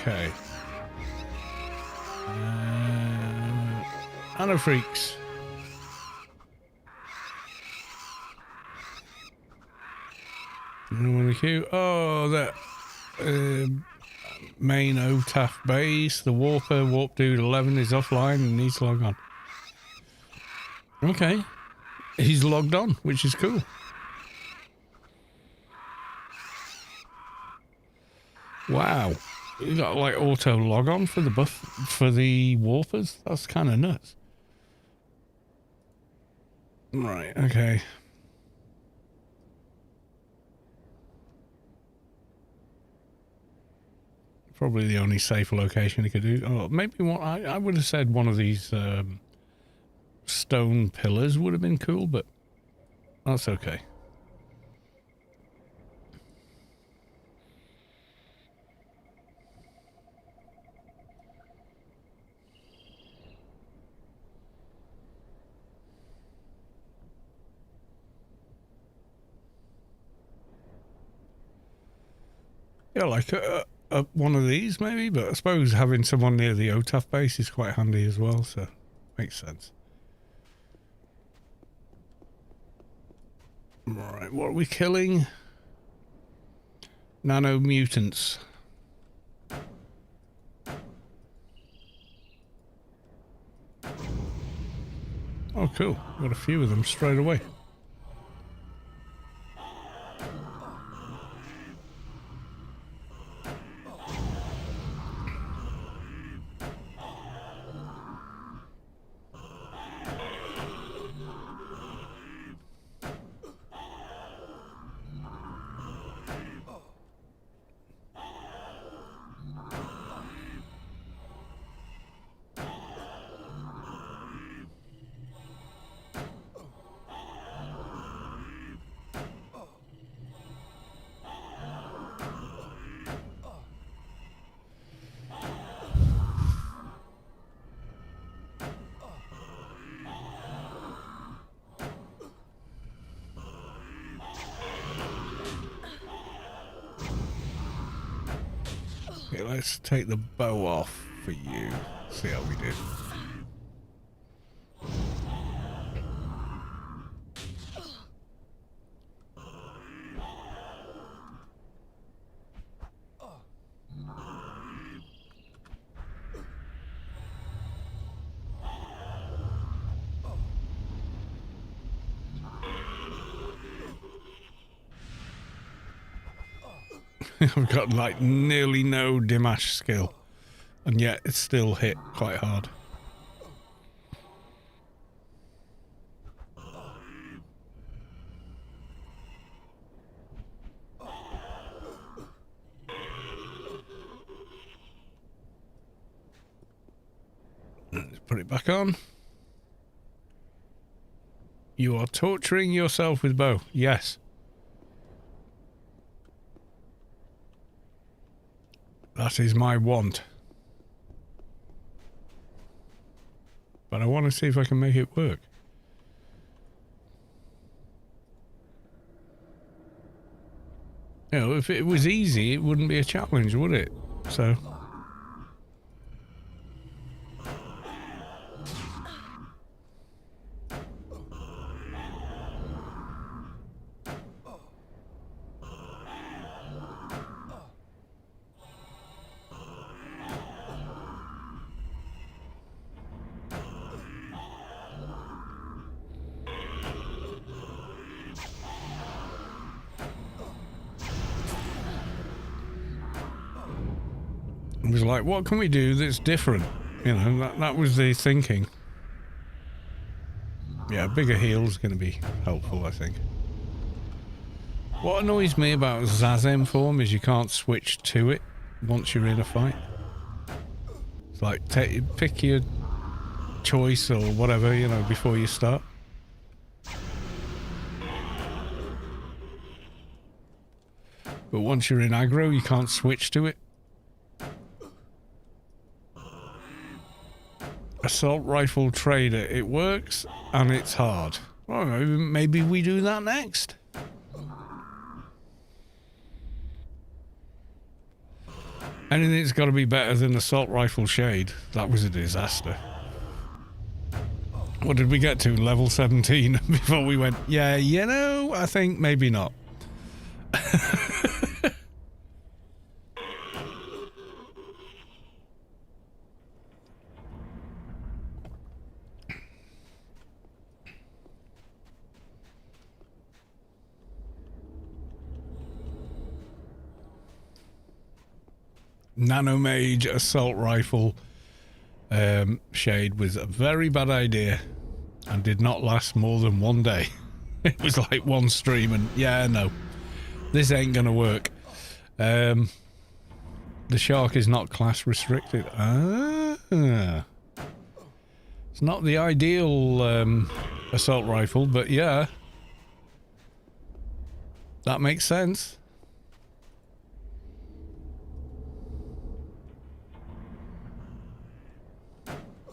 Okay. Anna freaks. Anyone in the queue? Oh, that main OTAF base, the Warper, Warp Dude 11 is offline and needs to log on. Okay. He's logged on, which is cool. Wow. You got like auto log on for the buff for the Warpers? That's kind of nuts. Right, okay. Probably the only safe location he could do. Oh, maybe one. I would have said one of these stone pillars would have been cool, but that's okay. Yeah, like one of these maybe, but I suppose having someone near the OTAF base is quite handy as well, so makes sense. Right, what are we killing? Nano mutants. Oh, cool. Got a few of them straight away. Okay, let's take the bow off for you. See how we did. I've got like nearly no Dimash skill, and yet it's still hit quite hard. Let's put it back on. You are torturing yourself with bow. Yes. That is my want. But I want to see if I can make it work. You know, if it was easy, it wouldn't be a challenge, would it? So... It was like, what can we do that's different? You know, that was the thinking. Yeah, bigger heel's going to be helpful, I think. What annoys me about Zazem form is you can't switch to it once you're in a fight. It's like, pick your choice or whatever, you know, before you start. But once you're in aggro, you can't switch to it. Assault rifle trader, it works and it's hard. Well, maybe we do that next. Anything's got to be better than assault rifle shade. That was a disaster. What did we get to? Level 17 before we went, yeah, you know, I think maybe not. Nanomage assault rifle shade was a very bad idea and did not last more than one day. It was like one stream and yeah, no, this ain't gonna work. The shark is not class restricted. It's not the ideal assault rifle, but yeah, that makes sense.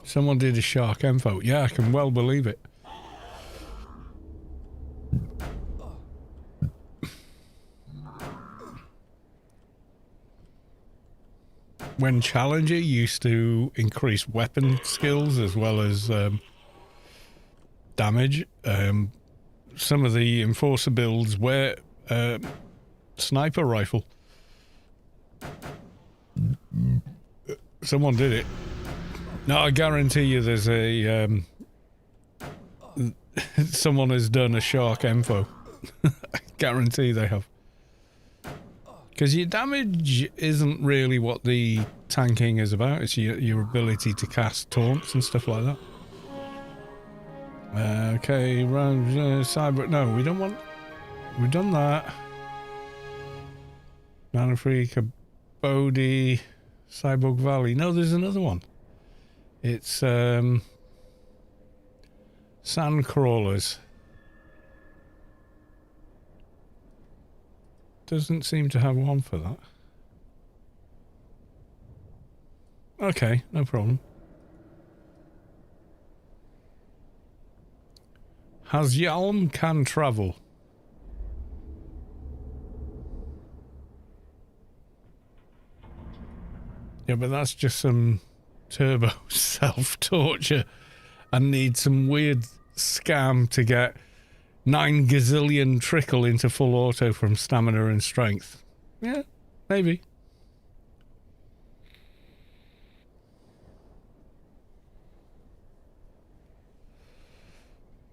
Someone did a shark info. Yeah, I can well believe it. When Challenger used to increase weapon skills as well as damage, some of the Enforcer builds were sniper rifle. Someone did it. No, I guarantee you there's a someone has done a shark info. I guarantee they have. Because your damage isn't really what the tanking is about. It's your ability to cast taunts and stuff like that. Okay, round cyber. No, we don't want. We've done that. Mana Freak, Bodhi, Cyborg Valley. No, there's another one. It's Sand Crawlers. Doesn't seem to have one for that. Okay, no problem. Has Yalm can travel? Yeah, but that's just some turbo self-torture and need some weird scam to get 9 gazillion trickle into full auto from stamina and strength. Yeah, maybe.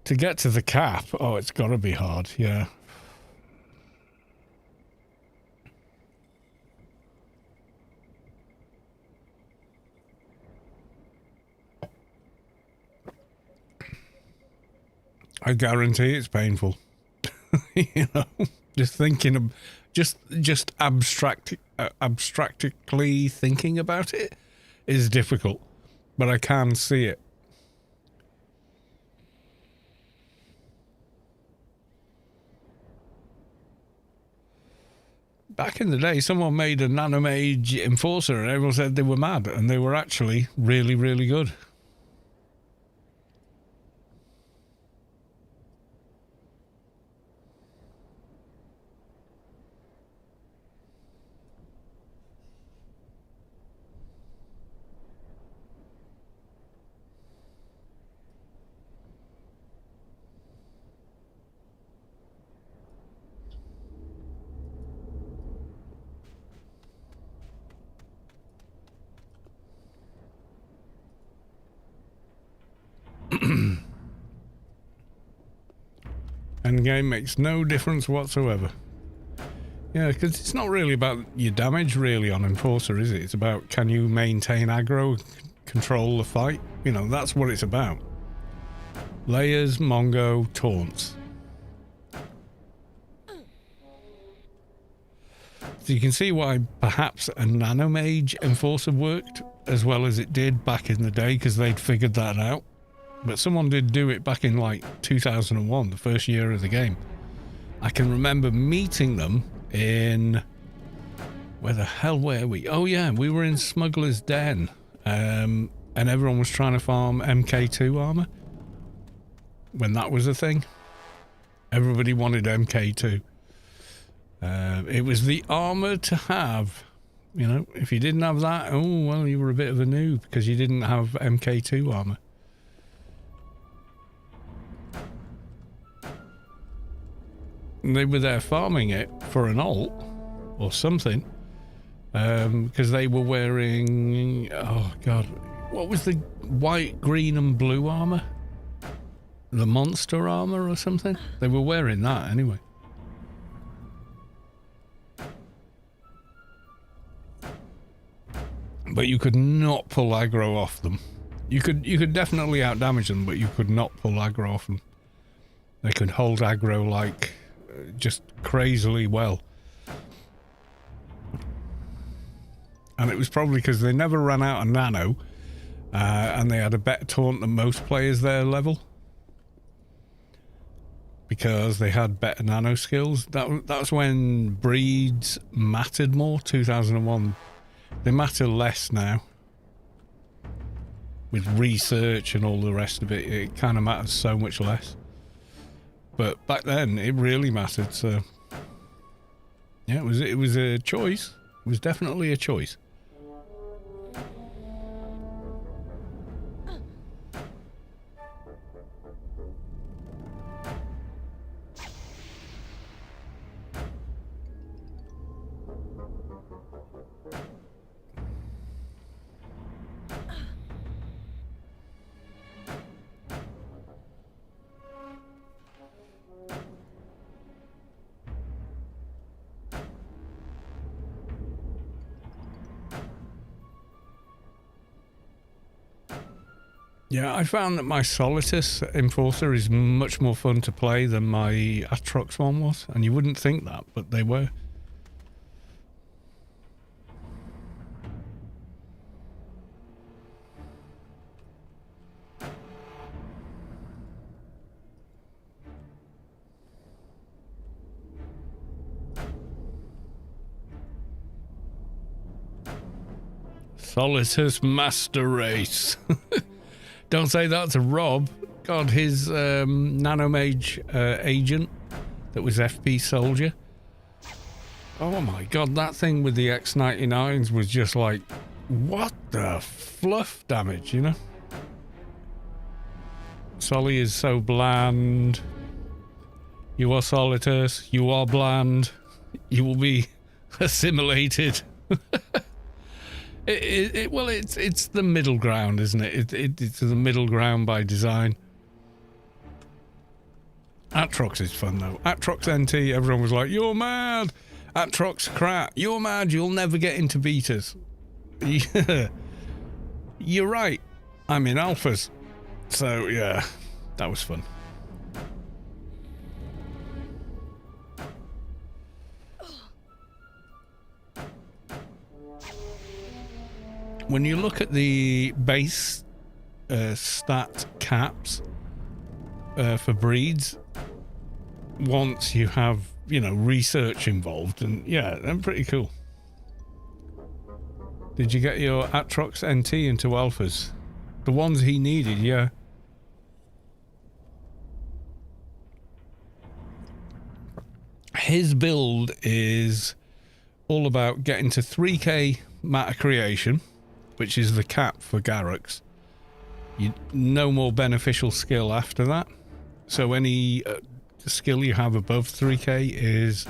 To get to the cap, oh, it's got to be hard, yeah. I guarantee it's painful. You know, just thinking of, just abstractly thinking about it is difficult, but I can see it. Back in the day, someone made a nanomage enforcer and everyone said they were mad, and they were actually really, really good. Endgame makes no difference whatsoever. Yeah, because it's not really about your damage really on Enforcer, is it? It's about, can you maintain aggro, control the fight? You know, that's what it's about. Layers, Mongo, taunts. So you can see why perhaps a Nanomage Enforcer worked as well as it did back in the day, because they'd figured that out. But someone did do it back in like 2001, the first year of the game. I can remember meeting them in... Where the hell were we? Oh yeah, we were in Smuggler's Den. And everyone was trying to farm MK2 armor. When that was a thing. Everybody wanted MK2. It was the armor to have. You know, if you didn't have that, oh, well, you were a bit of a noob because you didn't have MK2 armor. And they were there farming it for an alt or something. Because they were wearing, oh god, what was the white, green and blue armor? The monster armor or something? They were wearing that anyway. But you could not pull aggro off them. You could definitely outdamage them, but you could not pull aggro off them. They could hold aggro like just crazily well. And it was probably because they never ran out of nano, and they had a better taunt than most players their level. Because they had better nano skills. That's when breeds mattered more, 2001. They matter less now. With research and all the rest of it, it kind of matters so much less. But back then, it really mattered, so... Yeah, it was a choice. It was definitely a choice. Yeah, I found that my Solitus Enforcer is much more fun to play than my Atrox one was, and you wouldn't think that, but they were. Solitus Master Race. Don't say that to Rob. God, his Nanomage agent that was FP Soldier. Oh my god, that thing with the X99s was just like, what the fluff damage, you know? Solly is so bland. You are Solitus. You are bland. You will be assimilated. Well, it's the middle ground, isn't it? It's the middle ground by design. Atrox is fun though. Atrox NT, everyone was like, "You're mad." Atrox crap. You're mad. You'll never get into betas. Yeah. You're right. I'm in alphas. So yeah, that was fun. When you look at the base stat caps for breeds, once you have, you know, research involved, and yeah, they're pretty cool. Did you get your Atrox NT into alphas? The ones he needed, yeah. His build is all about getting to 3k matter creation, which is the cap for Garrux. No more beneficial skill after that. So any skill you have above 3k is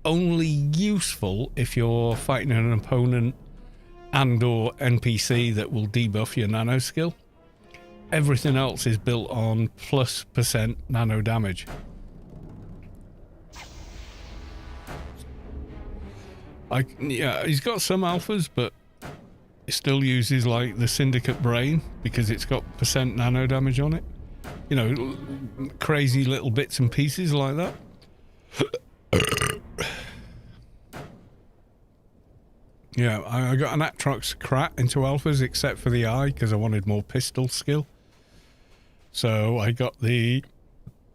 only useful if you're fighting an opponent and or NPC that will debuff your nano skill. Everything else is built on +% nano damage. Yeah, he's got some alphas, but it still uses like the Syndicate brain because it's got % nano damage on it. You know, crazy little bits and pieces like that. Yeah, I got an Atrox Krat into alphas except for the eye because I wanted more pistol skill. So I got the...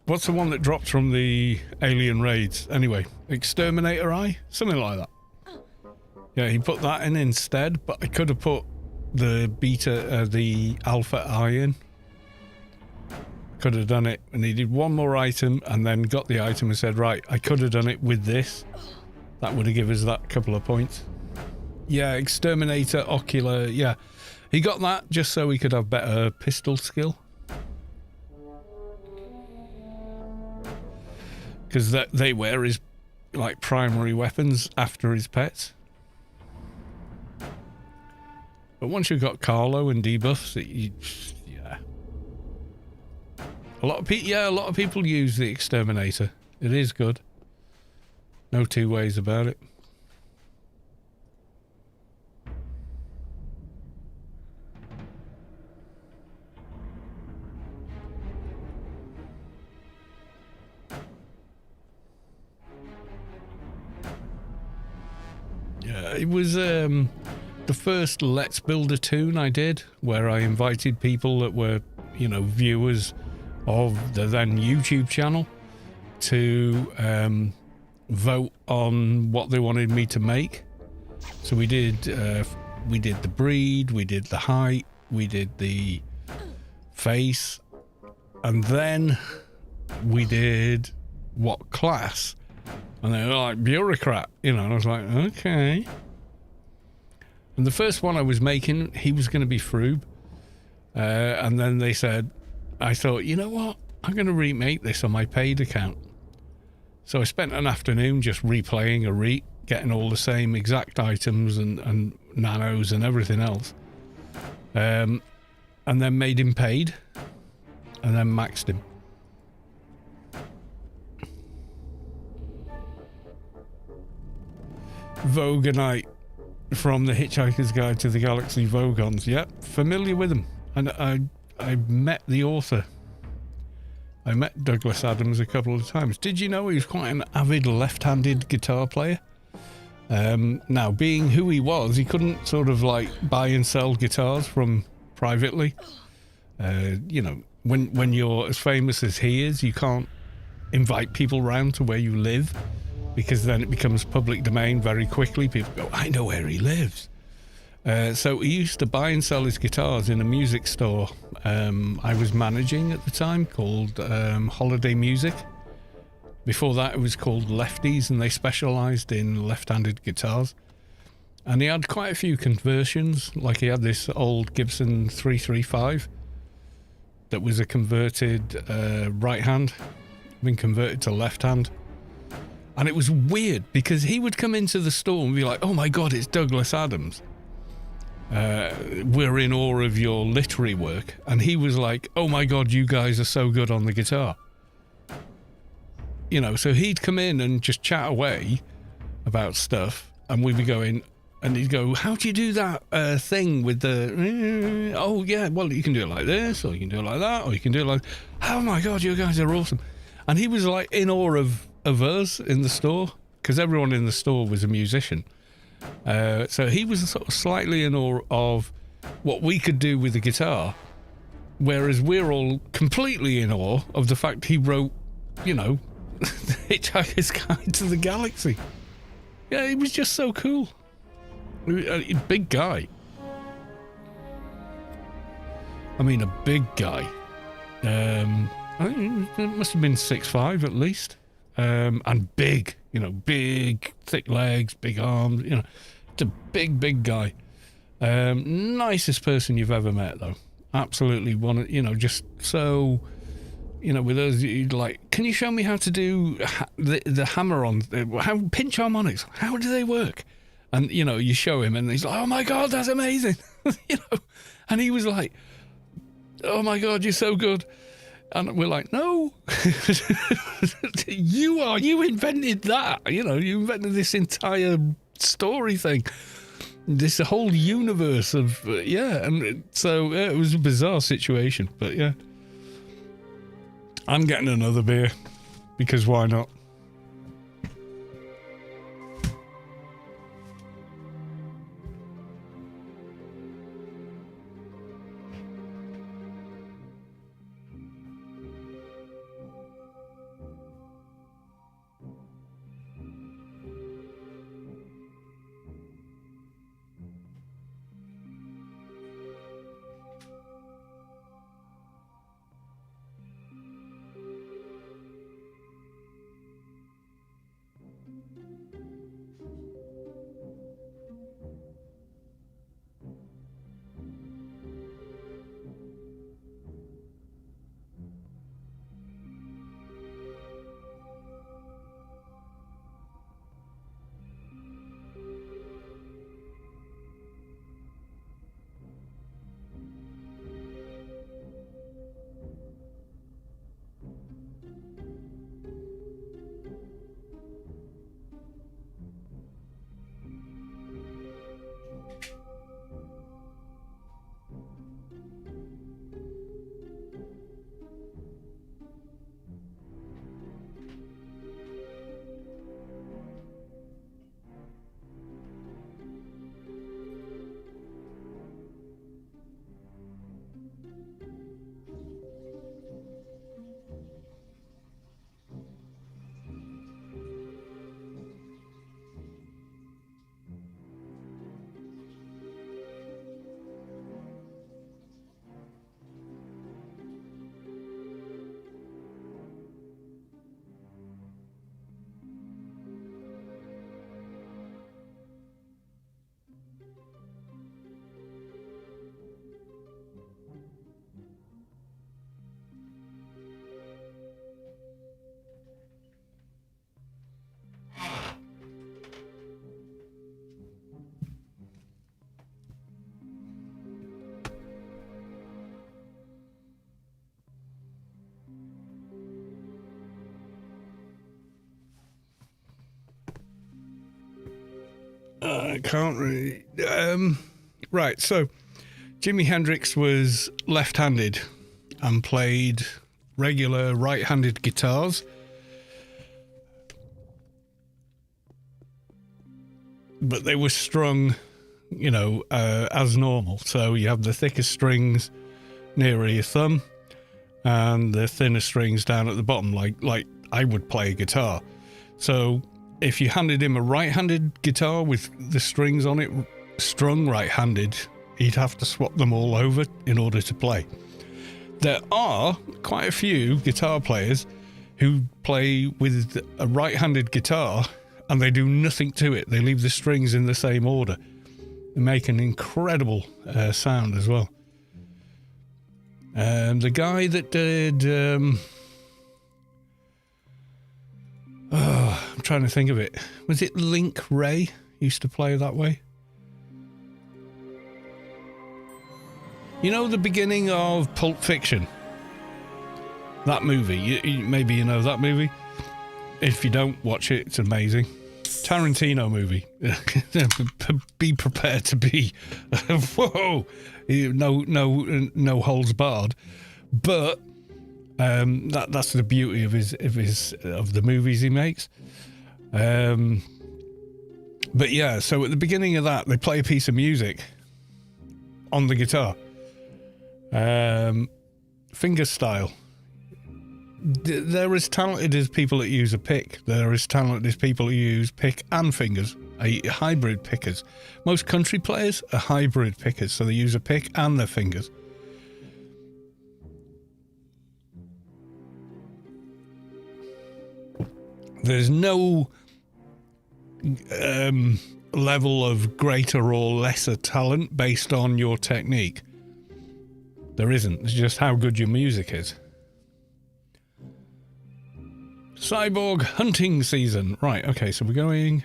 What's the one that drops from the alien raids? Anyway, Exterminator eye? Something like that. Yeah, he put that in instead, but I could have put the the alpha eye in. Could have done it, and he did one more item and then got the item and said, right, I could have done it with this. That would have given us that couple of points. Yeah, Exterminator, Ocular, yeah. He got that just so he could have better pistol skill. Because they were his, like, primary weapons after his pets. But once you've got Carlo and debuffs, yeah. A lot of people use the Exterminator. It is good. No two ways about it. Yeah, it was the first Let's Build a Toon I did, where I invited people that were, you know, viewers of the then YouTube channel to vote on what they wanted me to make. So we did the breed, we did the height, we did the face, and then we did what class. And they were like, bureaucrat, you know, and I was like, okay. And the first one I was making, he was going to be Froob. And then they said, I thought, you know what? I'm going to remake this on my paid account. So I spent an afternoon just replaying a re, getting all the same exact items and nanos and everything else. And then made him paid. And then maxed him. Vogonite from the Hitchhiker's Guide to the Galaxy Vogons. Yep, familiar with them. And I met the author. I met Douglas Adams a couple of times. Did you know he was quite an avid left-handed guitar player? Now, being who he was, he couldn't sort of like buy and sell guitars from privately. You know, when you're as famous as he is, you can't invite people round to where you live, because then it becomes public domain very quickly. People go, I know where he lives. So he used to buy and sell his guitars in a music store I was managing at the time called Holiday Music. Before that, it was called Lefties, and they specialised in left-handed guitars. And he had quite a few conversions, like he had this old Gibson 335 that was a converted right hand, been converted to left hand. And it was weird because he would come into the store and be like, oh my God, it's Douglas Adams. We're in awe of your literary work. And he was like, oh my God, you guys are so good on the guitar. You know, so he'd come in and just chat away about stuff, and we'd be going, and he'd go, how do you do that thing with the, oh yeah, well, you can do it like this, or you can do it like that, or you can do it like, oh my God, you guys are awesome. And he was like in awe of us in the store, because everyone in the store was a musician. So he was sort of slightly in awe of what we could do with the guitar, whereas we're all completely in awe of the fact he wrote, you know, the Hitchhiker's Guide to the Galaxy. Yeah, he was just so cool. A big guy. I mean, a big guy. I think it must have been 6'5" at least. And big, you know, big, thick legs, big arms, you know. It's a big, big guy. Nicest person you've ever met, though. Absolutely one, you know, just so... You know, with us, you'd like, can you show me how to do the hammer-on, how pinch harmonics? How do they work? And, you know, you show him and he's like, oh my God, that's amazing. You know, and he was like, oh my God, you're so good. And we're like, no, you invented that. You know, you invented this entire story thing. This whole universe of and so it was a bizarre situation, but yeah, I'm getting another beer because why not? I can't really. Right, so Jimi Hendrix was left-handed and played regular right-handed guitars. But they were strung, as normal. So you have the thicker strings nearer your thumb and the thinner strings down at the bottom, like I would play a guitar. So if you handed him a right-handed guitar with the strings on it strung right-handed, he'd have to swap them all over in order to play. There are quite a few guitar players who play with a right-handed guitar and they do nothing to it. They leave the strings in the same order. They make an incredible sound as well. The guy that did... I'm trying to think of it. Was it Link Ray used to play that way? You know the beginning of Pulp Fiction? That movie. Maybe you know that movie. If you don't, watch it. It's amazing. Tarantino movie. Be prepared to be whoa, no holds barred. But that's the beauty of the movies he makes. But yeah, so at the beginning of that, they play a piece of music on the guitar, finger style. They're as talented as people that use a pick. They're as talented as people who use pick and fingers, hybrid pickers. Most country players are hybrid pickers, so they use a pick and their fingers. There's no level of greater or lesser talent based on your technique. There isn't. It's just how good your music is. Cyborg hunting season. Right, okay, so we're going...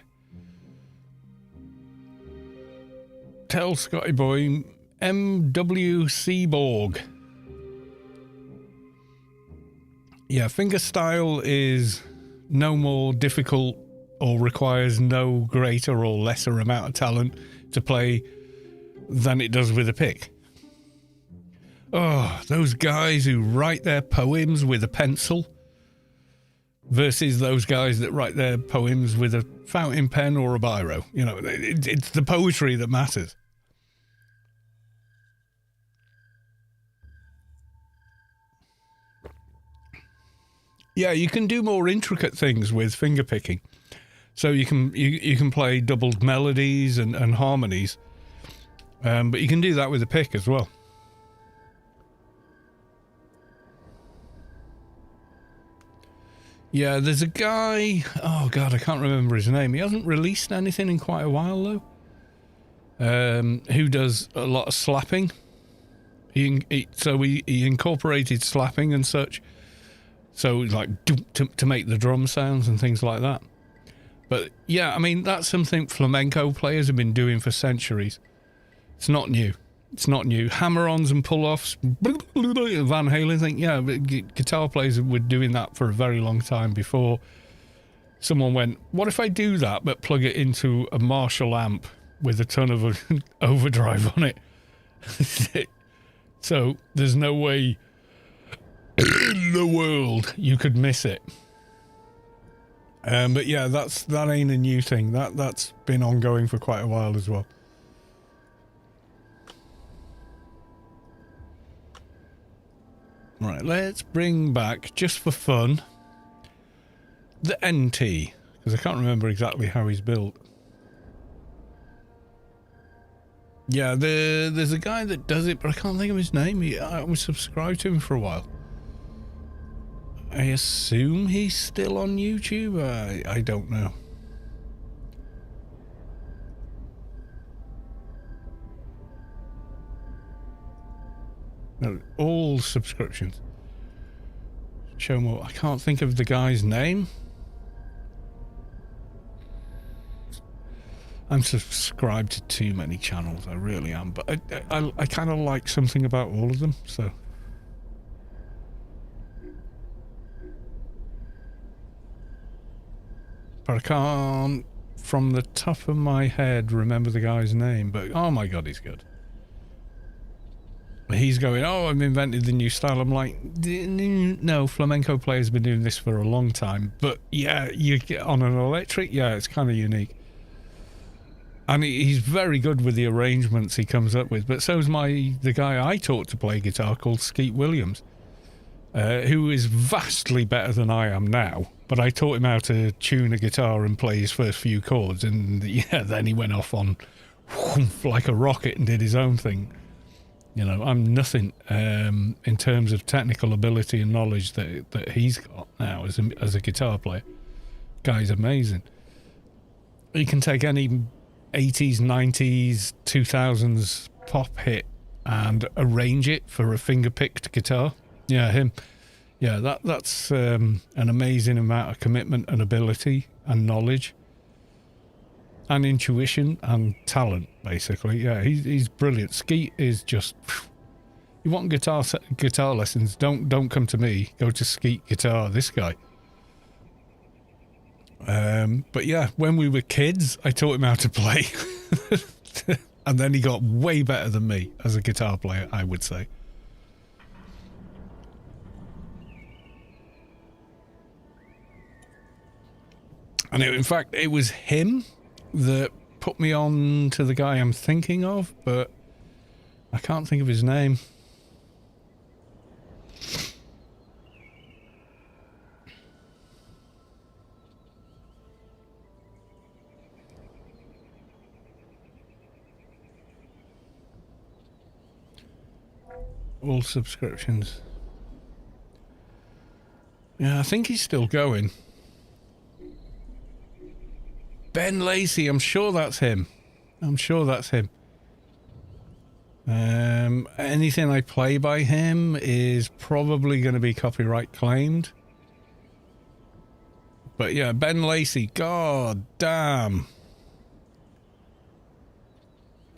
Tell Scotty Boy, MW Cyborg. Yeah, fingerstyle is no more difficult or requires no greater or lesser amount of talent to play than it does with a pick. Oh, those guys who write their poems with a pencil versus those guys that write their poems with a fountain pen or a biro. You know, it's the poetry that matters. Yeah, you can do more intricate things with finger picking. So you can play doubled melodies and harmonies, but you can do that with a pick as well. Yeah, there's a guy, oh God, I can't remember his name. He hasn't released anything in quite a while, though, who does a lot of slapping. He incorporated slapping and such. So, like, to make the drum sounds and things like that. But, yeah, I mean, that's something flamenco players have been doing for centuries. It's not new. It's not new. Hammer-ons and pull-offs, Van Halen thing, yeah, guitar players were doing that for a very long time before someone went, what if I do that but plug it into a Marshall amp with a ton of overdrive on it? So there's no way in the world you could miss it. But yeah, that ain't a new thing. That's been ongoing for quite a while as well. Right, let's bring back, just for fun, the NT, because I can't remember exactly how he's built. Yeah, there's a guy that does it, but I can't think of his name. I was subscribed to him for a while. I assume he's still on YouTube? I don't know. No, all subscriptions. Show more. I can't think of the guy's name. I'm subscribed to too many channels. I really am. But I kind of like something about all of them. So. But I can't, from the top of my head, remember the guy's name. But oh my God, he's good. He's going, oh, I've invented the new style. I'm like, no, flamenco players have been doing this for a long time. But yeah, you get on an electric, yeah, it's kind of unique. And he's very good with the arrangements he comes up with. But so's the guy I taught to play guitar called Skeet Williams, who is vastly better than I am now. But I taught him how to tune a guitar and play his first few chords. And yeah, then he went off on like a rocket and did his own thing. You know, I'm nothing in terms of technical ability and knowledge that he's got now as a guitar player. Guy's amazing. He can take any 80s, 90s, 2000s pop hit and arrange it for a finger-picked guitar. Yeah, him. Yeah, that's an amazing amount of commitment and ability and knowledge. And intuition and talent, basically. Yeah, he's brilliant. Skeet is just... You want guitar lessons, don't come to me. Go to Skeet Guitar, this guy. But yeah, when we were kids, I taught him how to play. And then he got way better than me as a guitar player, I would say. And in fact, it was him that put me on to the guy I'm thinking of, but I can't think of his name. All subscriptions. Yeah, I think he's still going. Ben Lacey, I'm sure that's him. Anything I play by him is probably going to be copyright claimed. But yeah, Ben Lacey, god damn.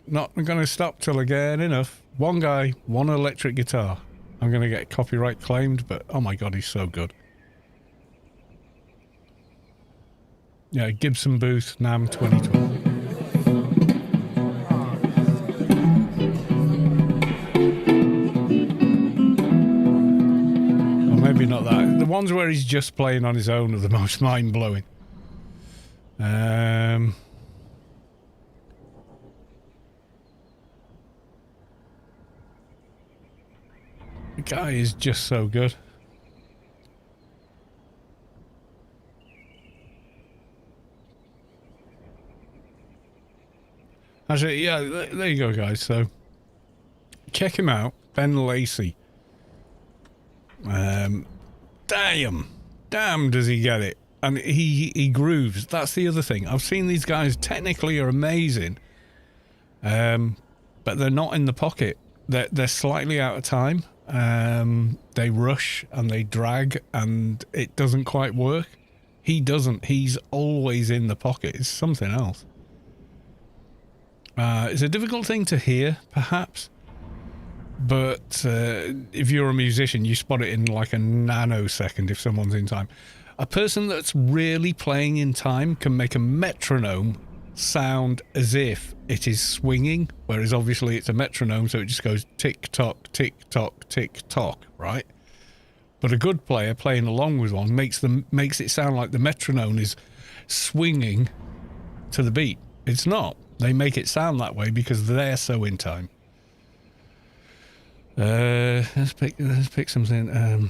Not going to stop till I get enough. One guy, one electric guitar. I'm going to get copyright claimed, but oh my God, he's so good. Yeah, Gibson Booth, NAM 2012. Or maybe not that. The ones where he's just playing on his own are the most mind-blowing. The guy is just so good. Actually, yeah, there you go, guys. So, check him out. Ben Lacey. Damn does he get it. And he grooves. That's the other thing. I've seen these guys technically are amazing. But they're not in the pocket. They're slightly out of time. They rush and they drag and it doesn't quite work. He doesn't. He's always in the pocket. It's something else. It's a difficult thing to hear, perhaps. But if you're a musician, you spot it in like a nanosecond if someone's in time. A person that's really playing in time can make a metronome sound as if it is swinging, whereas obviously it's a metronome, so it just goes tick-tock, tick-tock, tick-tock, right? But a good player playing along with one makes it sound like the metronome is swinging to the beat. It's not. They make it sound that way because they're so in time. Let's pick something.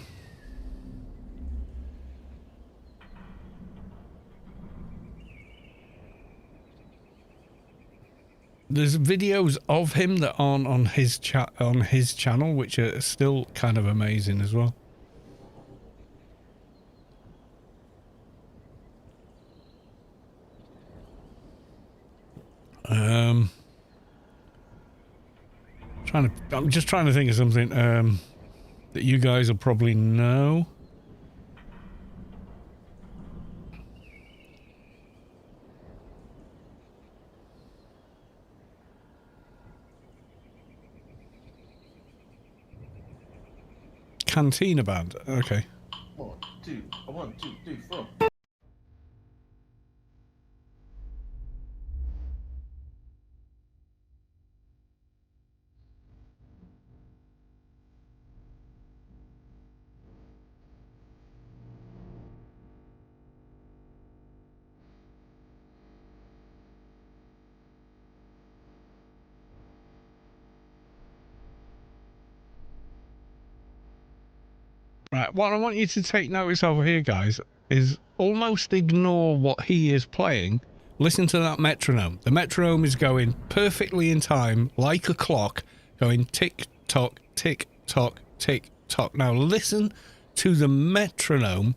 There's videos of him that aren't on his channel, which are still kind of amazing as well. I'm just trying to think of something that you guys will probably know. Cantina Band. Okay. 1, 2, 1, 2, 3, 4. Right, what I want you to take notice of here, guys, is almost ignore what he is playing. Listen to that metronome. The metronome is going perfectly in time, like a clock, going tick-tock, tick-tock, tick-tock. Now listen to the metronome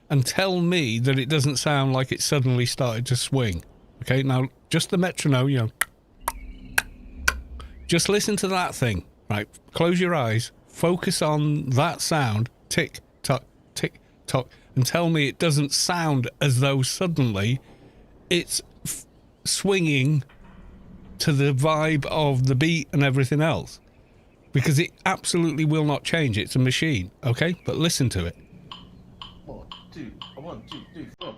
and tell me that it doesn't sound like it suddenly started to swing. Okay, now just the metronome, you know. Just listen to that thing, right? Close your eyes, focus on that sound. Tick, tock, tick, tock, and tell me it doesn't sound as though suddenly it's swinging to the vibe of the beat and everything else. Because it absolutely will not change. It's a machine, okay? But listen to it. 1, 2, 1, 2, 3, 4.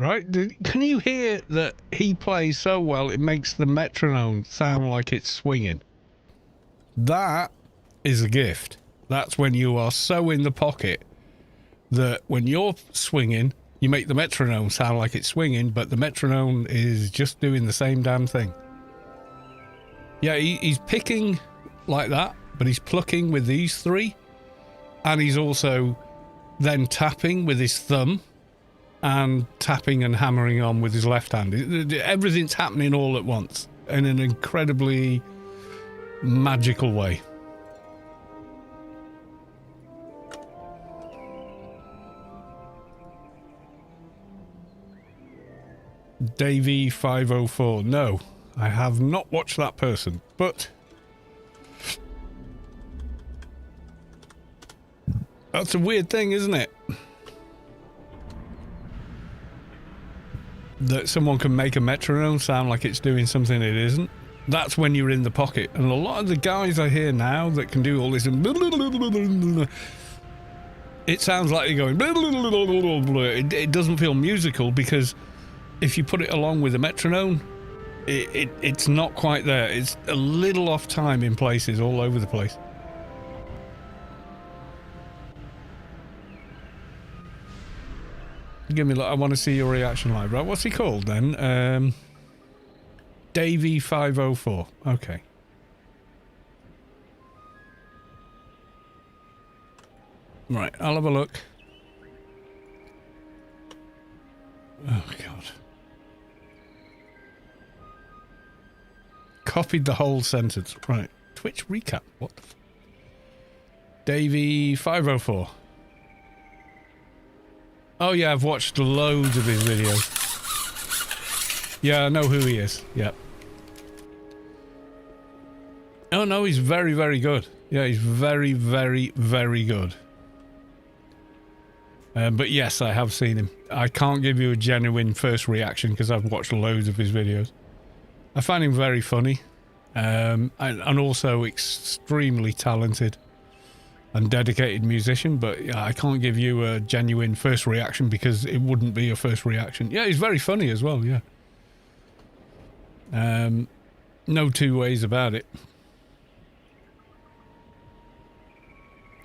Right? Can you hear that he plays so well it makes the metronome sound like it's swinging? That is a gift. That's when you are so in the pocket that when you're swinging, you make the metronome sound like it's swinging, but the metronome is just doing the same damn thing. Yeah, he's picking like that, but he's plucking with these three, and he's also then tapping with his thumb and tapping and hammering on with his left hand. Everything's happening all at once in an incredibly magical way. Davey504. No, I have not watched that person, but that's a weird thing, isn't it? That someone can make a metronome sound like it's doing something it isn't. That's when you're in the pocket. And a lot of the guys I hear now that can do all this, it sounds like you're going, it doesn't feel musical, because if you put it along with a metronome, it's not quite there. It's a little off time in places all over the place. Give me, I want to see your reaction live. Right, what's he called then? Davey504. Okay. Right, I'll have a look. Oh, God. Copied the whole sentence. Right. Twitch recap. What the Davey504. Oh, yeah, I've watched loads of his videos. Yeah, I know who he is. Yep. Oh, no, he's very, very good. Yeah, he's very, very, very good. But yes, I have seen him. I can't give you a genuine first reaction because I've watched loads of his videos. I find him very funny. And also extremely talented and dedicated musician, but yeah, I can't give you a genuine first reaction because it wouldn't be a first reaction. Yeah, he's very funny as well, yeah. No two ways about it.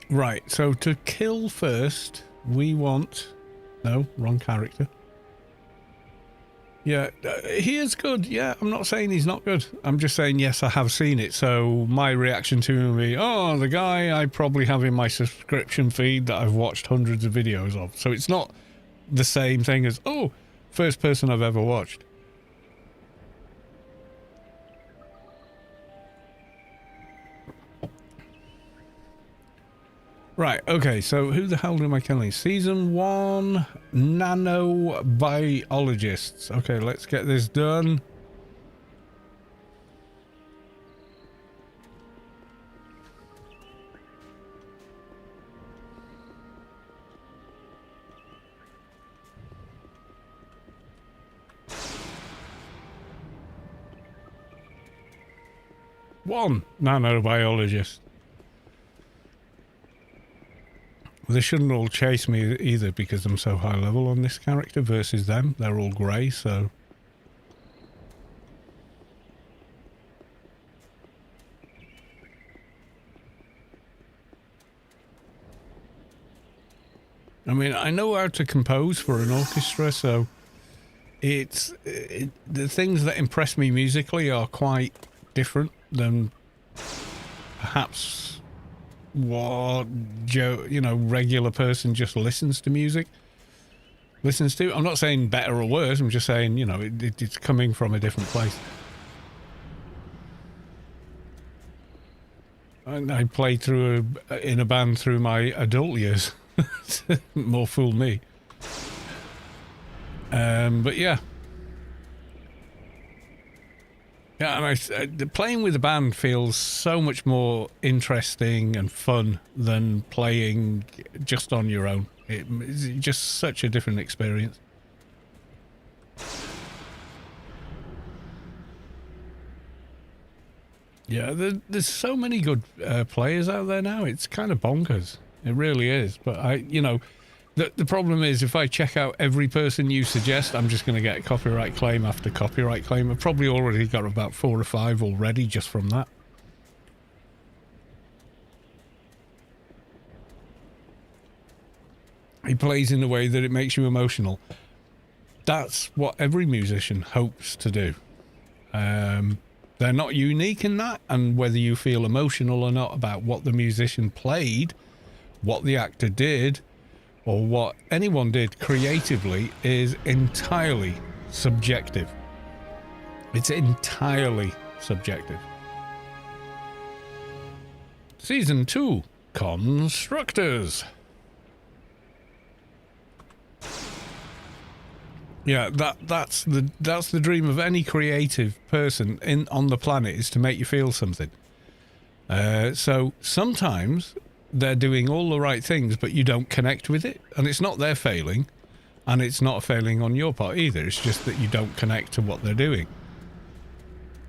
Right, so to kill first, we want... No, wrong character. Yeah, he is good. Yeah, I'm not saying he's not good. I'm just saying, yes, I have seen it. So my reaction to him would be, oh, the guy I probably have in my subscription feed that I've watched hundreds of videos of. So it's not the same thing as, oh, first person I've ever watched. Right, okay, so who the hell am I killing? Season 1, nanobiologists. Okay, let's get this done. One nanobiologist. They shouldn't all chase me either because I'm so high level on this character versus them. They're all grey, so... I mean, I know how to compose for an orchestra, so... the things that impress me musically are quite different than perhaps... what regular person just listens to music. I'm not saying better or worse, I'm just saying, it's coming from a different place. And I played in a band through my adult years. More fool me. But yeah. Yeah, and playing with a band feels so much more interesting and fun than playing just on your own. It's just such a different experience. Yeah, there's so many good players out there now. It's kind of bonkers. It really is. But the problem is, if I check out every person you suggest, I'm just going to get copyright claim after copyright claim. I've probably already got about 4 or 5 already just from that. He plays in a way that it makes you emotional. That's what every musician hopes to do. They're not unique in that, and whether you feel emotional or not about what the musician played, what the actor did, or what anyone did creatively is entirely subjective. It's entirely subjective. Season 2, Constructors. Yeah, that's the dream of any creative person on the planet, is to make you feel something. So sometimes they're doing all the right things, but you don't connect with it, and it's not their failing, and it's not a failing on your part either. It's just that you don't connect to what they're doing.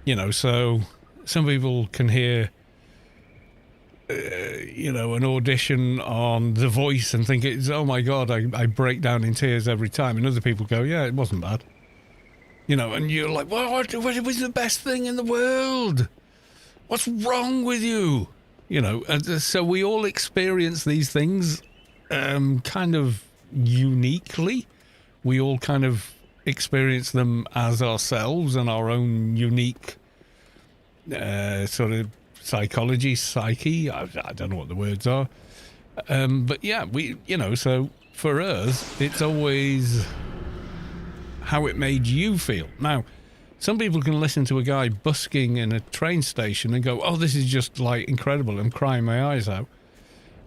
You know, so some people can hear, an audition on The Voice and think it's, oh my God, I break down in tears every time. And other people go, yeah, it wasn't bad. You know, and you're like, what was the best thing in the world? What's wrong with you? You know, and so we all experience these things kind of uniquely. We all kind of experience them as ourselves and our own unique sort of psyche. I don't know what the words are. But yeah, so for us, it's always how it made you feel. Now, some people can listen to a guy busking in a train station and go, oh, this is just like incredible. I'm crying my eyes out.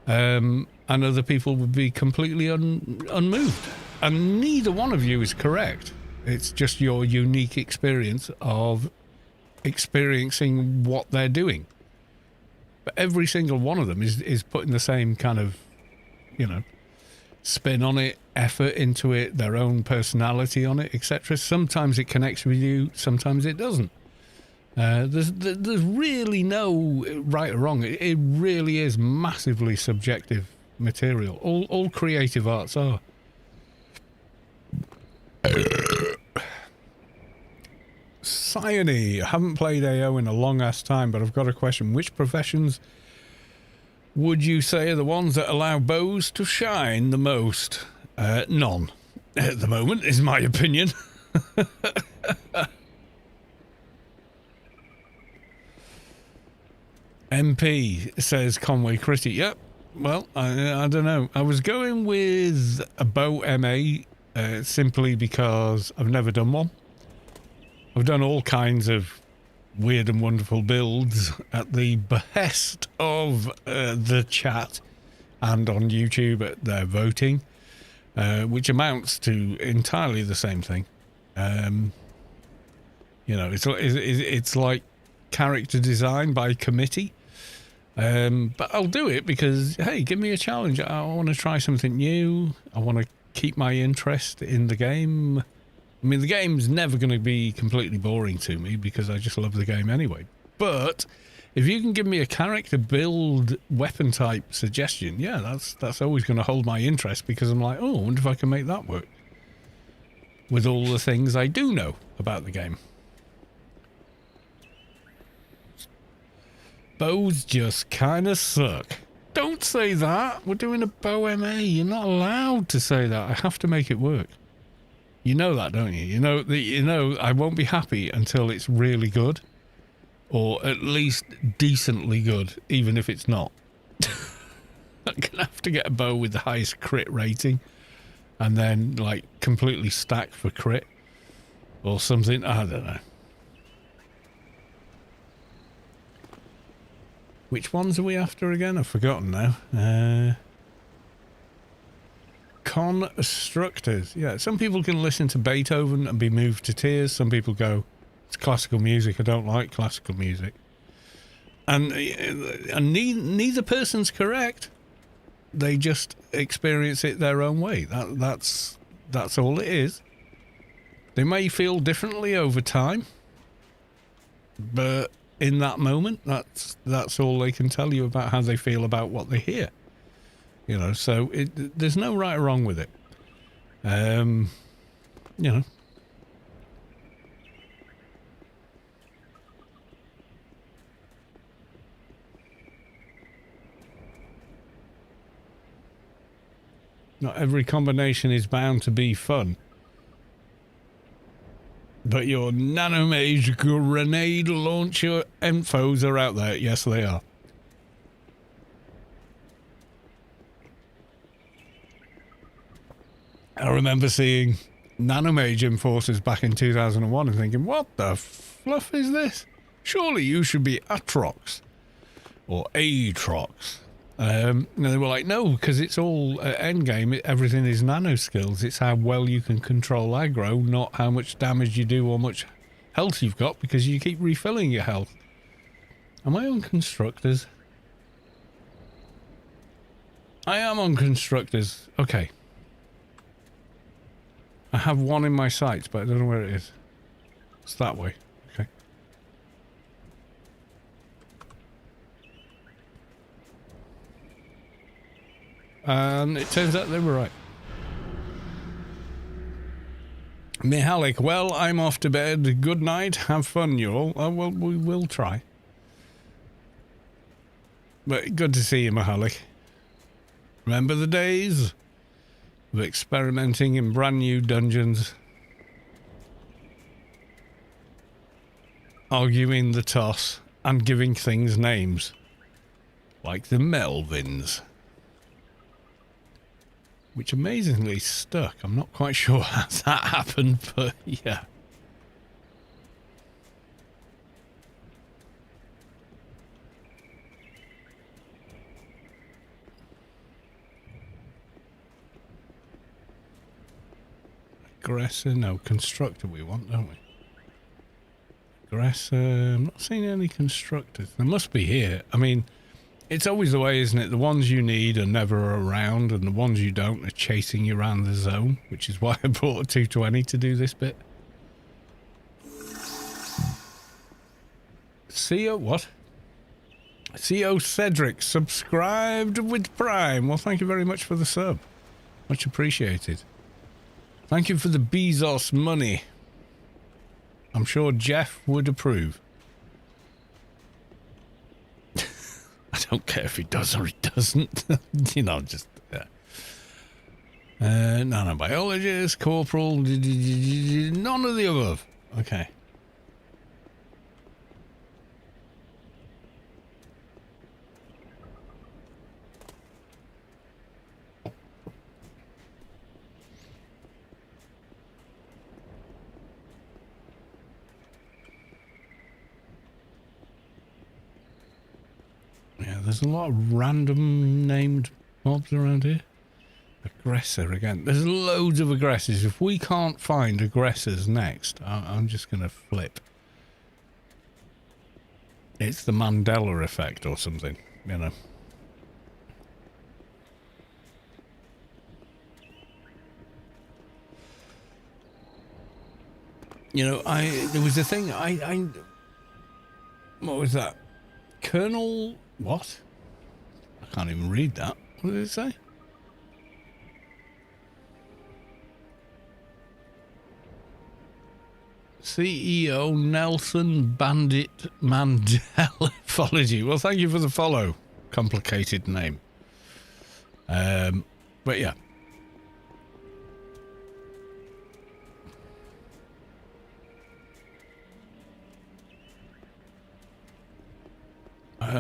And other people would be completely unmoved. And neither one of you is correct. It's just your unique experience of experiencing what they're doing. But every single one of them is putting the same kind of, spin on it, effort into it, their own personality on it, etc. Sometimes it connects with you, sometimes it doesn't. There's really no right or wrong. It really is massively subjective material. All creative arts are. Cyone, I haven't played AO in a long ass time, but I've got a question. Which professions would you say are the ones that allow bows to shine the most? None. At the moment, is my opinion. MP, says Conway Critty. Yep. Well, I don't know. I was going with a bow MA simply because I've never done one. I've done all kinds of weird and wonderful builds at the behest of the chat and on YouTube at their voting, which amounts to entirely the same thing. It's like character design by committee. But I'll do it because, hey, give me a challenge. I want to try something new. I want to keep my interest in the game. I mean, the game's never going to be completely boring to me because I just love the game anyway. But if you can give me a character build weapon type suggestion, yeah, that's always going to hold my interest because I'm like, oh, I wonder if I can make that work with all the things I do know about the game. Bows just kind of suck. Don't say that. We're doing a bow MA. You're not allowed to say that. I have to make it work. You know that, don't you? You know I won't be happy until it's really good, or at least decently good, even if it's not. I'm gonna have to get a bow with the highest crit rating, and then like completely stacked for crit, or something. I don't know. Which ones are we after again? I've forgotten now. Constructors. Yeah, some people can listen to Beethoven and be moved to tears. Some people go, it's classical music. I don't like classical music. And neither person's correct. They just experience it their own way. That's all it is. They may feel differently over time, but in that moment, that's all they can tell you about how they feel about what they hear. So there's no right or wrong with it. Not every combination is bound to be fun. But your nanomage grenade launcher infos are out there. Yes, they are. I remember seeing nanomage enforcers back in 2001 and thinking, what the fluff is this? Surely you should be Atrox or Atrox. And they were like, no, because it's all endgame. Everything is nano skills. It's how well you can control aggro, not how much damage you do or much health you've got, because you keep refilling your health. Am I on constructors? I am on constructors. Okay. I have one in my sights, but I don't know where it is. It's that way. Okay. And it turns out they were right. Mihalik, well, I'm off to bed. Good night. Have fun, you all. Oh, well, we will try. But good to see you, Mihalik. Remember the days of experimenting in brand new dungeons? Arguing the toss and giving things names. Like the Melvins. Which amazingly stuck. I'm not quite sure how that happened, but yeah. Aggressor, no, constructor we want, don't we? Aggressor, I'm not seeing any constructors. There must be here. I mean, it's always the way, isn't it? The ones you need are never around, and the ones you don't are chasing you around the zone, which is why I brought a 220 to do this bit. CO, what? CO Cedric subscribed with Prime. Well, thank you very much for the sub. Much appreciated. Thank you for the Bezos money. I'm sure Jeff would approve. I don't care if he does or he doesn't. You know, just... nanobiologist, corporal... None of the above. Okay. Yeah, there's a lot of random named mobs around here. Aggressor again. There's loads of aggressors. If we can't find aggressors next, I'm just going to flip. It's the Mandela effect or something, you know. You know, there was a thing, what was that? Colonel, what? I can't even read that. What did it say? CEO Nelson Bandit Mandela Apology. Well, thank you for the follow. Complicated name. But yeah.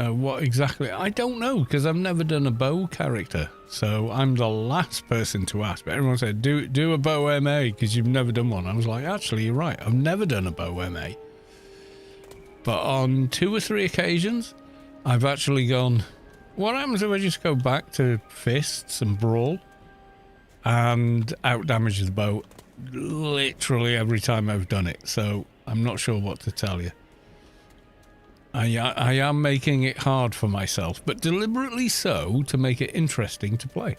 What exactly? I don't know, because I've never done a bow character, so I'm the last person to ask. But everyone said, do a bow MA, because you've never done one. I was like, actually, you're right. I've never done a bow MA. But on 2 or 3 occasions, I've actually gone, what happens if I just go back to fists and brawl and outdamage the bow literally every time I've done it? So I'm not sure what to tell you. I am making it hard for myself, but deliberately so to make it interesting to play.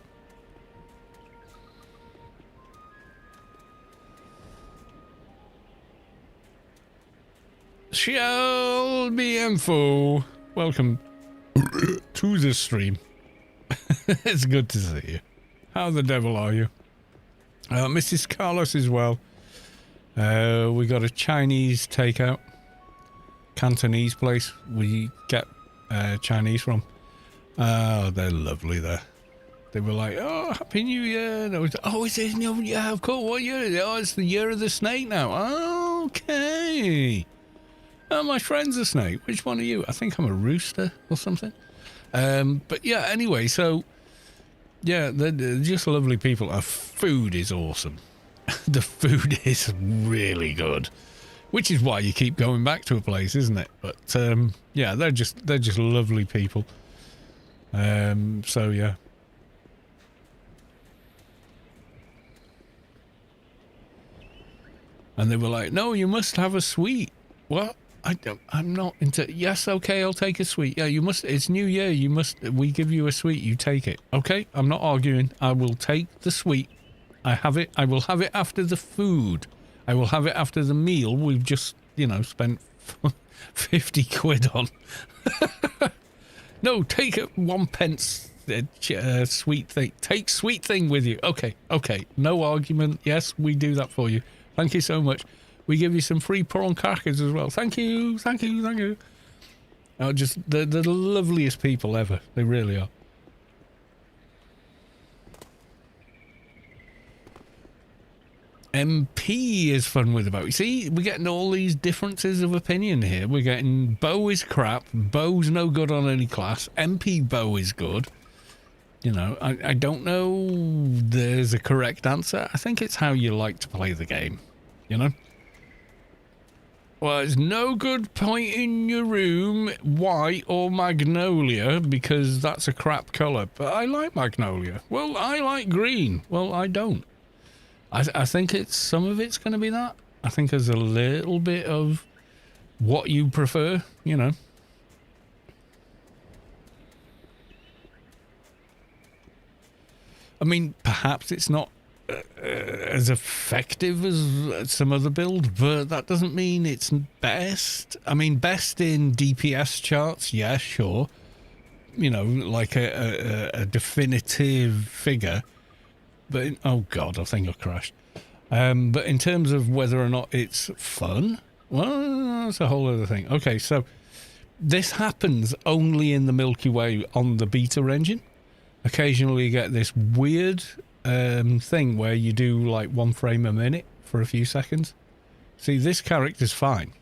Shall be info. Welcome to the stream. It's good to see you. How the devil are you? Mrs. Carlos as well. We got a Chinese takeout. Cantonese place we get Chinese from. Oh, they're lovely there. They were like, oh, Happy New Year. And I was, oh, is it? Yeah, of course. What year? Oh, it's the year of the snake now. Okay. Oh, my friend's a snake. Which one are you? I think I'm a rooster or something. But yeah, anyway, so yeah, they're just lovely people. Our food is awesome. The food is really good. Which is why you keep going back to a place, isn't it? But yeah, they're just lovely people. So yeah. And they were like, no, you must have a sweet. What? I'm not into... Yes, okay, I'll take a sweet. Yeah, you must... It's New Year. You must... We give you a sweet. You take it. Okay, I'm not arguing. I will take the sweet. I have it. I will have it after the food. I will have it after the meal we've just, you know, spent 50 quid on. No, take it 1 pence sweet thing. Take sweet thing with you. Okay, okay. No argument. Yes, we do that for you. Thank you so much. We give you some free prawn crackers as well. Thank you, thank you, thank you. Oh, just they're the loveliest people ever. They really are. MP is fun with about. You see, we're getting all these differences of opinion here. We're getting Bo is crap. Bo's no good on any class. MP Bo is good. You know, I don't know there's a correct answer. I think it's how you like to play the game. You know? Well, there's no good painting your room white or magnolia because that's a crap colour. But I like magnolia. Well, I like green. Well, I don't. I think it's some of it's going to be that. I think there's a little bit of what you prefer, you know. I mean, perhaps it's not as effective as some other build, but that doesn't mean it's best. I mean, best in DPS charts, yeah, sure. You know, like a definitive figure. But, oh God, I think I crashed. But in terms of whether or not it's fun, well, that's a whole other thing. Okay, so this happens only in the Milky Way on the beta engine. Occasionally you get this weird thing where you do like 1 frame a minute for a few seconds. See, this character's fine.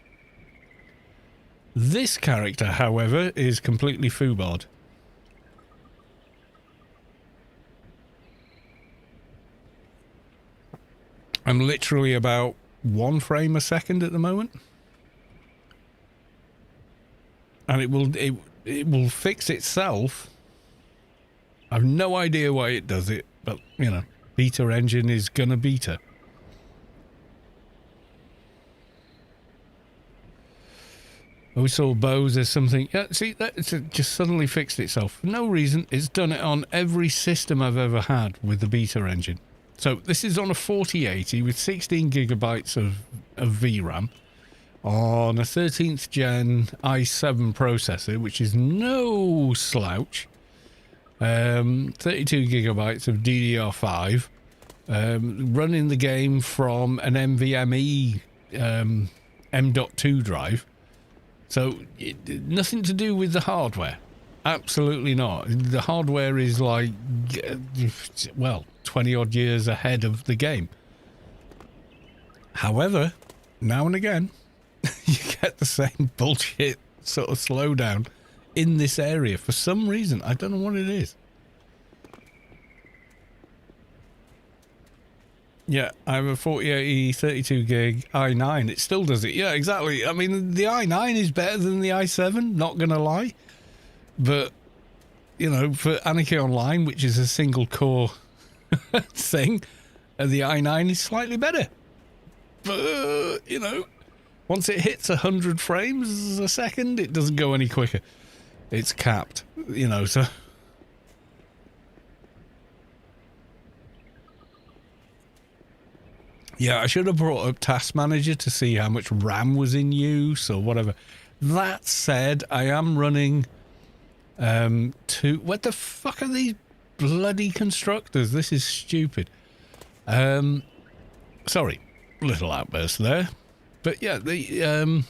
This character, however, is completely foobarred. I'm literally about 1 frame a second at the moment. And it will fix itself. I've no idea why it does it, but, you know, beta engine is gonna beta. We saw bows, there's something... Yeah, see, it's just suddenly fixed itself. For no reason, it's done it on every system I've ever had with the beta engine. So this is on a 4080 with 16 gigabytes of VRAM on a 13th gen i7 processor, which is no slouch. 32 gigabytes of DDR5, running the game from an NVMe M.2 drive. So nothing to do with the hardware. Absolutely not. The hardware is like, well, 20 odd years ahead of the game. However, now and again, you get the same bullshit sort of slowdown in this area for some reason. I don't know what it is. Yeah, I have a 4080 32 gig i9. It still does it. Yeah, exactly. I mean, the i9 is better than the i7, not gonna lie. But, you know, for Anarchy Online, which is a single core thing, the i9 is slightly better. But, you know, once it hits 100 frames a second, it doesn't go any quicker. It's capped, you know, so... Yeah, I should have brought up Task Manager to see how much RAM was in use or whatever. That said, I am running... what the fuck are these bloody constructors? This is stupid. Sorry, little outburst there. But yeah, the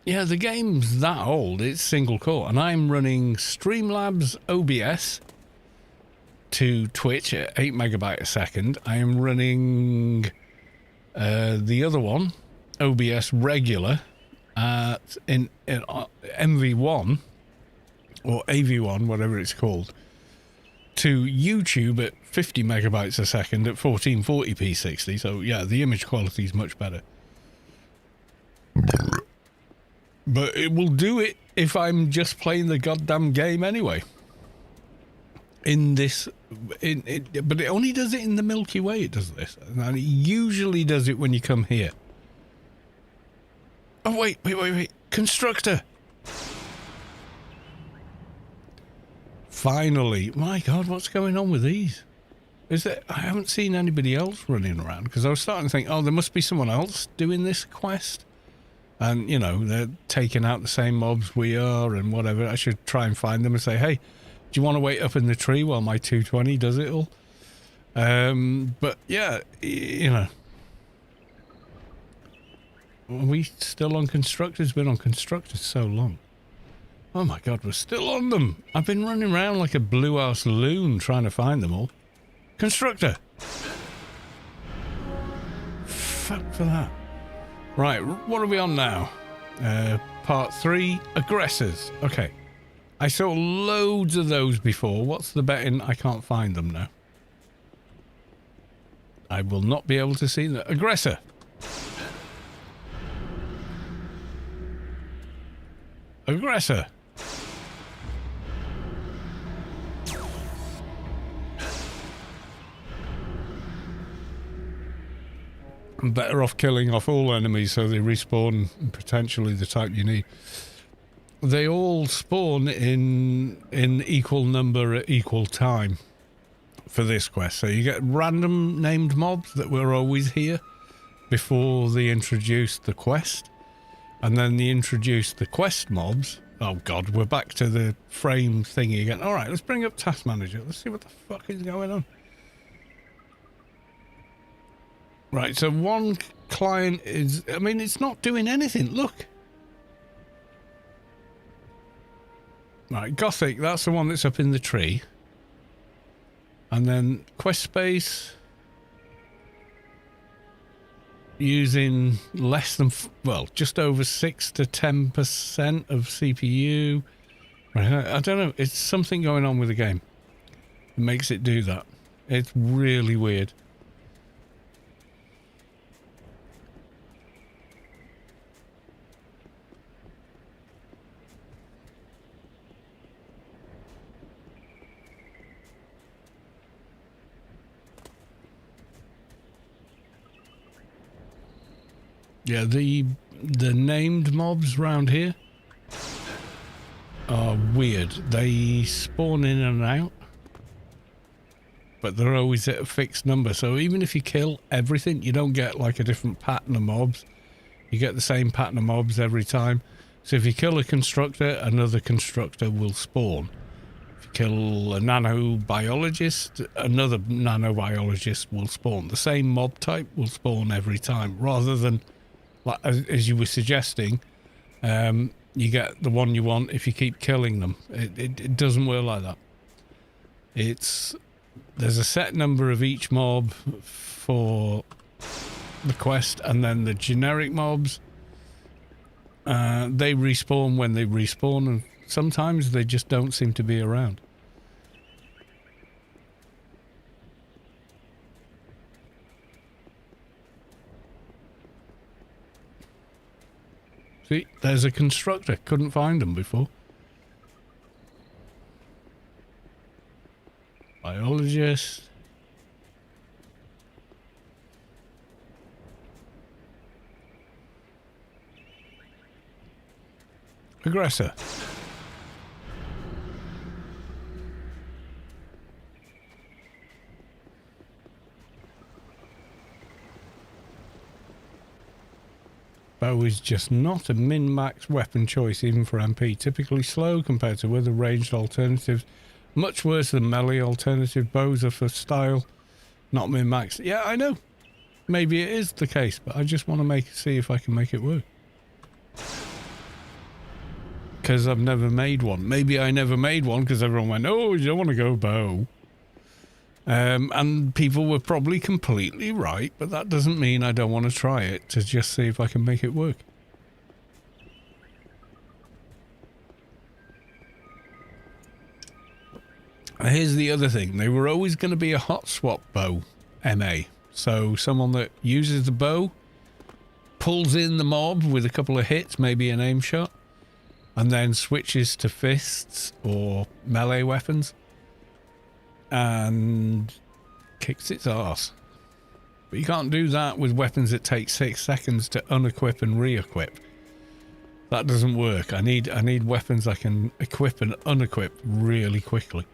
yeah, the game's that old. It's single core, and I'm running Streamlabs OBS to Twitch at 8 megabyte a second. I am running the other one, OBS regular, in MV1 or AV1, whatever it's called, to YouTube at 50 megabytes a second at 1440p 60. So yeah, the image quality is much better. But it will do it if I'm just playing the goddamn game anyway. But it only does it in the Milky Way, it does this. And it usually does it when you come here. Oh, wait. Constructor! Finally. My God, what's going on with these? I haven't seen anybody else running around, because I was starting to think, oh, there must be someone else doing this quest. And, you know, they're taking out the same mobs we are and whatever. I should try and find them and say, hey, do you want to wait up in the tree while my 220 does it all? But, yeah, you know. Are we still on constructors? Been on constructors so long. Oh, my God, we're still on them. I've been running around like a blue-ass loon trying to find them all. Constructor! Fuck for that. Right, what are we on now? Part 3, aggressors. Okay. I saw loads of those before. What's the betting? I can't find them now. I will not be able to see them. Aggressor. Aggressor. I'm better off killing off all enemies so they respawn potentially the type you need. They all spawn in equal number at equal time for this quest. So you get random named mobs that were always here before they introduced the quest. And then they introduced the quest mobs. Oh God, we're back to the frame thingy again. All right, let's bring up Task Manager. Let's see what the fuck is going on. Right, so one client is... I mean, it's not doing anything. Look. Right, Gothic, that's the one that's up in the tree. And then Quest Space... using less than... well, just over 6 to 10% of CPU. Right, I don't know. It's something going on with the game. It makes it do that. It's really weird. Yeah, the named mobs around here are weird. They spawn in and out, but they're always at a fixed number. So even if you kill everything, you don't get like a different pattern of mobs. You get the same pattern of mobs every time. So if you kill a constructor, another constructor will spawn. If you kill a nanobiologist, another nanobiologist will spawn. The same mob type will spawn every time, rather than... like, as you were suggesting, you get the one you want if you keep killing them. It doesn't work like that. There's a set number of each mob for the quest, and then the generic mobs, they respawn when they respawn, and sometimes they just don't seem to be around. See, there's a constructor. Couldn't find them before. Biologist. Aggressor. Bow is just not a min-max weapon choice even for MP. Typically slow compared to other ranged alternatives. Much worse than melee alternative. Bows are for style, not min-max. Yeah, I know. Maybe it is the case, but I just want to see if I can make it work. Because I've never made one. Maybe I never made one because everyone went, oh, you don't want to go bow. And people were probably completely right, but that doesn't mean I don't want to try it to just see if I can make it work. Here's the other thing. They were always going to be a hot swap bow MA. So someone that uses the bow, pulls in the mob with a couple of hits, maybe an aim shot, and then switches to fists or melee weapons and kicks its arse. But you can't do that with weapons that take 6 seconds to unequip and re-equip. That doesn't work. I need weapons I can equip and unequip really quickly.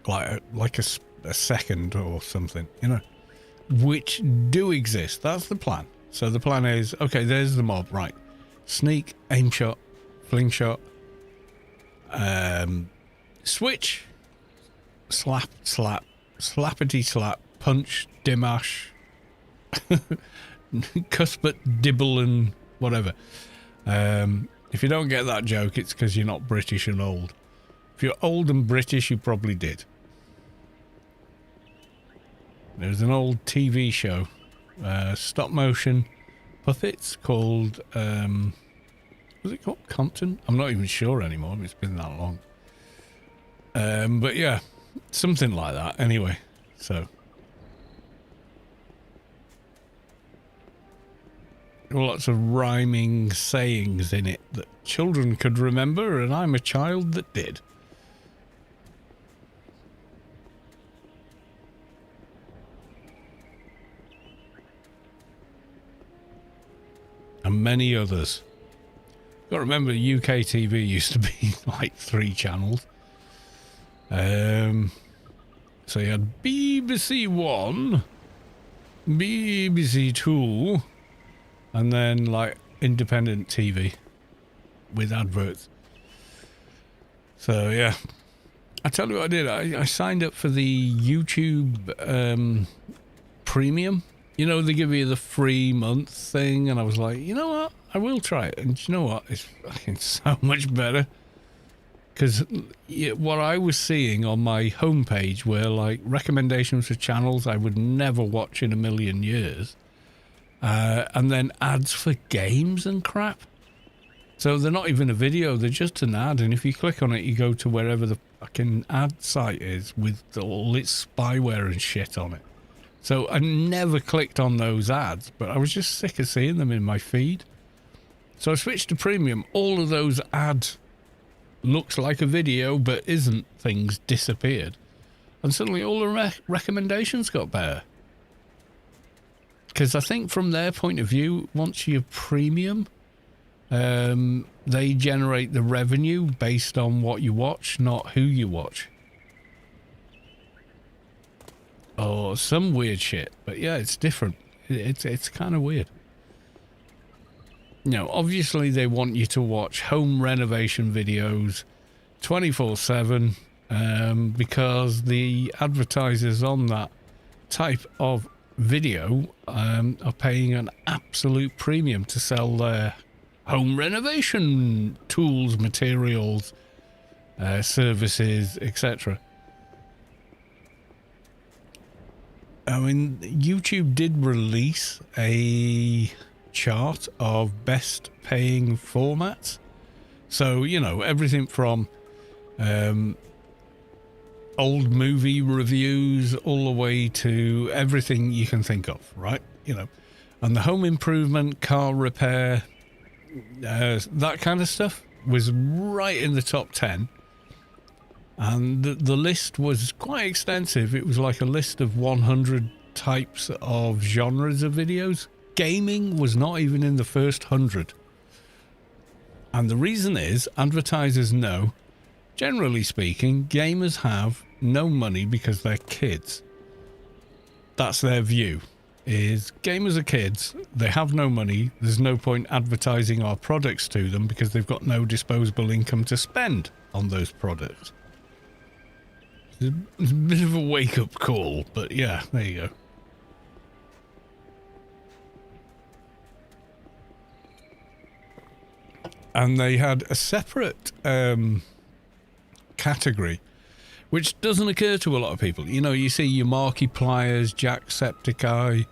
Like a second or something, you know, which do exist. That's the plan. So the plan is, okay, there's the mob, right? Sneak, aim shot, fling shot, switch, slap, slap, slappity slap, punch, dimash, cusput, dibble, and whatever. If you don't get that joke, it's because you're not British and old. If you're old and British, you probably did. There's an old TV show, stop motion puppets called, was it called Compton? I'm not even sure anymore. It's been that long. But yeah, something like that anyway. So. Lots of rhyming sayings in it that children could remember, and I'm a child that did. And many others. Got to remember, UK TV used to be like 3 channels. So you had BBC One, BBC Two, and then like independent TV with adverts. So yeah, I tell you what I did. I signed up for the YouTube Premium. You know, they give you the free month thing, and I was like, you know what? I will try it. And you know what? It's fucking so much better. Because what I was seeing on my homepage were like recommendations for channels I would never watch in a million years. And then ads for games and crap. So they're not even a video, they're just an ad. And if you click on it, you go to wherever the fucking ad site is with all its spyware and shit on it. So I never clicked on those ads, but I was just sick of seeing them in my feed. So I switched to premium. All of those ads looks like a video but isn't things disappeared. And suddenly all the recommendations got better. Because I think from their point of view, once you're premium, they generate the revenue based on what you watch, not who you watch. Or some weird shit. But yeah, it's different. It's kind of weird. You know, obviously they want you to watch home renovation videos 24/7 because the advertisers on that type of video are paying an absolute premium to sell their home renovation tools, materials, services, etc. I mean, YouTube did release a chart of best paying formats. So, you know, everything from old movie reviews all the way to everything you can think of, right? You know, and the home improvement, car repair, that kind of stuff was right in the top 10. And the list was quite extensive. It was like a list of 100 types of genres of videos. Gaming was not even in the first 100. And the reason is, advertisers know, generally speaking, gamers have no money because they're kids. That's their view, is gamers are kids, they have no money, there's no point advertising our products to them because they've got no disposable income to spend on those products. It's a bit of a wake-up call, but yeah, there you go. And they had a separate category, which doesn't occur to a lot of people. You know, you see your Markipliers, Jacksepticeye,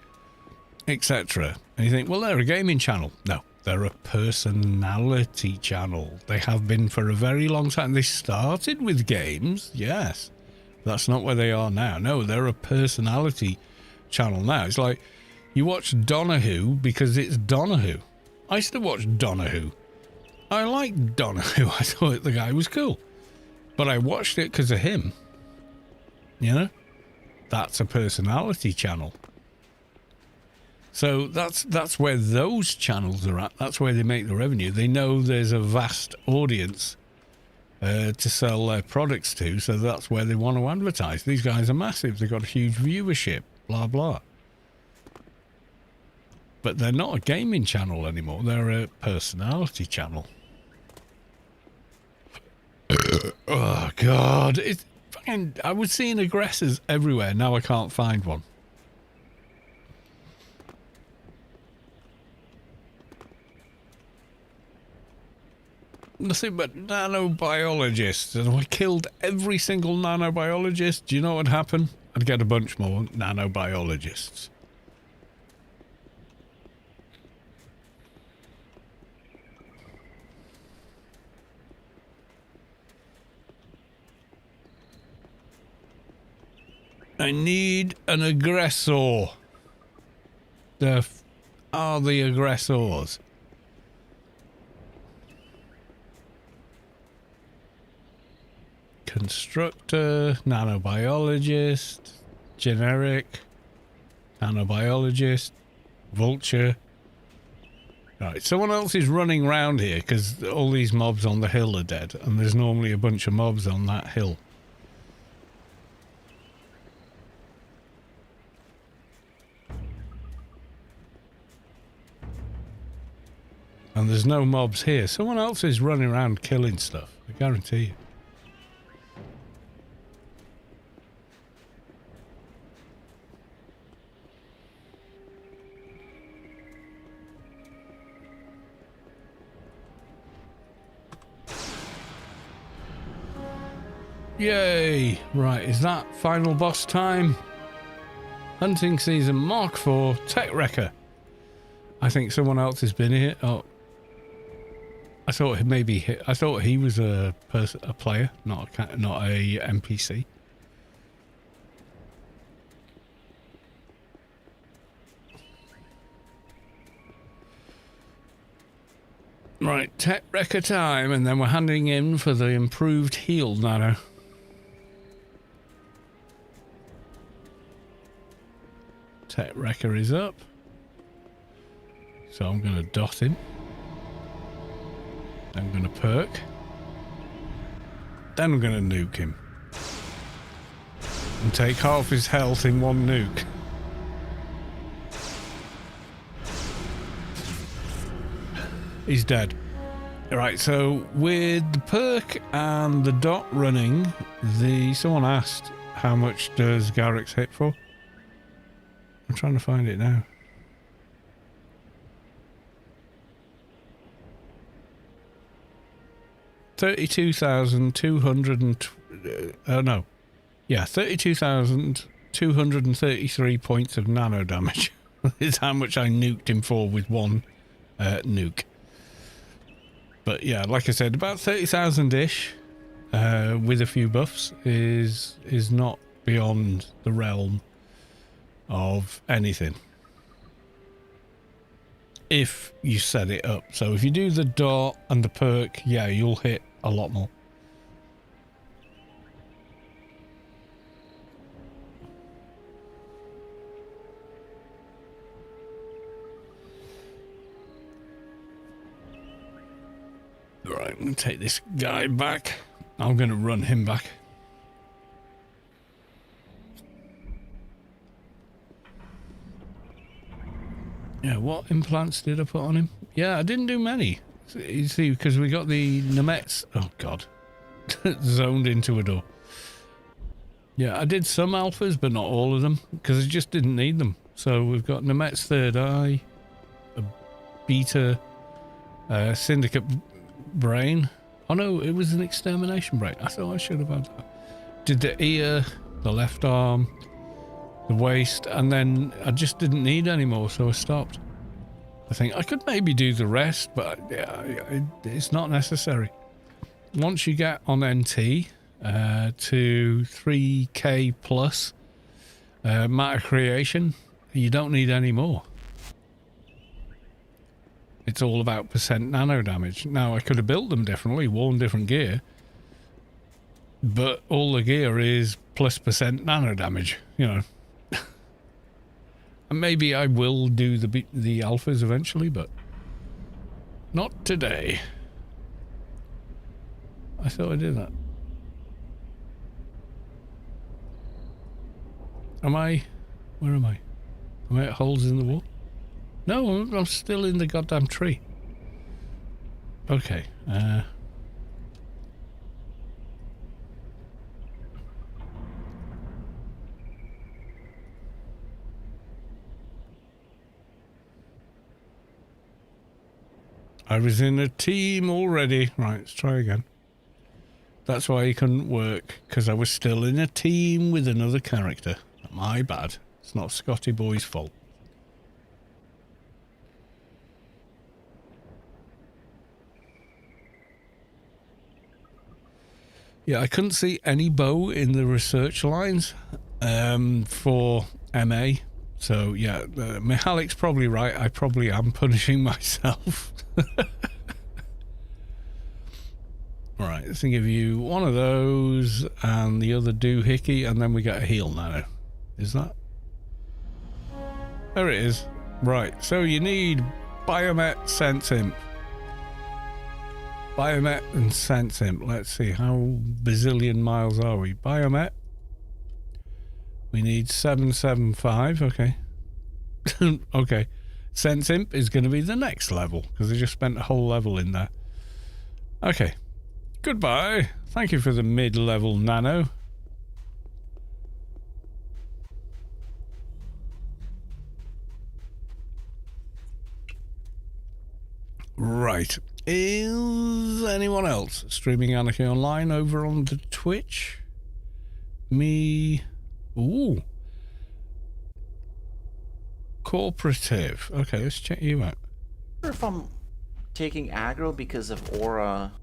etc. And you think, well, they're a gaming channel. No, they're a personality channel. They have been for a very long time. They started with games, yes. That's not where they are now. No, they're a personality channel now. It's like you watch Donahue because it's Donahue. I used to watch Donahue. I liked Donahue. I thought the guy was cool. But I watched it because of him. You know? That's a personality channel. So that's where those channels are at. That's where they make the revenue. They know there's a vast audience to sell their products to, so that's where they want to advertise. These guys are massive. They've got a huge viewership, blah, blah. But they're not a gaming channel anymore. They're a personality channel. Oh, God. It's fucking... I was seeing aggressors everywhere. Now I can't find one. Nothing but nanobiologists, and I killed every single nanobiologist. Do you know what would happen? I'd get a bunch more nanobiologists. I need an aggressor. The aggressors. Constructor, nanobiologist, generic, nanobiologist, vulture. Right, someone else is running around here because all these mobs on the hill are dead, and there's normally a bunch of mobs on that hill. And there's no mobs here. Someone else is running around killing stuff, I guarantee you. Yay! Right, is that final boss time? Hunting season Mark 4 Tech Wrecker. I think someone else has been here. Oh, I thought he was a player, not a NPC. Right, Tech Wrecker time, and then we're handing in for the improved heal nano. Tech Wrecker is up. So I'm going to dot him. I'm going to perk. Then I'm going to nuke him. And take half his health in one nuke. He's dead. Right, so with the perk and the dot running, someone asked how much does Garrick's hit for? I'm trying to find it now. $32,233 points of nano damage is how much I nuked him for with one nuke. But yeah, like I said, about 30,000-ish with a few buffs is not beyond the realm of anything. If you set it up. So if you do the dot and the perk, yeah, you'll hit a lot more. Right, I'm going to take this guy back. I'm going to run him back. Yeah, what implants did I put on him? Yeah, I didn't do many. You see, because we got the Nemets... Oh, God. Zoned into a door. Yeah, I did some alphas, but not all of them, because I just didn't need them. So we've got Nemet's third eye, a beta, syndicate brain. Oh, no, it was an extermination brain. I thought I should have had that. Did the ear, the left arm, the waist, and then I just didn't need any more, so I stopped. I think I could maybe do the rest, but yeah, it's not necessary. Once you get on NT to 3k plus matter creation, you don't need any more. It's all about percent nano damage. Now, I could have built them differently, worn different gear, but all the gear is plus percent nano damage, you know. And maybe I will do the alphas eventually, but not today. I thought I did that. Where am I? Am I at holes in the wall? No, I'm still in the goddamn tree. Okay, I was in a team already. Right, let's try again. That's why he couldn't work, because I was still in a team with another character. My bad. It's not Scotty Boy's fault. Yeah, I couldn't see any bow in the research lines for MA. So, yeah, Mihalik's probably right. I probably am punishing myself. Alright, let's give you one of those and the other doohickey, and then we get a heal nano. Is that? There it is. Right, so you need Biomet, Sense Imp. Biomet and Sense Imp. Let's see, how bazillion miles are we? Biomet. We need 775, okay. Okay. Sense Imp is going to be the next level, because I just spent a whole level in there. Okay. Goodbye. Thank you for the mid-level nano. Right. Is anyone else streaming Anarchy Online over on the Twitch? Me. Ooh. Cooperative. Okay, let's check you out. I wonder if I'm taking aggro because of aura.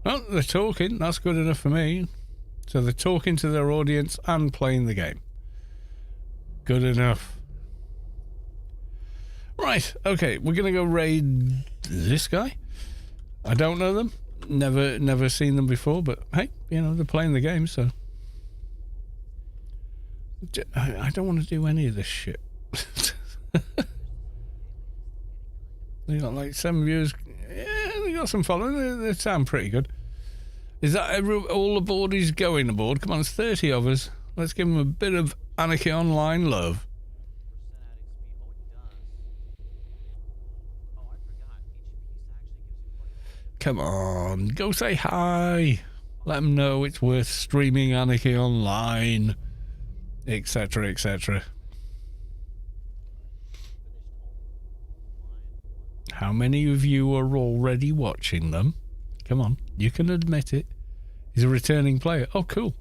Well, they're talking. That's good enough for me. So they're talking to their audience and playing the game. Good enough. Right, okay, we're going to go raid this guy. I don't know them. Never seen them before, but hey, you know, they're playing the game, so. I don't want to do any of this shit. They got like 7 views. Yeah, they got some followers. They sound pretty good. Is that all aboard is going aboard? Come on, there's 30 of us. Let's give them a bit of Anarchy Online love. Come on, go say hi. Let them know it's worth streaming Anarchy Online, etc., etc. How many of you are already watching them? Come on, you can admit it. He's a returning player. Oh, cool.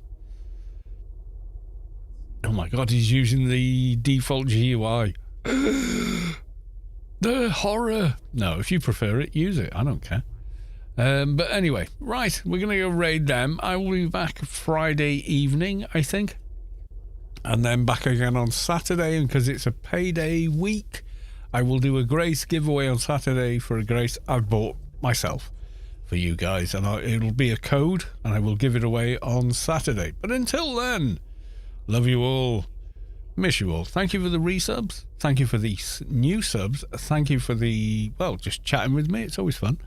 Oh my god, he's using the default GUI. The horror. No, if you prefer it, use it. I don't care. But anyway, right, we're going to go raid them. I will be back Friday evening, I think. And then back again on Saturday, and because it's a payday week, I will do a Grace giveaway on Saturday for a Grace I've bought myself for you guys. And it'll be a code, and I will give it away on Saturday. But until then, love you all. Miss you all. Thank you for the resubs. Thank you for the new subs. Thank you for the, well, just chatting with me. It's always fun.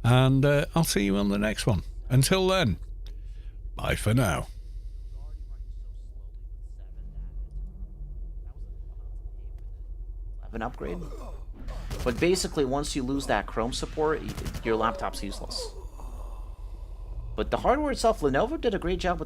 And I'll see you on the next one. Until then, bye for now. An upgrade. But basically, once you lose that Chrome support, your laptop's useless. But the hardware itself, Lenovo did a great job with the